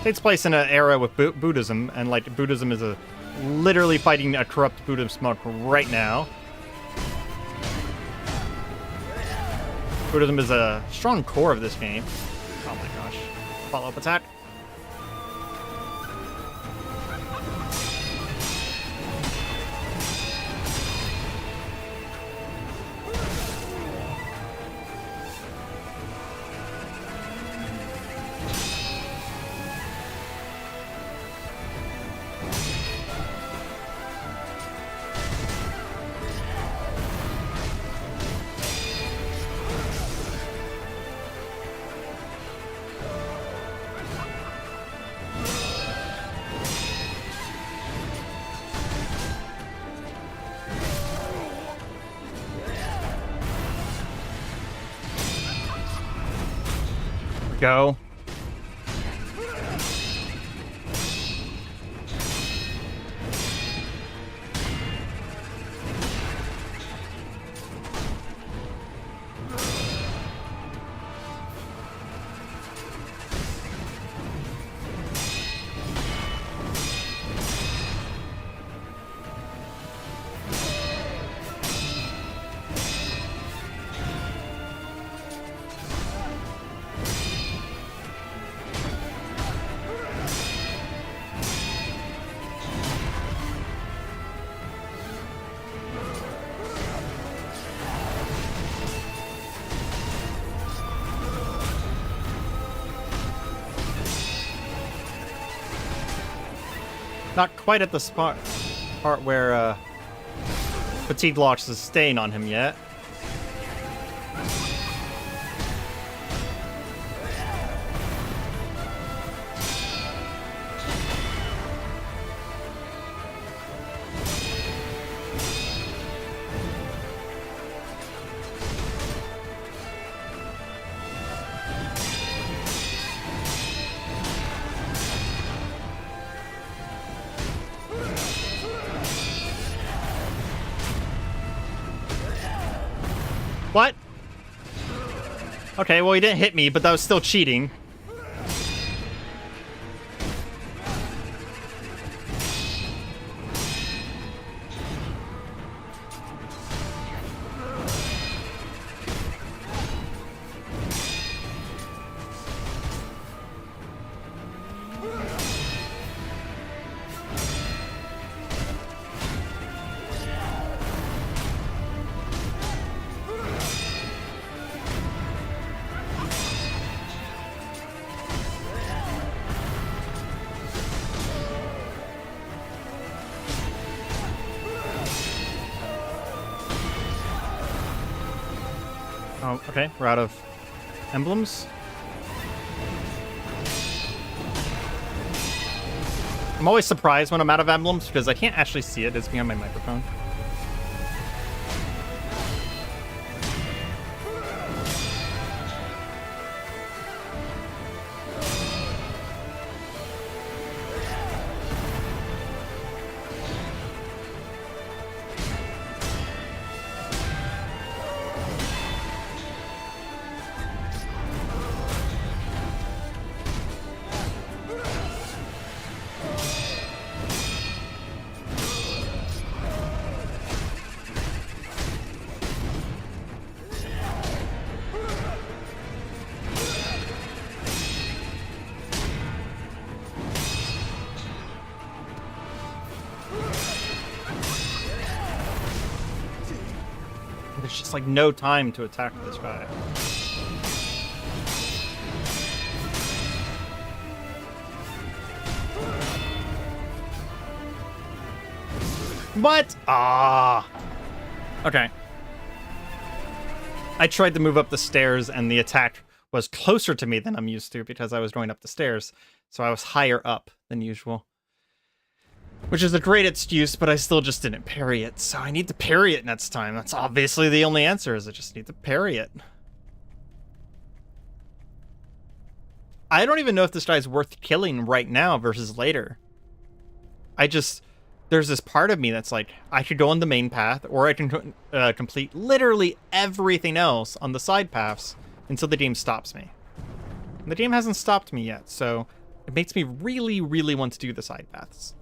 takes place in an era with Buddhism, and like Buddhism is literally fighting a corrupt Buddhist monk right now. Buddhism is a strong core of this game. Oh my gosh. Follow-up attack. Go. Not quite at the part where Fatigue locks the stain on him yet. What? Okay, well, he didn't hit me, but that was still cheating. Oh, okay. We're out of emblems. I'm always surprised when I'm out of emblems because I can't actually see it. It's behind my microphone. There's just like no time to attack this guy. What? Ah. Okay. I tried to move up the stairs and the attack was closer to me than I'm used to because I was going up the stairs. So I was higher up than usual. Which is a great excuse, but I still just didn't parry it. So I need to parry it next time. That's obviously the only answer, is I just need to parry it. I don't even know if this guy's worth killing right now versus later. There's this part of me that's like, I could go on the main path, or I can complete literally everything else on the side paths until the game stops me. And the game hasn't stopped me yet, so it makes me really, really want to do the side paths.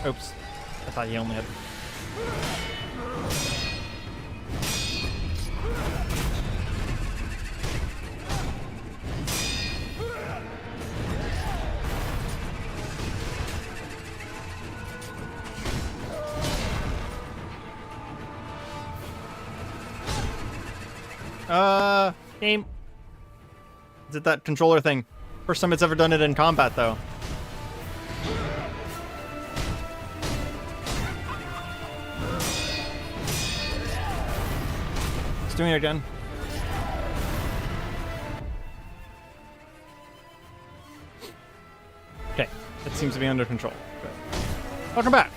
Oops. I thought he only had... Game. Did that controller thing. First time it's ever done it in combat, though. It's doing it again. Okay, it seems to be under control. Good. Welcome back.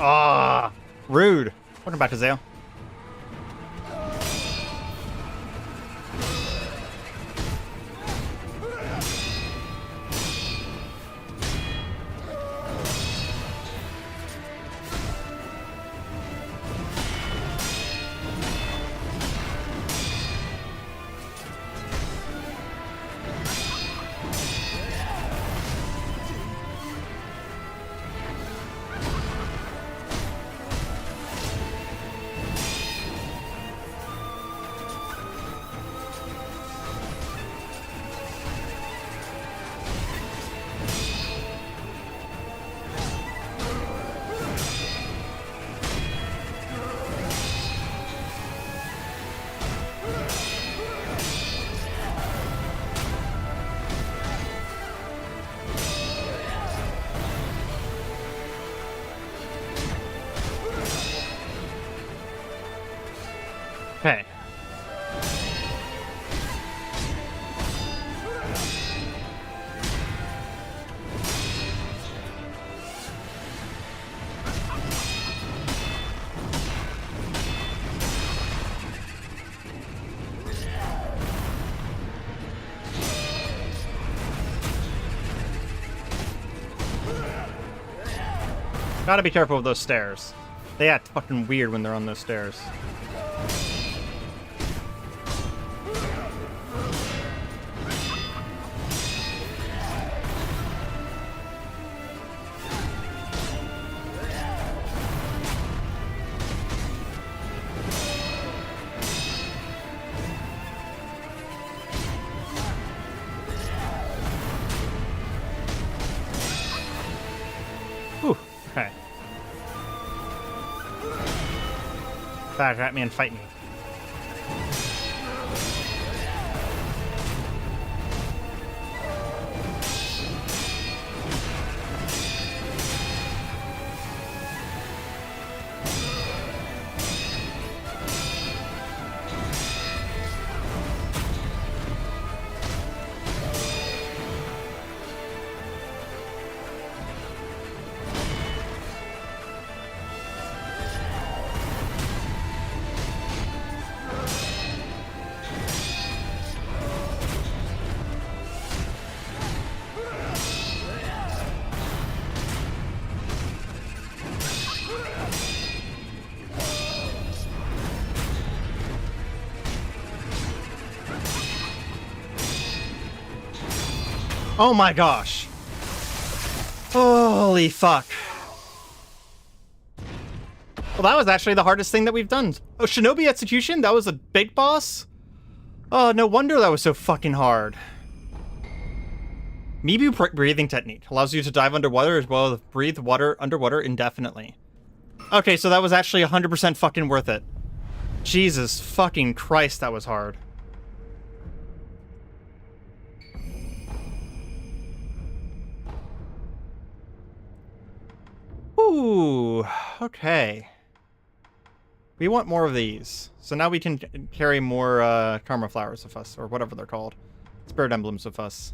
Ah, rude. Welcome back, Azale. Okay. Gotta be careful with those stairs. They act fucking weird when they're on those stairs. Whew, okay. Back at me and fight me. Oh my gosh. Holy fuck. Well, that was actually the hardest thing that we've done. Oh, Shinobi Execution? That was a big boss? Oh, no wonder that was so fucking hard. Mibu breathing technique allows you to dive underwater as well as breathe water underwater indefinitely. Okay, so that was actually 100% fucking worth it. Jesus fucking Christ, that was hard. Ooh, okay. We want more of these. So now we can carry more karma flowers with us, or whatever they're called. Spirit emblems with us.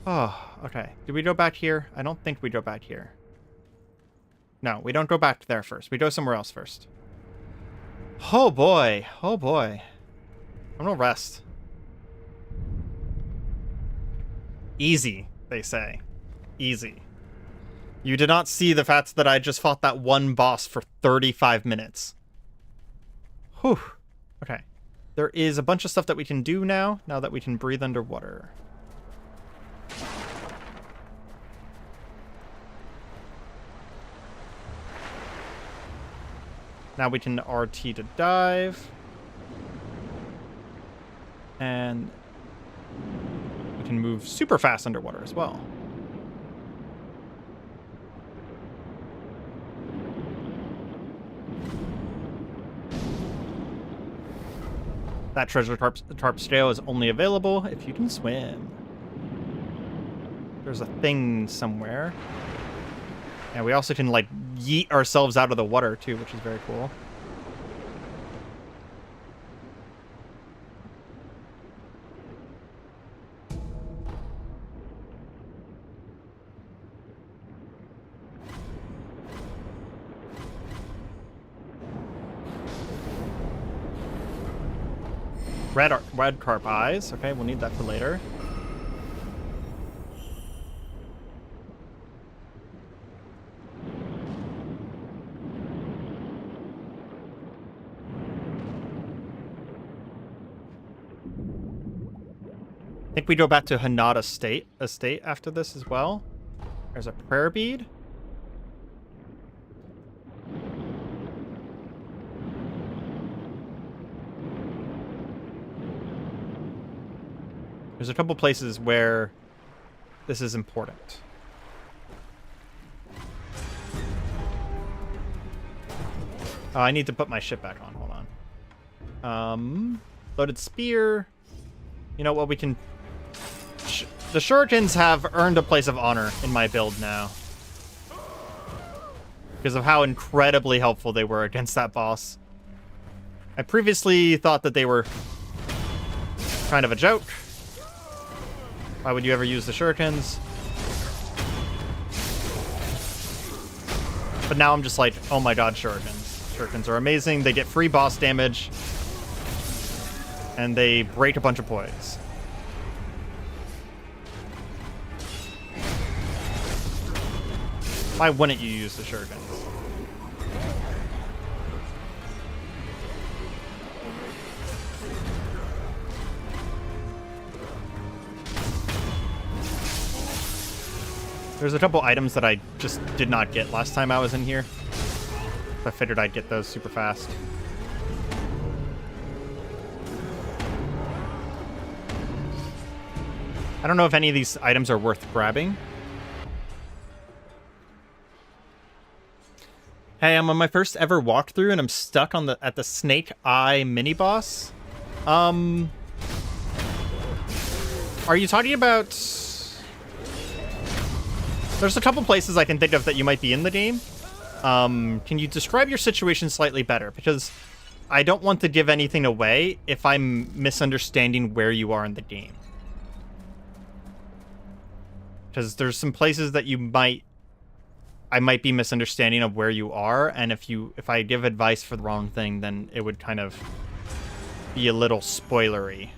Oh, okay. Do we go back here? I don't think we go back here. No, we don't go back there first. We go somewhere else first. Oh boy. Oh boy. I'm gonna rest. Easy, they say. Easy. You did not see the fact that I just fought that one boss for 35 minutes. Whew. Okay. There is a bunch of stuff that we can do now that we can breathe underwater. Now we can RT to dive. And we can move super fast underwater as well. That treasure tarp scale is only available if you can swim. There's a thing somewhere. And we also can, like, yeet ourselves out of the water, too, which is very cool. Red carp eyes. Okay, we'll need that for later. I think we go back to Hanada Estate after this as well. There's a prayer bead. There's a couple places where this is important. Oh, I need to put my shit back on. Hold on. Loaded spear. You know what? We can... The shurikens have earned a place of honor in my build now. Because of how incredibly helpful they were against that boss. I previously thought that they were kind of a joke. Why would you ever use the shurikens? But now I'm just like, oh my god, shurikens. Shurikens are amazing. They get free boss damage. And they break a bunch of poise. Why wouldn't you use the shurikens? There's a couple items that I just did not get last time I was in here. I figured I'd get those super fast. I don't know if any of these items are worth grabbing. Hey, I'm on my first ever walkthrough and I'm stuck on at the Snake Eye mini boss. Are you talking about? There's a couple places I can think of that you might be in the game. Can you describe your situation slightly better? Because I don't want to give anything away if I'm misunderstanding where you are in the game. Because there's some places that I might be misunderstanding of where you are, and if I give advice for the wrong thing, then it would kind of be a little spoilery.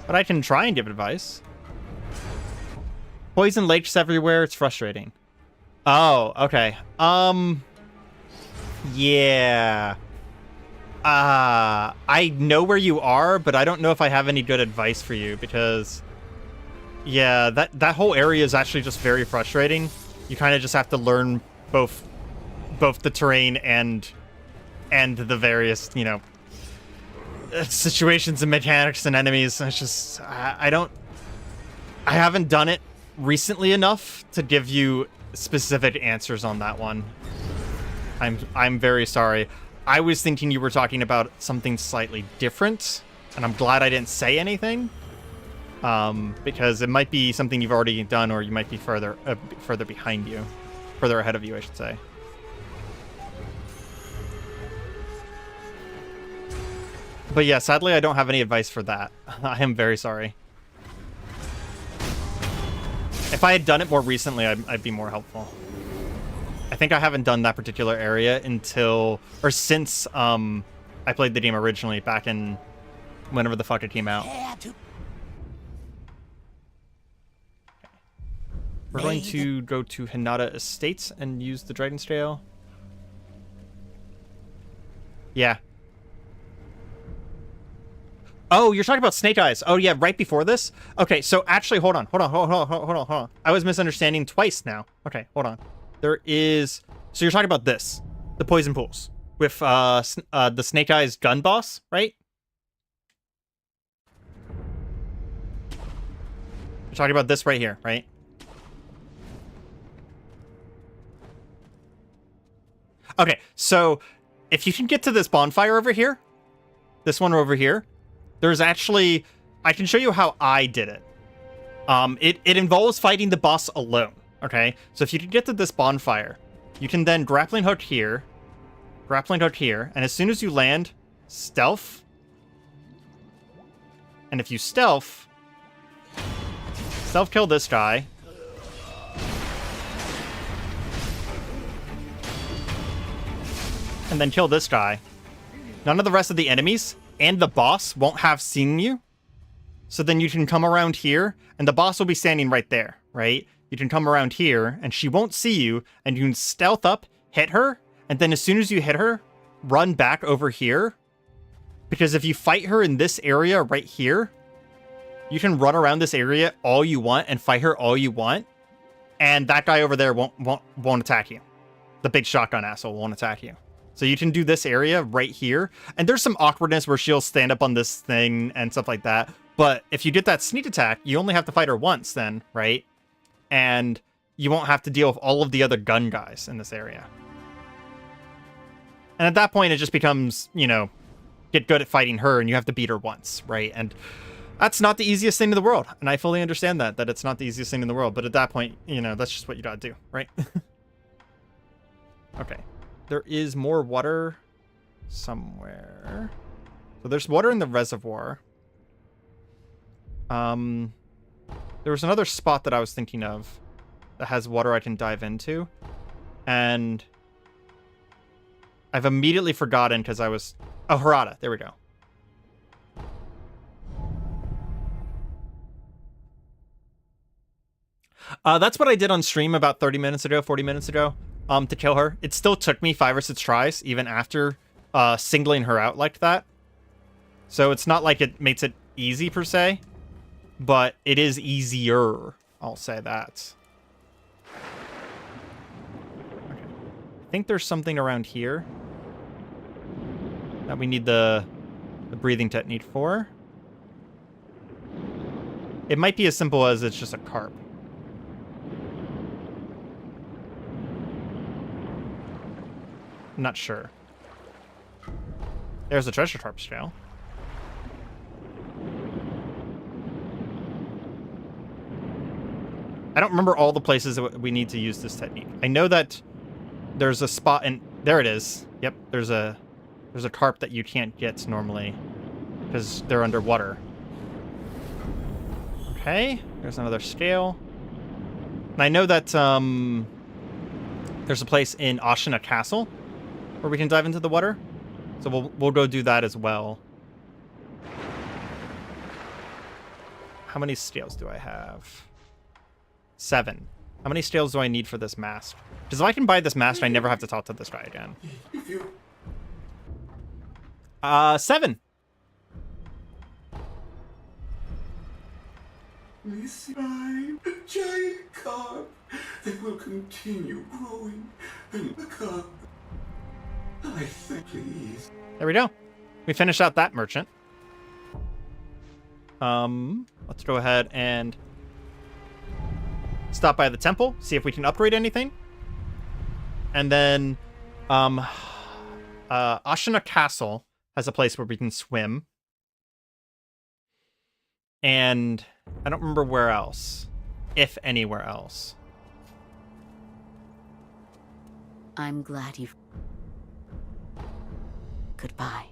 But I can try and give advice. Poison lakes everywhere, it's frustrating. Oh, okay. Yeah. I know where you are, but I don't know if I have any good advice for you because, yeah, that whole area is actually just very frustrating. You kind of just have to learn both the terrain and the various, you know, situations and mechanics and enemies. It's just I haven't done it recently enough to give you specific answers on that one. I'm very sorry. I was thinking you were talking about something slightly different, and I'm glad I didn't say anything, because it might be something you've already done, or you might be further behind you, further ahead of you, I should say. But yeah, sadly, I don't have any advice for that. I am very sorry. If I had done it more recently, I'd be more helpful. I think I haven't done that particular area since I played the game originally back in whenever the fuck it came out. We're going to go to Hinata Estates and use the Dragon Scale. Yeah. Oh, you're talking about Snake Eyes. Oh, yeah, right before this? Okay, so actually, hold on. I was misunderstanding twice now. Okay, hold on. There is... So you're talking about this. The Poison Pools. With the Snake Eyes gun boss, right? You're talking about this right here, right? Okay, so if you can get to this bonfire over here, this one over here, there's actually... I can show you how I did it. It involves fighting the boss alone. Okay, so if you can get to this bonfire, you can then grappling hook here, and as soon as you land, stealth. And if you stealth kill this guy. And then kill this guy. None of the rest of the enemies and the boss won't have seen you. So then you can come around here, and the boss will be standing right there, right? You can come around here, and she won't see you, and you can stealth up, hit her, and then as soon as you hit her, run back over here. Because if you fight her in this area right here, you can run around this area all you want and fight her all you want, and that guy over there won't attack you. The big shotgun asshole won't attack you. So you can do this area right here, and there's some awkwardness where she'll stand up on this thing and stuff like that, but if you get that sneak attack, you only have to fight her once then, right? And you won't have to deal with all of the other gun guys in this area. And at that point, it just becomes, you know, get good at fighting her and you have to beat her once, right? And that's not the easiest thing in the world. And I fully understand that it's not the easiest thing in the world. But at that point, you know, that's just what you gotta do, right? Okay. There is more water somewhere. So there's water in the reservoir. There was another spot that I was thinking of that has water I can dive into. And I've immediately forgotten because I was... Oh, Harada. There we go. That's what I did on stream about 30 minutes ago, 40 minutes ago, to kill her. It still took me 5 or 6 tries, even after singling her out like that. So it's not like it makes it easy per se, but it is easier. I'll say that. Okay. I think there's something around here that we need the breathing technique for. It might be as simple as it's just a carp. I'm not sure. There's the treasure tarp shell. I don't remember all the places that we need to use this technique. I know that there's a spot, and there it is. Yep, there's a carp that you can't get normally because they're underwater. Okay, there's another scale. And I know that there's a place in Ashina Castle where we can dive into the water, so we'll go do that as well. How many scales do I have? 7. How many scales do I need for this mask? Because if I can buy this mask, I never have to talk to this guy again. 7. This time, a giant carp that will continue growing and become. I think, please. There we go. We finished out that merchant. Let's go ahead and stop by the temple, see if we can upgrade anything. And then Ashina Castle has a place where we can swim. And I don't remember where else, if anywhere else. I'm glad you've... Goodbye.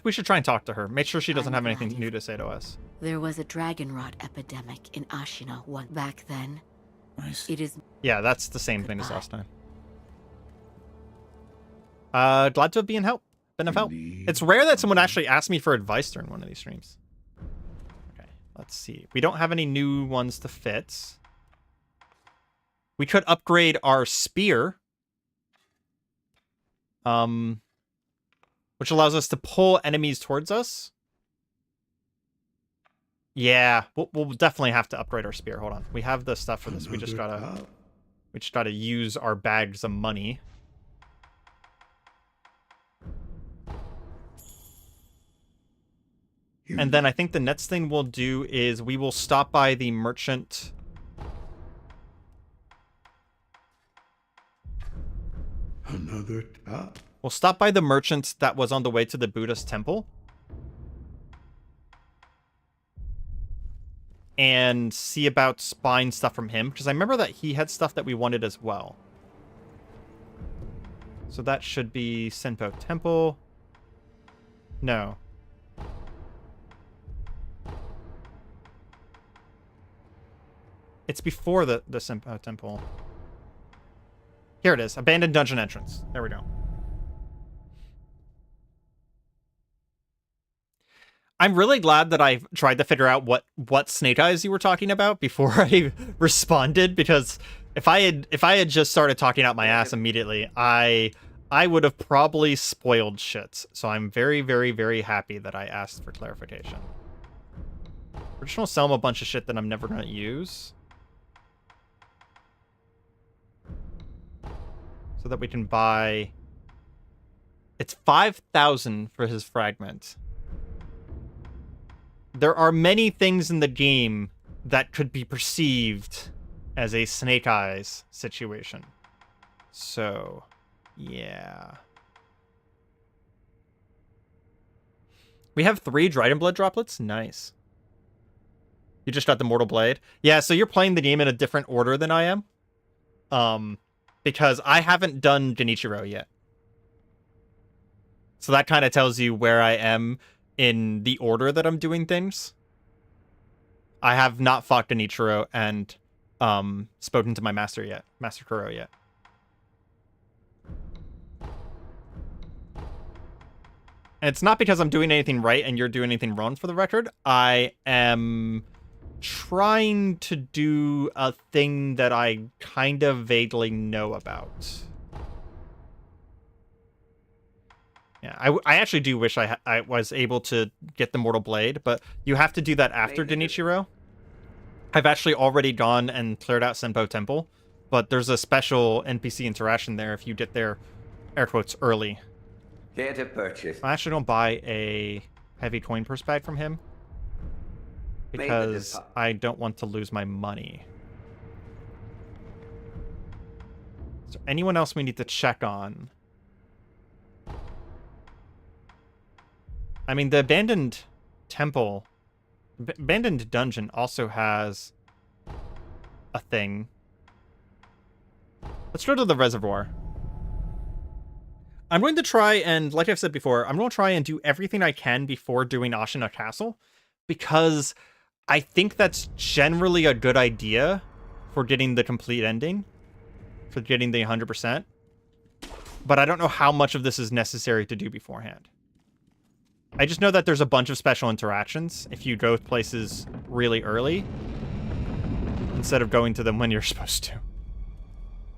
We should try and talk to her. Make sure she doesn't have anything new to say to us. There was a dragon rot epidemic in Ashina one back then. It is... Yeah, that's the same thing as last time. Glad to been of help. It's rare that someone actually asks me for advice during one of these streams. Okay, let's see. We don't have any new ones to fit. We could upgrade our spear. Which allows us to pull enemies towards us. Yeah, we'll definitely have to upgrade our spear. Hold on. We have the stuff for this. We just gotta use our bags of money. And then I think the next thing we'll do is we will stop by the merchant. Another top. We'll stop by the merchant that was on the way to the Buddhist temple. And see about buying stuff from him. Because I remember that he had stuff that we wanted as well. So that should be Senpo Temple. No. It's before the Senpo Temple. Here it is. Abandoned dungeon entrance. There we go. I'm really glad that I tried to figure out what snake eyes you were talking about before I responded, because if I had just started talking out my ass immediately, I would have probably spoiled shit. So I'm very, very, very happy that I asked for clarification. We're just gonna sell him a bunch of shit that I'm never gonna use, so that we can buy. It's 5,000 for his fragment. There are many things in the game that could be perceived as a Snake Eyes situation. So, yeah. We have 3 Dryden Blood droplets? Nice. You just got the Mortal Blade? Yeah, so you're playing the game in a different order than I am. Because I haven't done Genichiro yet. So that kind of tells you where I am in the order that I'm doing things. I have not fought Genichiro and spoken to my master yet, Master Kuro yet. And it's not because I'm doing anything right and you're doing anything wrong, for the record. I am trying to do a thing that I kind of vaguely know about. Yeah, I actually do wish I was able to get the Mortal Blade, but you have to do that after Genichiro. I've actually already gone and cleared out Senpo Temple, but there's a special NPC interaction there if you get there, air quotes, early. Here to purchase. I actually don't buy a heavy coin purse bag from him because I don't want to lose my money. Is there anyone else we need to check on? I mean, the abandoned temple, abandoned dungeon also has a thing. Let's go to the reservoir. I'm going to try and, like I've said before, I'm going to try and do everything I can before doing Ashina Castle, because I think that's generally a good idea for getting the complete ending, for getting the 100%. But I don't know how much of this is necessary to do beforehand. I just know that there's a bunch of special interactions if you go places really early, instead of going to them when you're supposed to.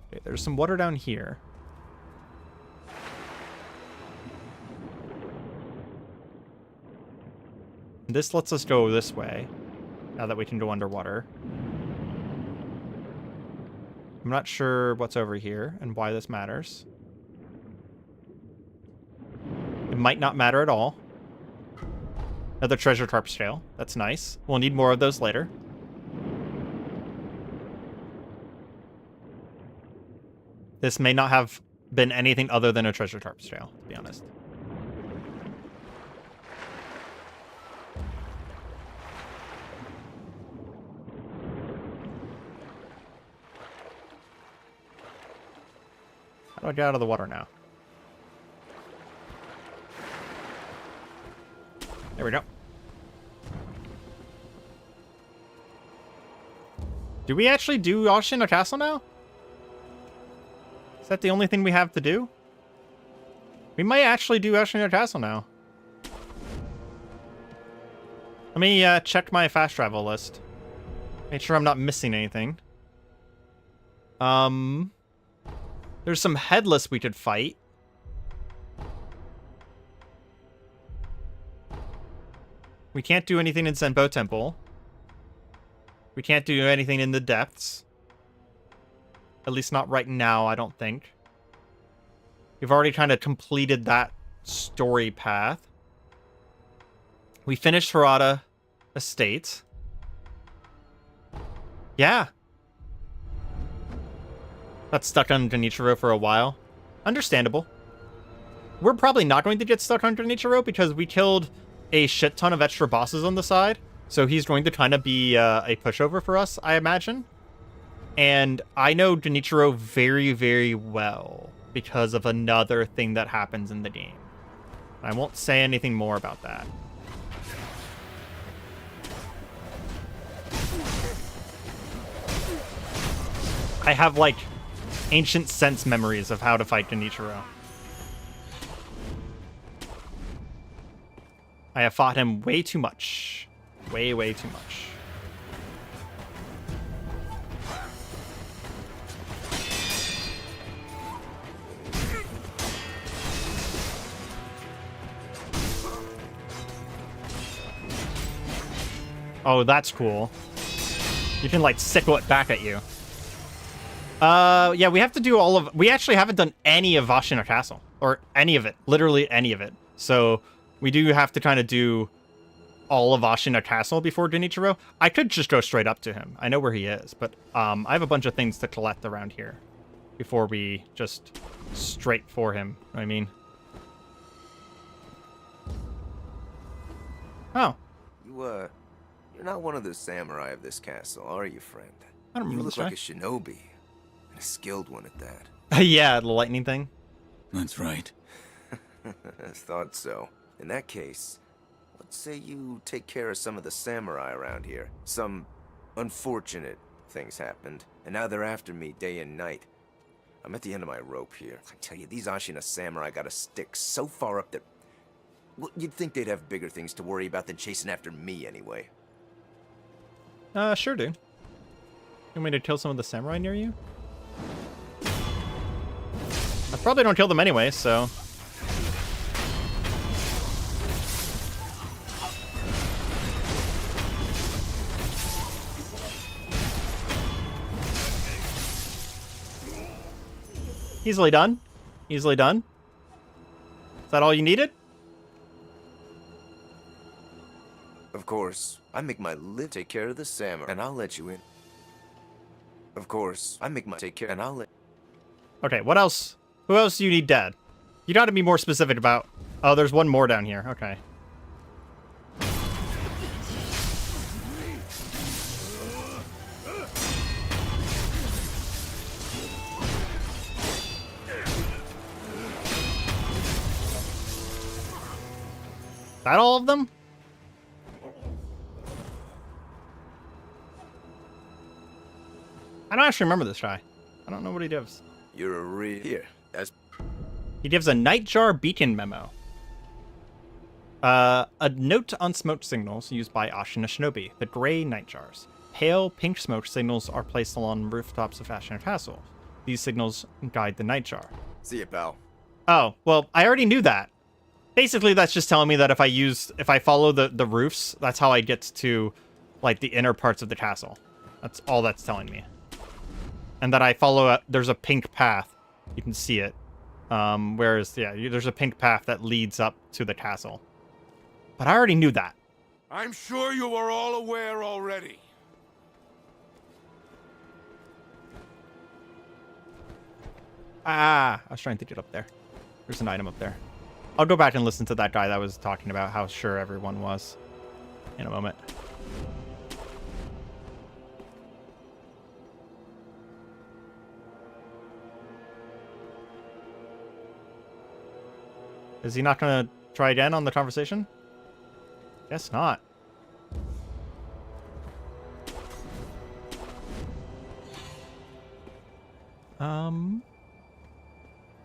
Okay, there's some water down here. This lets us go this way, now that we can go underwater. I'm not sure what's over here and why this matters. It might not matter at all. Another treasure tarp shell. That's nice. We'll need more of those later. This may not have been anything other than a treasure tarp shell, to be honest. How do I get out of the water now? There we go. Do we actually do Ashina Castle now? Is that the only thing we have to do? We might actually do Ashina Castle now. Let me check my fast travel list. Make sure I'm not missing anything. There's some headless we could fight. We can't do anything in Senpo Temple. We can't do anything in the depths. At least not right now, I don't think. We've already kind of completed that story path. We finished Harada Estate. Yeah. Got stuck on Genichiro for a while. Understandable. We're probably not going to get stuck on Genichiro because we killed a shit ton of extra bosses on the side. So he's going to kind of be a pushover for us, I imagine. And I know Genichiro very, very well because of another thing that happens in the game. I won't say anything more about that. I have, like, ancient sense memories of how to fight Genichiro. I have fought him way too much. Way, way too much. Oh, that's cool. You can, like, sickle it back at you. Yeah, we have to do all of... We actually haven't done any of Ashina Castle. Or any of it. Literally any of it. So, we do have to kind of do all of Ashina Castle before Genichiro. I could just go straight up to him. I know where he is. But, I have a bunch of things to collect around here. Before we just straight for him. You know what I mean? Oh. You're not one of the samurai of this castle, are you, friend? I don't remember You look this like guy. a shinobi. And a skilled one at that. Yeah, the lightning thing. That's right. I thought so. In that case, let's say you take care of some of the samurai around here. Some unfortunate things happened, and now they're after me day and night. I'm at the end of my rope here. I tell you, these Ashina samurai got a stick so far up that... Well, you'd think they'd have bigger things to worry about than chasing after me anyway. Sure, dude. You want me to kill some of the samurai near you? I probably don't kill them anyway, so... Easily done. Easily done. Is that all you needed? Of course, I make my live take care of the samurai, and I'll let you in. Of course, I make my take care, and I'll let... Okay, what else? Who else do you need dead? You gotta be more specific about... Oh, there's one more down here. Okay. Is that all of them? I don't actually remember this guy. I don't know what he does. You're a real... Here, as... He gives a Nightjar beacon memo. A note on smoke signals used by Ashina Shinobi, the gray Nightjars. Pale pink smoke signals are placed along rooftops of Ashina Castle. These signals guide the Nightjar. See ya, pal. Oh, well, I already knew that. Basically, that's just telling me that if I follow the roofs, that's how I get to, like, the inner parts of the castle. That's all that's telling me. And that I follow, there's a pink path. You can see it. Whereas, yeah, there's a pink path that leads up to the castle. But I already knew that. I'm sure you are all aware already. Ah, I was trying to get up there. There's an item up there. I'll go back and listen to that guy that was talking about how sure everyone was in a moment. Is he not going to try again on the conversation? Guess not.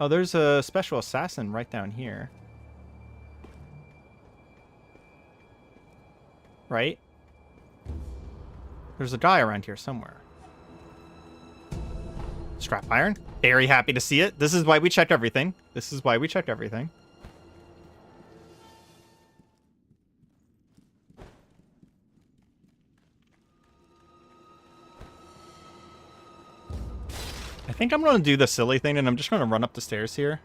Oh, there's a special assassin right down here. Right? There's a guy around here somewhere. Scrap iron. Very happy to see it. This is why we checked everything. This is why we checked everything. I think I'm going to do the silly thing, and I'm just going to run up the stairs here.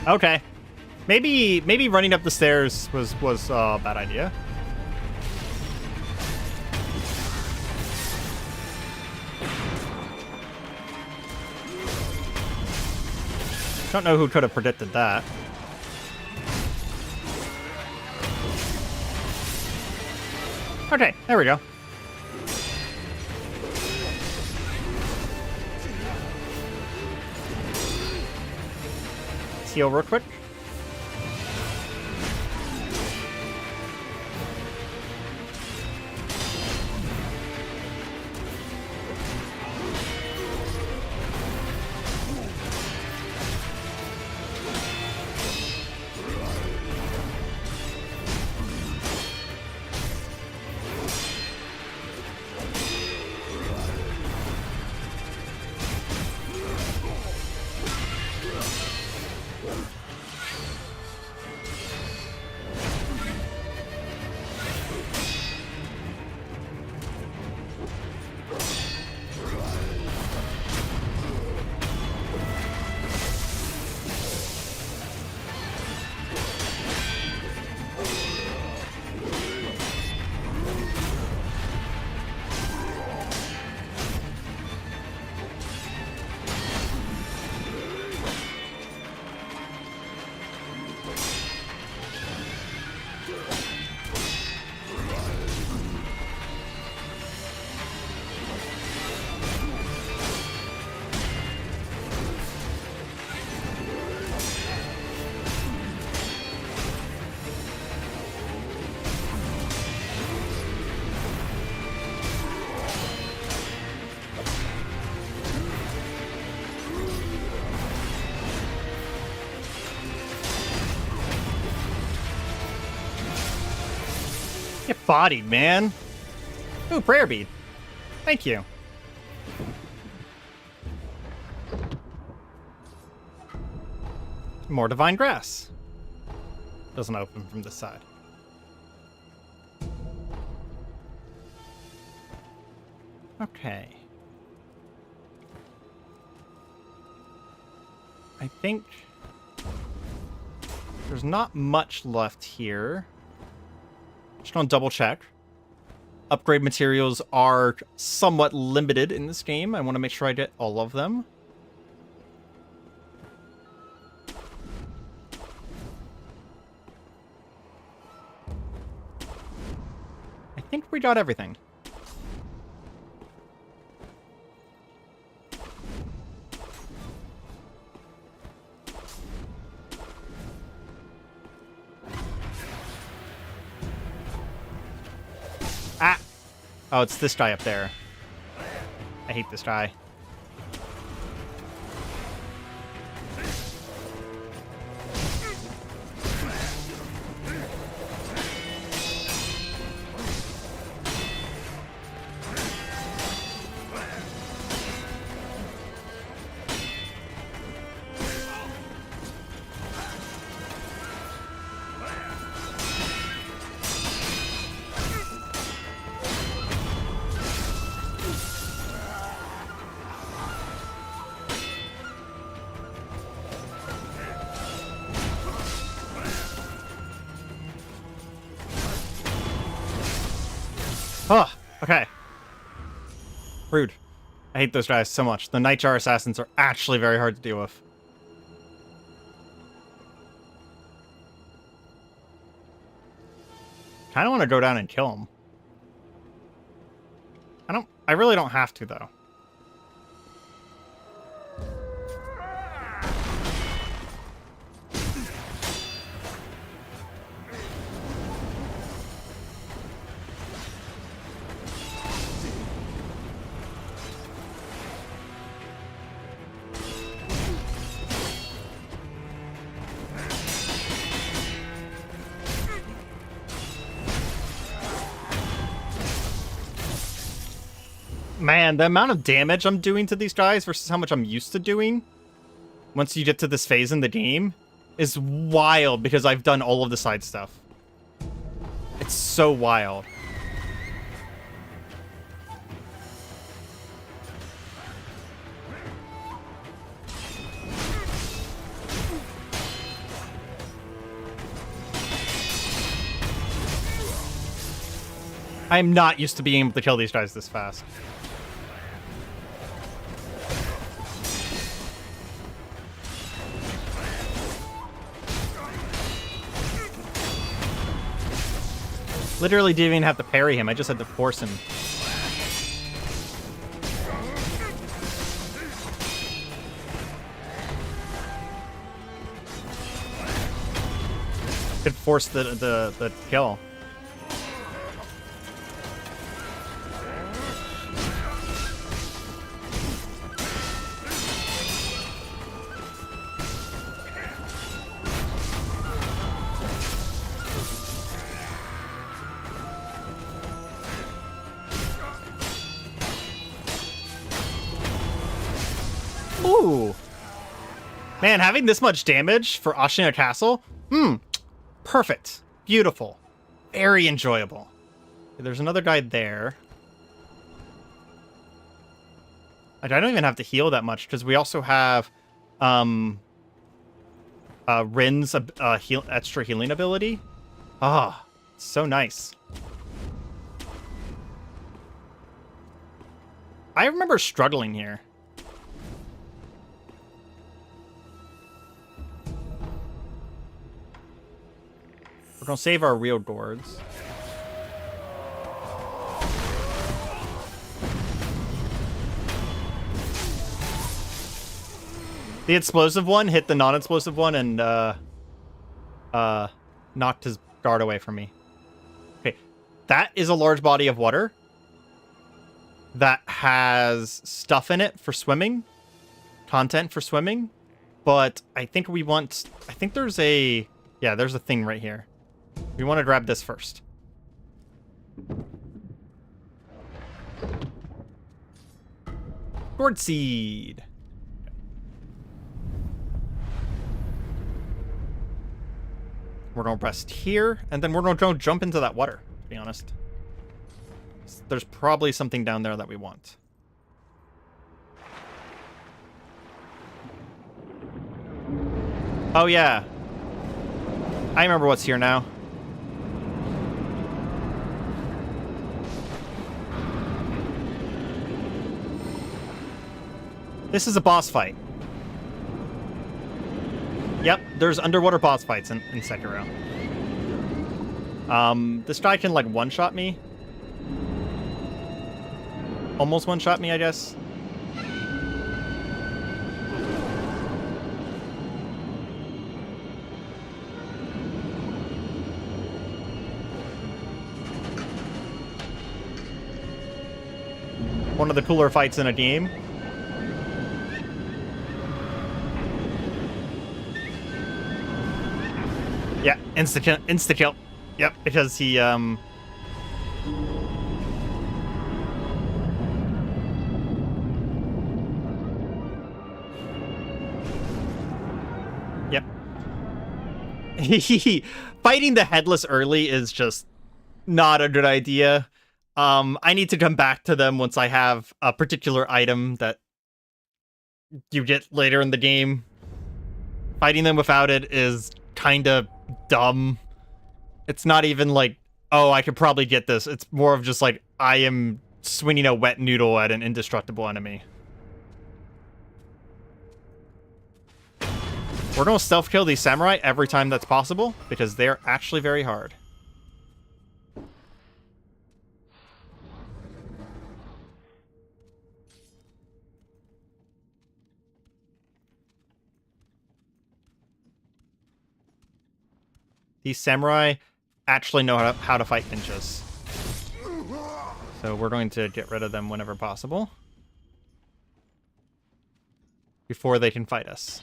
Okay. Maybe running up the stairs was a bad idea. Don't know who could have predicted that. Okay, there we go. Let's heal real quick. Get bodied, man. Ooh, prayer bead. Thank you. More divine grass. Doesn't open from this side. Okay. I think there's not much left here. Just gonna double check. Upgrade materials are somewhat limited in this game. I want to make sure I get all of them. I think we got everything. Ah! Oh, it's this guy up there. I hate this guy. Oh, okay. Rude. I hate those guys so much. The Nightjar Assassins are actually very hard to deal with. Kind of want to go down and kill them. I really don't have to, though. Man, the amount of damage I'm doing to these guys versus how much I'm used to doing once you get to this phase in the game is wild because I've done all of the side stuff. It's so wild. I'm not used to being able to kill these guys this fast. Literally didn't even have to parry him, I just had to force him. Could force the kill. Ooh. Man, having this much damage for Ashina Castle? Perfect. Beautiful. Very enjoyable. There's another guy there. I don't even have to heal that much because we also have Rin's extra healing ability. Ah, so nice. I remember struggling here. We're gonna save our real gourds. The explosive one hit the non-explosive one and knocked his guard away from me. Okay, that is a large body of water that has stuff in it for swimming, content for swimming, but I think we want, there's a thing right here. We want to grab this first. Gourd seed. We're gonna rest here, and then we're gonna jump into that water, to be honest. There's probably something down there that we want. Oh yeah. I remember what's here now. This is a boss fight. Yep, there's underwater boss fights in Sekiro. This guy can, like, one-shot me. Almost one-shot me, I guess. One of the cooler fights in a game. Yeah, insta-kill. Yep, because he, Yep. Fighting the headless early is just not a good idea. I need to come back to them once I have a particular item that you get later in the game. Fighting them without it is kind of dumb. It's not even like, oh, I could probably get this. It's more of just like, I am swinging a wet noodle at an indestructible enemy. We're going to stealth kill these samurai every time that's possible, because they're actually very hard. These samurai actually know how to fight ninjas. So we're going to get rid of them whenever possible. Before they can fight us.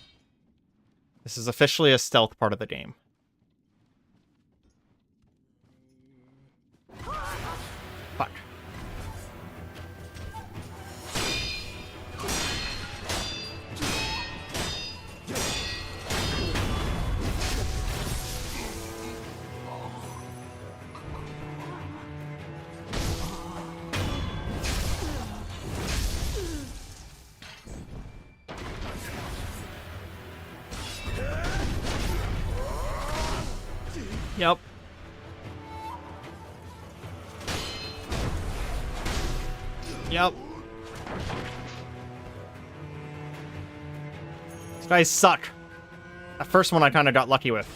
This is officially a stealth part of the game. Fuck. Yep. Yep. These guys suck. That first one I kind of got lucky with.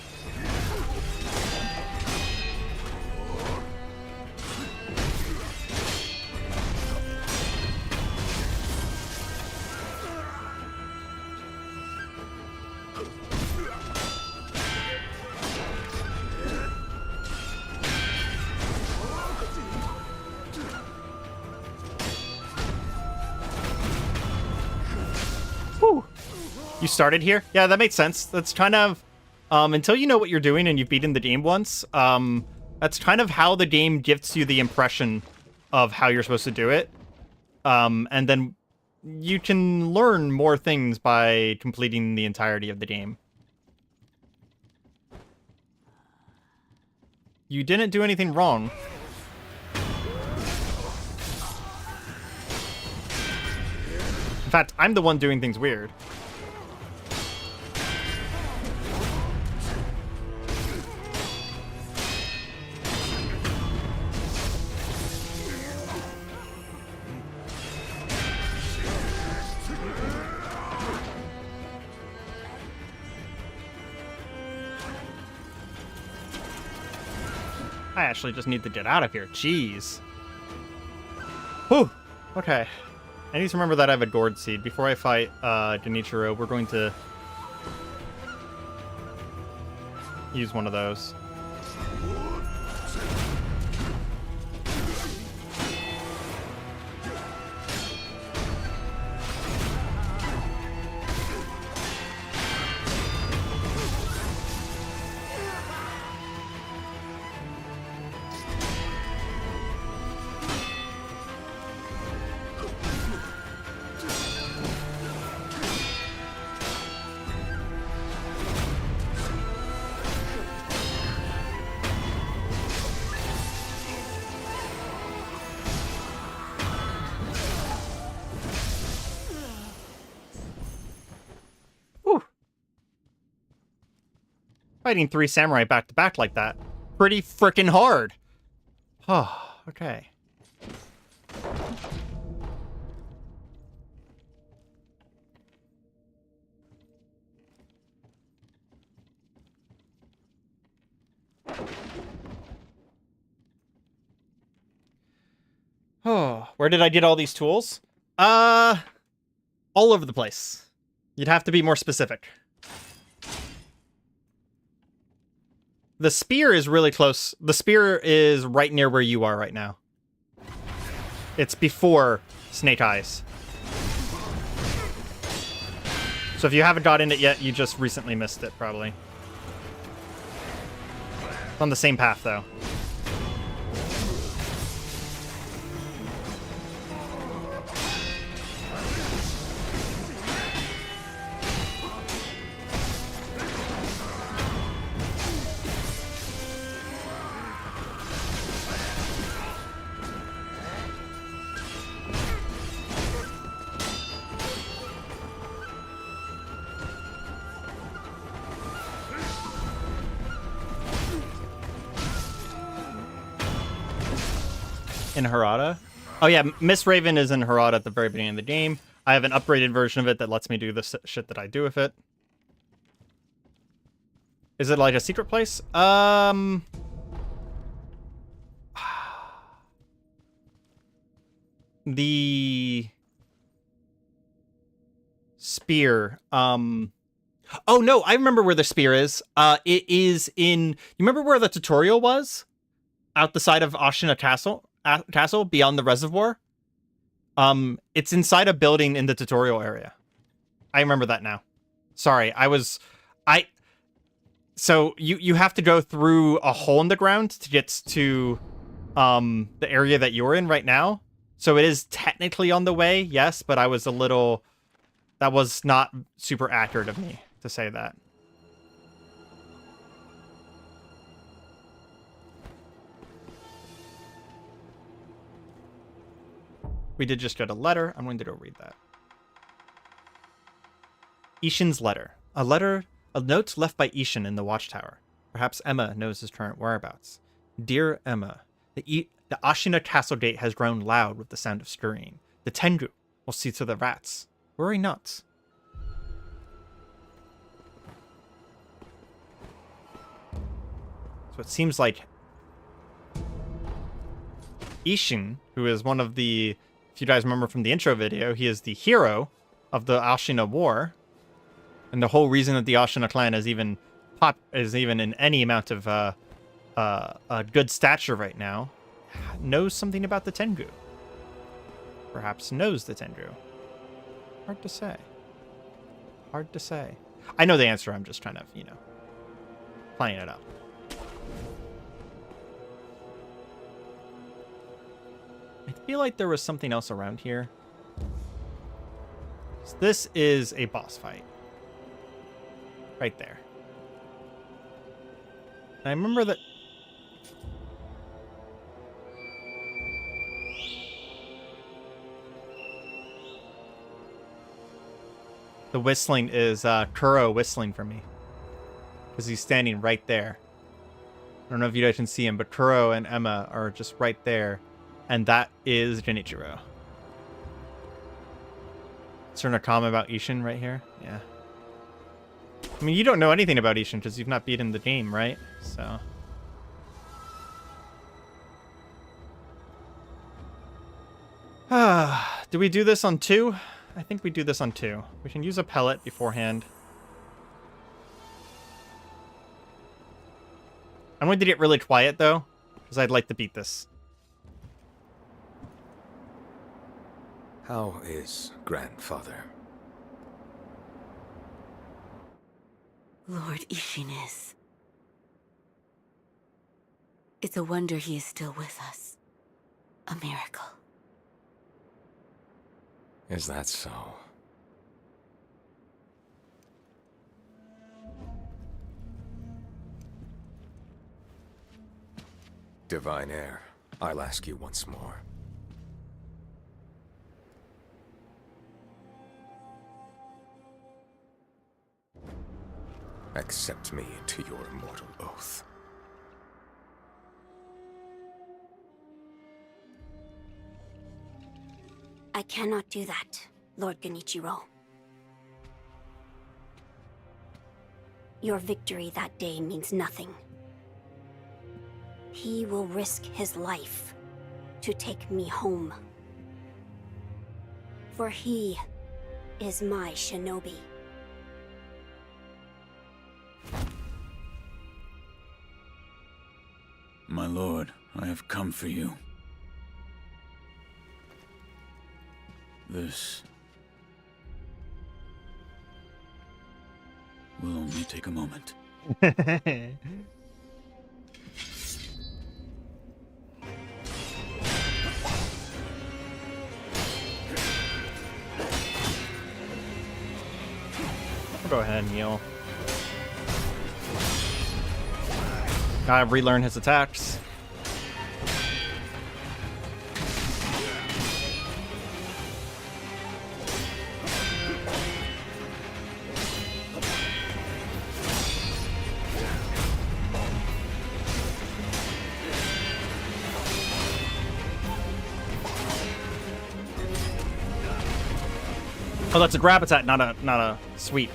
You started here? Yeah, that makes sense. That's kind of, until you know what you're doing and you've beaten the game once, that's kind of how the game gives you the impression of how you're supposed to do it. And then you can learn more things by completing the entirety of the game. You didn't do anything wrong. In fact, I'm the one doing things weird. I actually just need to get out of here. Jeez. Whew. Okay. I need to remember that I have a gourd seed. Before I fight Genichiro, we're going to use one of those. Fighting 3 samurai back to back like that. Pretty freaking hard. Oh, okay. Oh, where did I get all these tools? All over the place. You'd have to be more specific. The spear is really close. The spear is right near where you are right now. It's before Snake Eyes. So if you haven't got in it yet, you just recently missed it, probably. It's on the same path, though. In Harada? Oh yeah, Miss Raven is in Harada at the very beginning of the game. I have an upgraded version of it that lets me do the shit that I do with it. Is it like a secret place? The spear. Oh no, I remember where the spear is. It is in. You remember where the tutorial was? Out the side of Ashina Castle, beyond the reservoir. It's inside a building in the tutorial area. I remember that now. Sorry, So you have to go through a hole in the ground to get to the area that you're in right now. So it is technically on the way, yes, but I was a little... That was not super accurate of me to say that. We did just get a letter. I'm going to go read that. Ishin's letter. A note left by Ishin in the watchtower. Perhaps Emma knows his current whereabouts. Dear Emma, the Ashina Castle gate has grown loud with the sound of scurrying. The Tengu will see to the rats. Worry not. So it seems like Ishin, who is one of the... If you guys remember from the intro video, he is the hero of the Ashina War. And the whole reason that the Ashina clan is even in any amount of good stature right now, knows something about the Tengu. Perhaps knows the Tengu. Hard to say. Hard to say. I know the answer, I'm just kind of, playing it up. I feel like there was something else around here. So this is a boss fight. Right there. And I remember that... The whistling is Kuro whistling for me. Because he's standing right there. I don't know if you guys can see him, but Kuro and Emma are just right there. And that is Genichiro. Is there a comment about Ishin right here? Yeah. I mean, you don't know anything about Ishin because you've not beaten the game, right? So... do we do this on 2? I think we do this on 2. We can use a pellet beforehand. I'm going to get really quiet, though, because I'd like to beat this. How is grandfather? Lord Ishin is. It's a wonder he is still with us. A miracle. Is that so? Divine Heir, I'll ask you once more. Accept me into your immortal oath. I cannot do that, Lord Genichiro. Your victory that day means nothing. He will risk his life to take me home. For he is my shinobi. My lord, I have come for you. This will only take a moment. I'll go ahead and heal. Gotta relearn his attacks. Oh, that's a grab attack, not a sweep.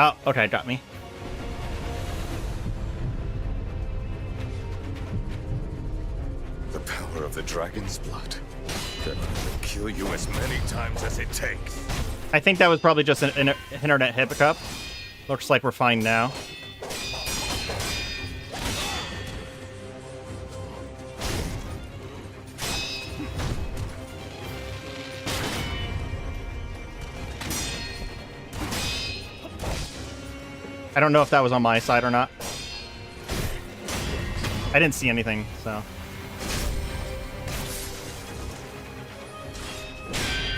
Oh, okay, got me. The power of the dragon's blood. That will kill you as many times as it takes. I think that was probably just an internet hiccup. Looks like we're fine now. I don't know if that was on my side or not. I didn't see anything, so.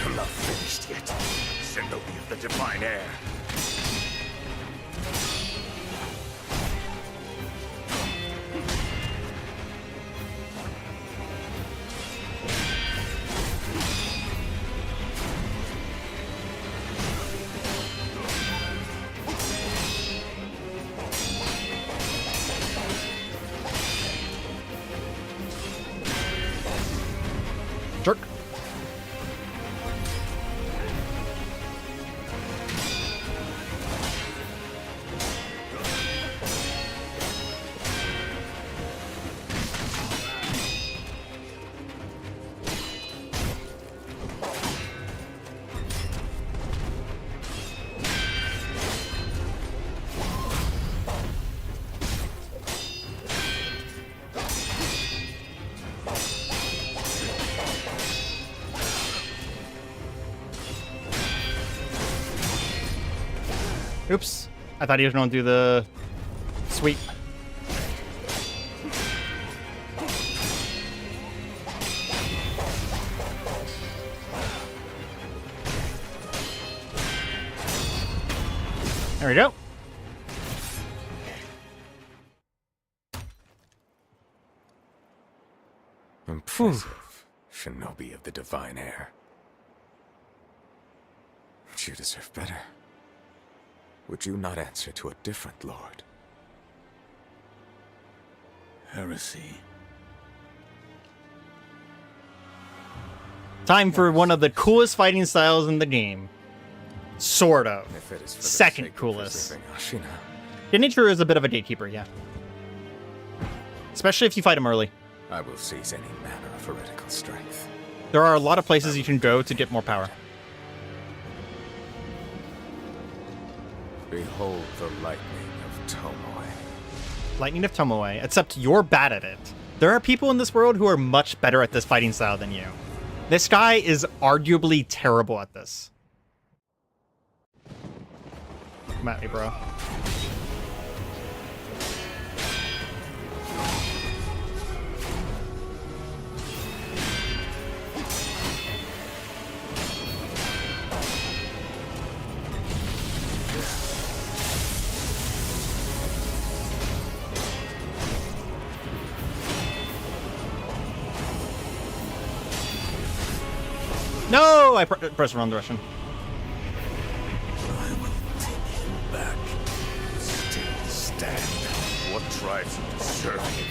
I'm not finished yet. Shinobi of the divine air. Jerk. Oops. I thought he was going to do the sweep. There we go. Impressive, Shinobi of the divine air. But you deserve better. Would you not answer to a different lord? Heresy. Time for one of the coolest fighting styles in the game. Sort of. If it is for the Second sake of coolest. preserving Ashina, Genichiro is a bit of a gatekeeper, yeah. Especially if you fight him early. I will seize any manner of heretical strength. There are a lot of places you can go to get more power. Behold the lightning of Tomoe. Lightning of Tomoe, except you're bad at it. There are people in this world who are much better at this fighting style than you. This guy is arguably terrible at this. Come at me, bro. No! I pressed the wrong direction. I will take you back. Still stand. What drives you to serve him?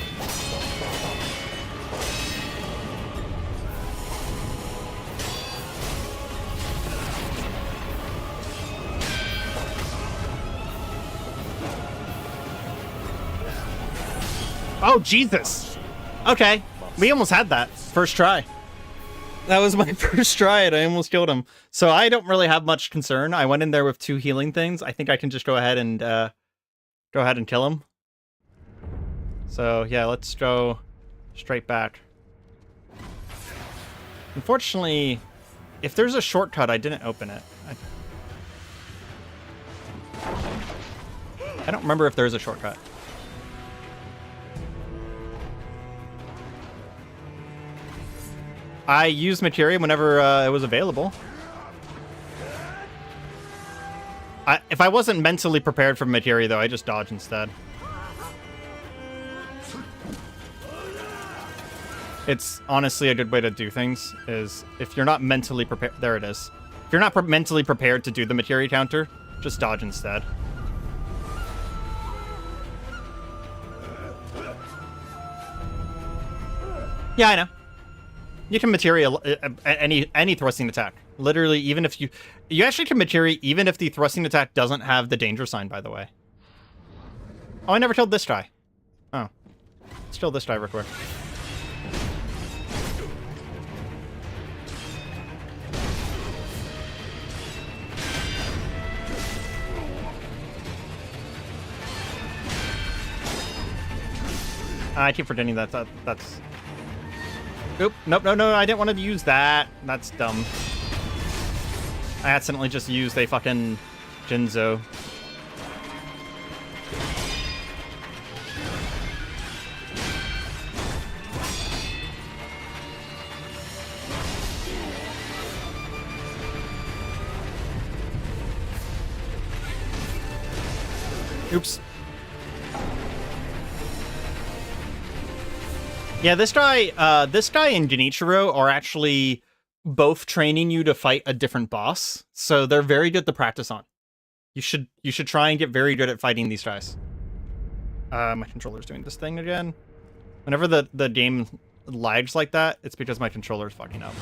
Oh, Jesus! Okay, we almost had that. First try. That was my first try and I almost killed him. So I don't really have much concern. I went in there with 2 healing things. I think I can just go ahead and kill him. So yeah, let's go straight back. Unfortunately, if there's a shortcut, I didn't open it. I don't remember if there's a shortcut. I used materia whenever it was available. If I wasn't mentally prepared for materia, though, I just dodge instead. It's honestly a good way to do things, is if you're not mentally prepared... There it is. If you're not mentally prepared to do the materia counter, just dodge instead. Yeah, I know. You can materia any thrusting attack. Literally, even if you actually can materia even if the thrusting attack doesn't have the danger sign, by the way. Oh, I never killed this guy. Oh. Let's kill this guy real quick. I keep forgetting that's... Oop, nope, no, I didn't want to use that. That's dumb. I accidentally just used a fucking Jinzo. Oops. Yeah, this guy and Genichiro are actually both training you to fight a different boss, so they're very good to practice on. You should try and get very good at fighting these guys. My controller's doing this thing again. Whenever the game lags like that, it's because my controller's fucking up.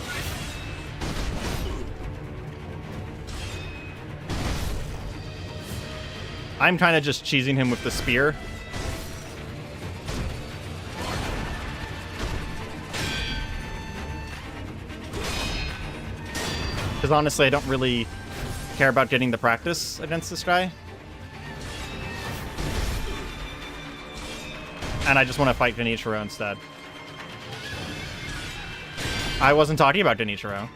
I'm kind of just cheesing him with the spear. Because honestly, I don't really care about getting the practice against this guy. And I just want to fight Genichiro instead. I wasn't talking about Genichiro.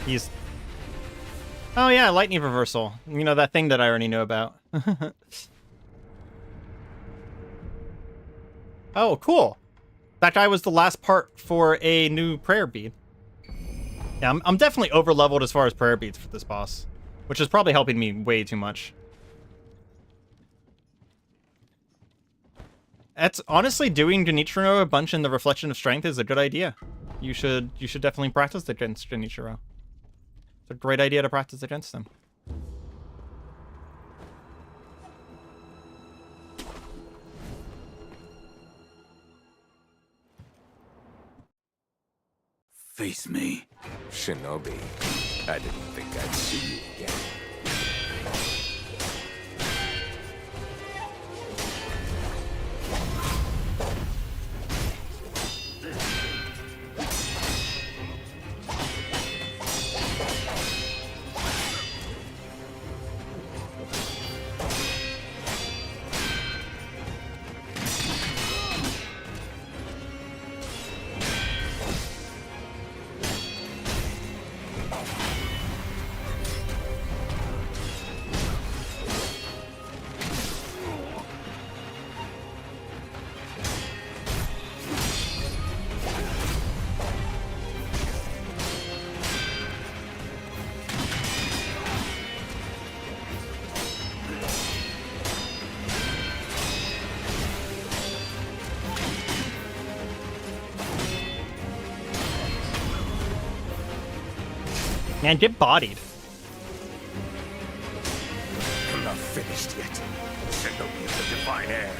He's... Oh yeah, lightning reversal. You know, that thing that I already know about. Oh, cool. That guy was the last part for a new prayer bead. Yeah, I'm definitely over-leveled as far as prayer beads for this boss, which is probably helping me way too much. That's honestly, doing Genichiro a bunch in the Reflection of Strength is a good idea. You should definitely practice against Genichiro. It's a great idea to practice against him. Face me. Shinobi, I didn't think I'd see you again. Man, get bodied. I'm not finished yet. Shinobi of the Divine Air.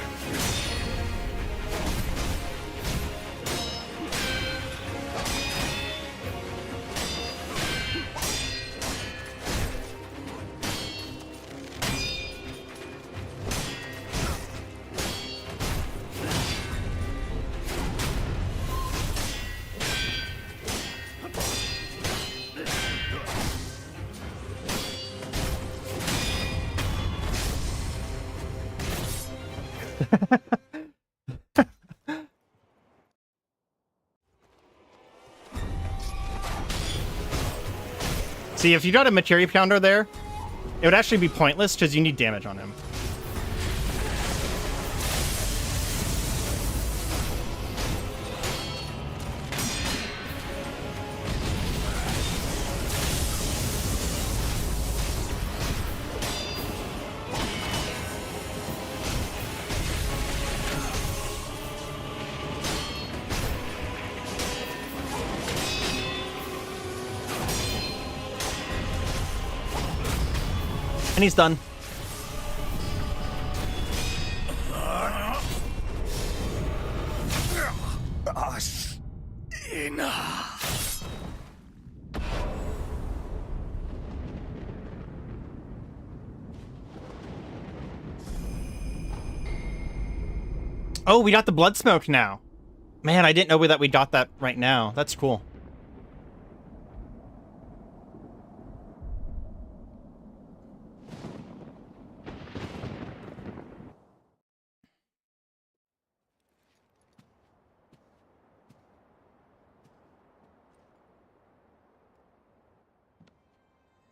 See, if you got a materia pounder there, it would actually be pointless because you need damage on him. And he's done. Enough. Oh, we got the blood smoke now. Man, I didn't know that we got that right now. That's cool.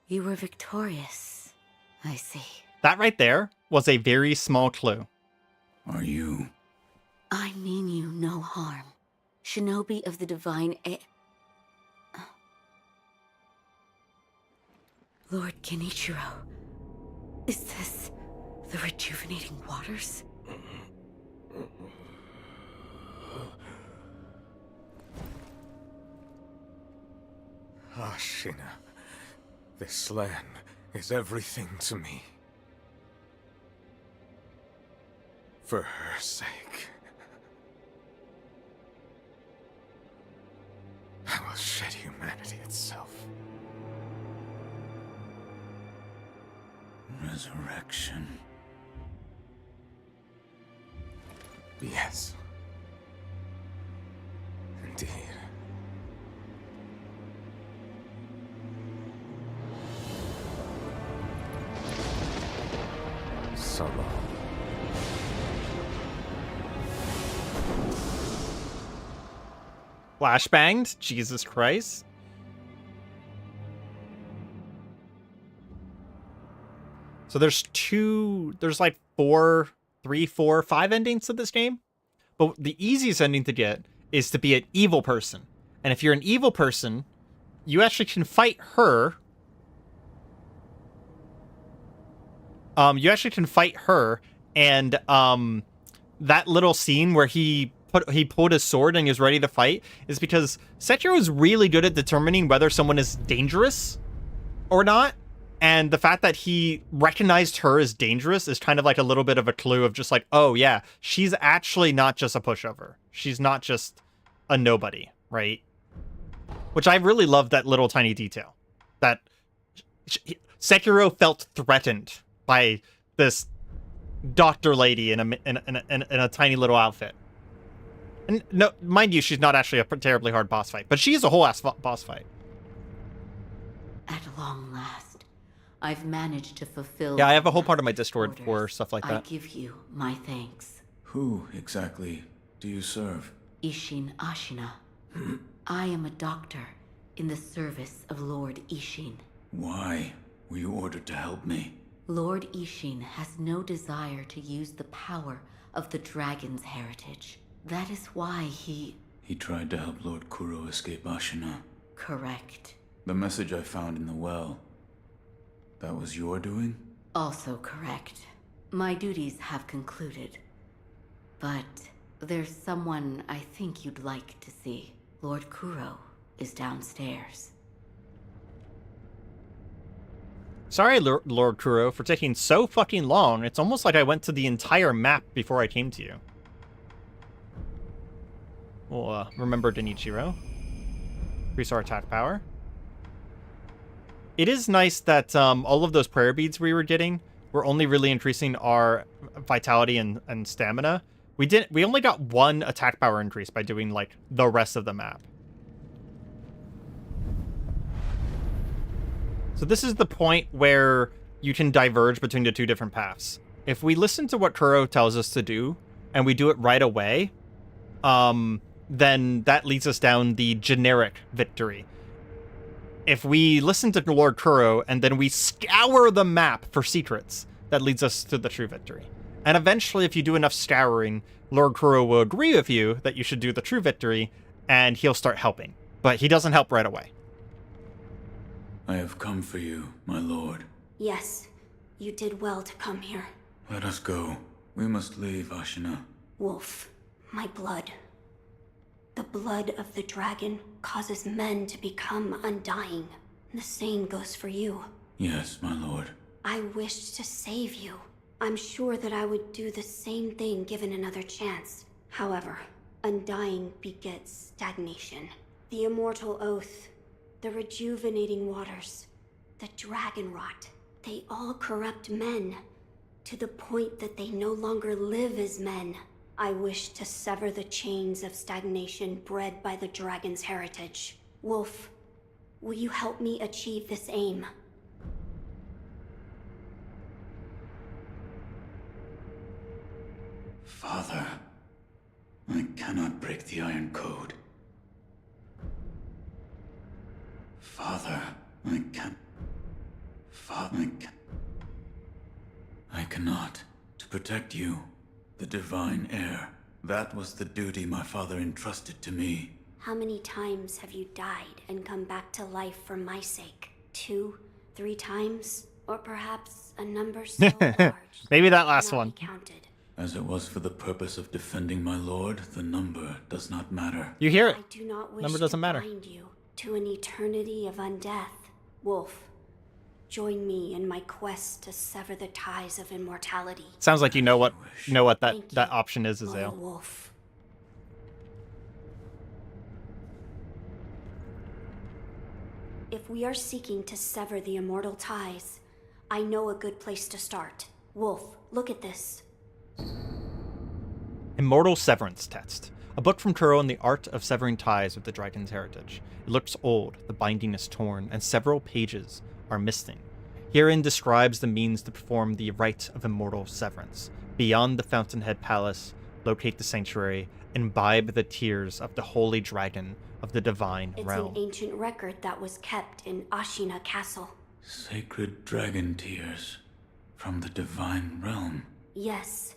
You were victorious. I see. That right there was a very small clue. Are you? I mean you no harm. Shinobi of the Divine Air. Lord Genichiro, is this the rejuvenating waters? Ashina, this land is everything to me. For her sake, I will shed humanity itself. Resurrection. Yes. Indeed. So long. Flashbanged? Jesus Christ. So there's like 3, 4, 5 endings to this game. But the easiest ending to get is to be an evil person. And if you're an evil person, you actually can fight her. You actually can fight her, and that little scene where he pulled his sword and he was ready to fight is because Sekiro is really good at determining whether someone is dangerous or not. And the fact that he recognized her as dangerous is kind of like a little bit of a clue of just like, oh yeah, she's actually not just a pushover. She's not just a nobody, right? Which I really love that little tiny detail. That Sekiro felt threatened by this doctor lady in a tiny little outfit. And no, mind you, she's not actually a terribly hard boss fight, but she is a whole ass boss fight. At long last, I've managed to fulfill. Yeah, I have a whole part of my Discord for stuff like that. I give you my thanks. Who exactly do you serve? Ishin Ashina. I am a doctor in the service of Lord Ishin. Why were you ordered to help me? Lord Ishin has no desire to use the power of the dragon's heritage. That is why he tried to help Lord Kuro escape Ashina. Correct. The message I found in the well, that was your doing? Also correct. My duties have concluded. But there's someone I think you'd like to see. Lord Kuro is downstairs. Sorry, Lord Kuro, for taking so fucking long. It's almost like I went to the entire map before I came to you. We'll remember Denichiro. Increase our attack power. It is nice that all of those prayer beads we were getting were only really increasing our vitality and stamina. We only got one attack power increase by doing like the rest of the map. So this is the point where you can diverge between the two different paths. If we listen to what Kuro tells us to do and we do it right away, then that leads us down the generic victory. If we listen to Lord Kuro and then we scour the map for secrets, that leads us to the true victory. And eventually, if you do enough scouring, Lord Kuro will agree with you that you should do the true victory, and he'll start helping. But he doesn't help right away. I have come for you, my lord. Yes, you did well to come here. Let us go. We must leave Ashina. Wolf, my blood. The blood of the dragon causes men to become undying. The same goes for you. Yes, my lord. I wish to save you. I'm sure that I would do the same thing given another chance. However, undying begets stagnation. The immortal oath, the rejuvenating waters, the dragon rot, they all corrupt men to the point that they no longer live as men. I wish to sever the chains of stagnation bred by the dragon's heritage. Wolf, will you help me achieve this aim? Father, I cannot break the Iron Code. Father, I can't. Father, I cannot. To protect you, the divine heir. That was the duty my father entrusted to me. How many times have you died and come back to life for my sake? 2, 3 times? Or perhaps a number so large maybe that last cannot one. be counted. As it was for the purpose of defending my lord, the number does not matter. You hear it. I do not wish Number doesn't to matter. bind you to an eternity of undeath. Wolf, join me in my quest to sever the ties of immortality. Sounds like you know what that option is, Loyal Azale. Wolf. If we are seeking to sever the immortal ties, I know a good place to start. Wolf, look at this. Immortal Severance Test. A book from Kuro on the art of severing ties with the dragon's heritage. It looks old, the binding is torn, and several pages are missing. Herein describes the means to perform the rite of immortal severance. Beyond the Fountainhead Palace, locate the sanctuary, imbibe the tears of the holy dragon of the divine realm. It's an ancient record that was kept in Ashina Castle. Sacred dragon tears from the divine realm. Yes,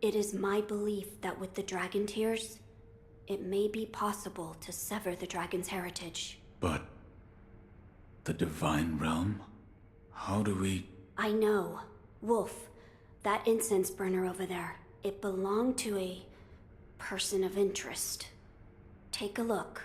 it is my belief that with the dragon tears, it may be possible to sever the dragon's heritage. But the divine realm? How do we... I know. Wolf, that incense burner over there, it belonged to a person of interest. Take a look.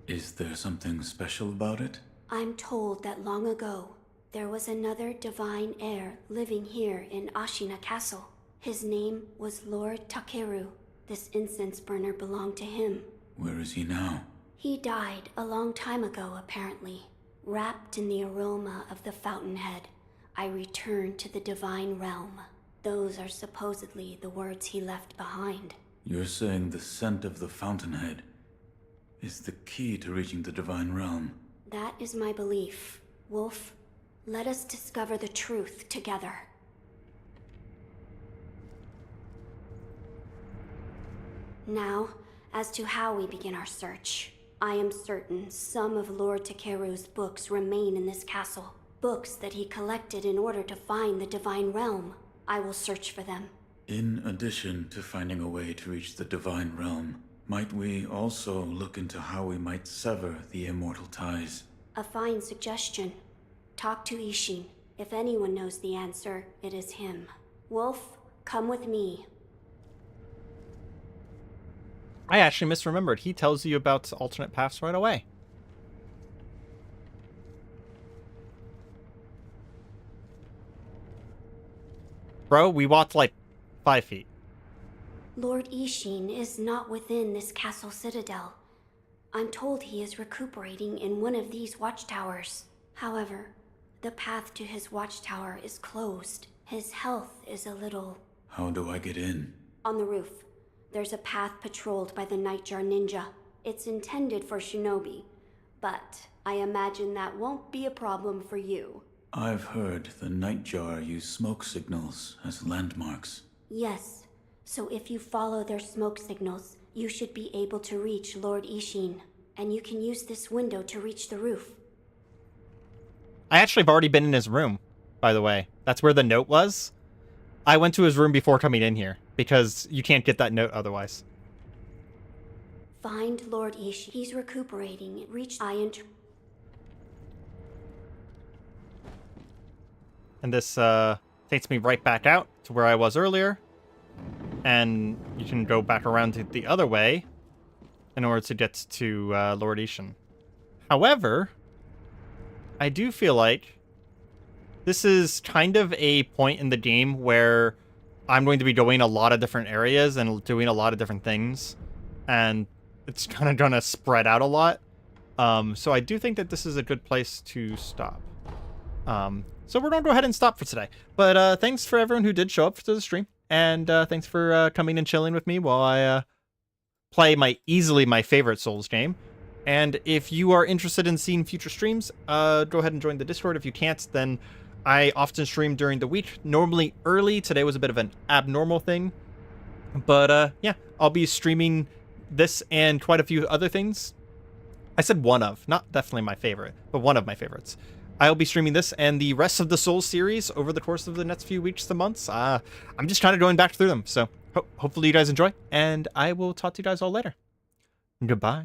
Is there something special about it? I'm told that long ago, there was another divine heir living here in Ashina Castle. His name was Lord Takeru. This incense burner belonged to him. Where is he now? He died a long time ago, apparently. Wrapped in the aroma of the fountainhead, I returned to the divine realm. Those are supposedly the words he left behind. You're saying the scent of the fountainhead is the key to reaching the divine realm? That is my belief. Wolf, let us discover the truth together. Now, as to how we begin our search. I am certain some of Lord Takeru's books remain in this castle. Books that he collected in order to find the divine realm. I will search for them. In addition to finding a way to reach the divine realm, might we also look into how we might sever the immortal ties? A fine suggestion. Talk to Ishin. If anyone knows the answer, it is him. Wolf, come with me. I actually misremembered. He tells you about alternate paths right away. Bro, we walked like 5 feet. Lord Ishin is not within this castle citadel. I'm told he is recuperating in one of these watchtowers. However, the path to his watchtower is closed. His health is a little... How do I get in? On the roof, there's a path patrolled by the Nightjar Ninja. It's intended for shinobi, but I imagine that won't be a problem for you. I've heard the Nightjar use smoke signals as landmarks. Yes, so if you follow their smoke signals, you should be able to reach Lord Ishin, and you can use this window to reach the roof. I actually have already been in his room, by the way. That's where the note was. I went to his room before coming in here, because you can't get that note otherwise. Find Lord Ishin. He's recuperating. Reach And this takes me right back out to where I was earlier. And you can go back around to the other way in order to get to Lord Ishin. However, I do feel like this is kind of a point in the game where I'm going to be going a lot of different areas and doing a lot of different things. And it's kind of going to spread out a lot. So I do think that this is a good place to stop. So we're going to go ahead and stop for today. But thanks for everyone who did show up to the stream. And thanks for coming and chilling with me while I play easily my favorite Souls game. And if you are interested in seeing future streams, go ahead and join the Discord. If you can't, then I often stream during the week, normally early. Today was a bit of an abnormal thing. But yeah, I'll be streaming this and quite a few other things. I said one of, not definitely my favorite, but one of my favorites. I'll be streaming this and the rest of the Souls series over the course of the next few weeks to months. I'm just kind of going back through them. So hopefully you guys enjoy, and I will talk to you guys all later. Goodbye.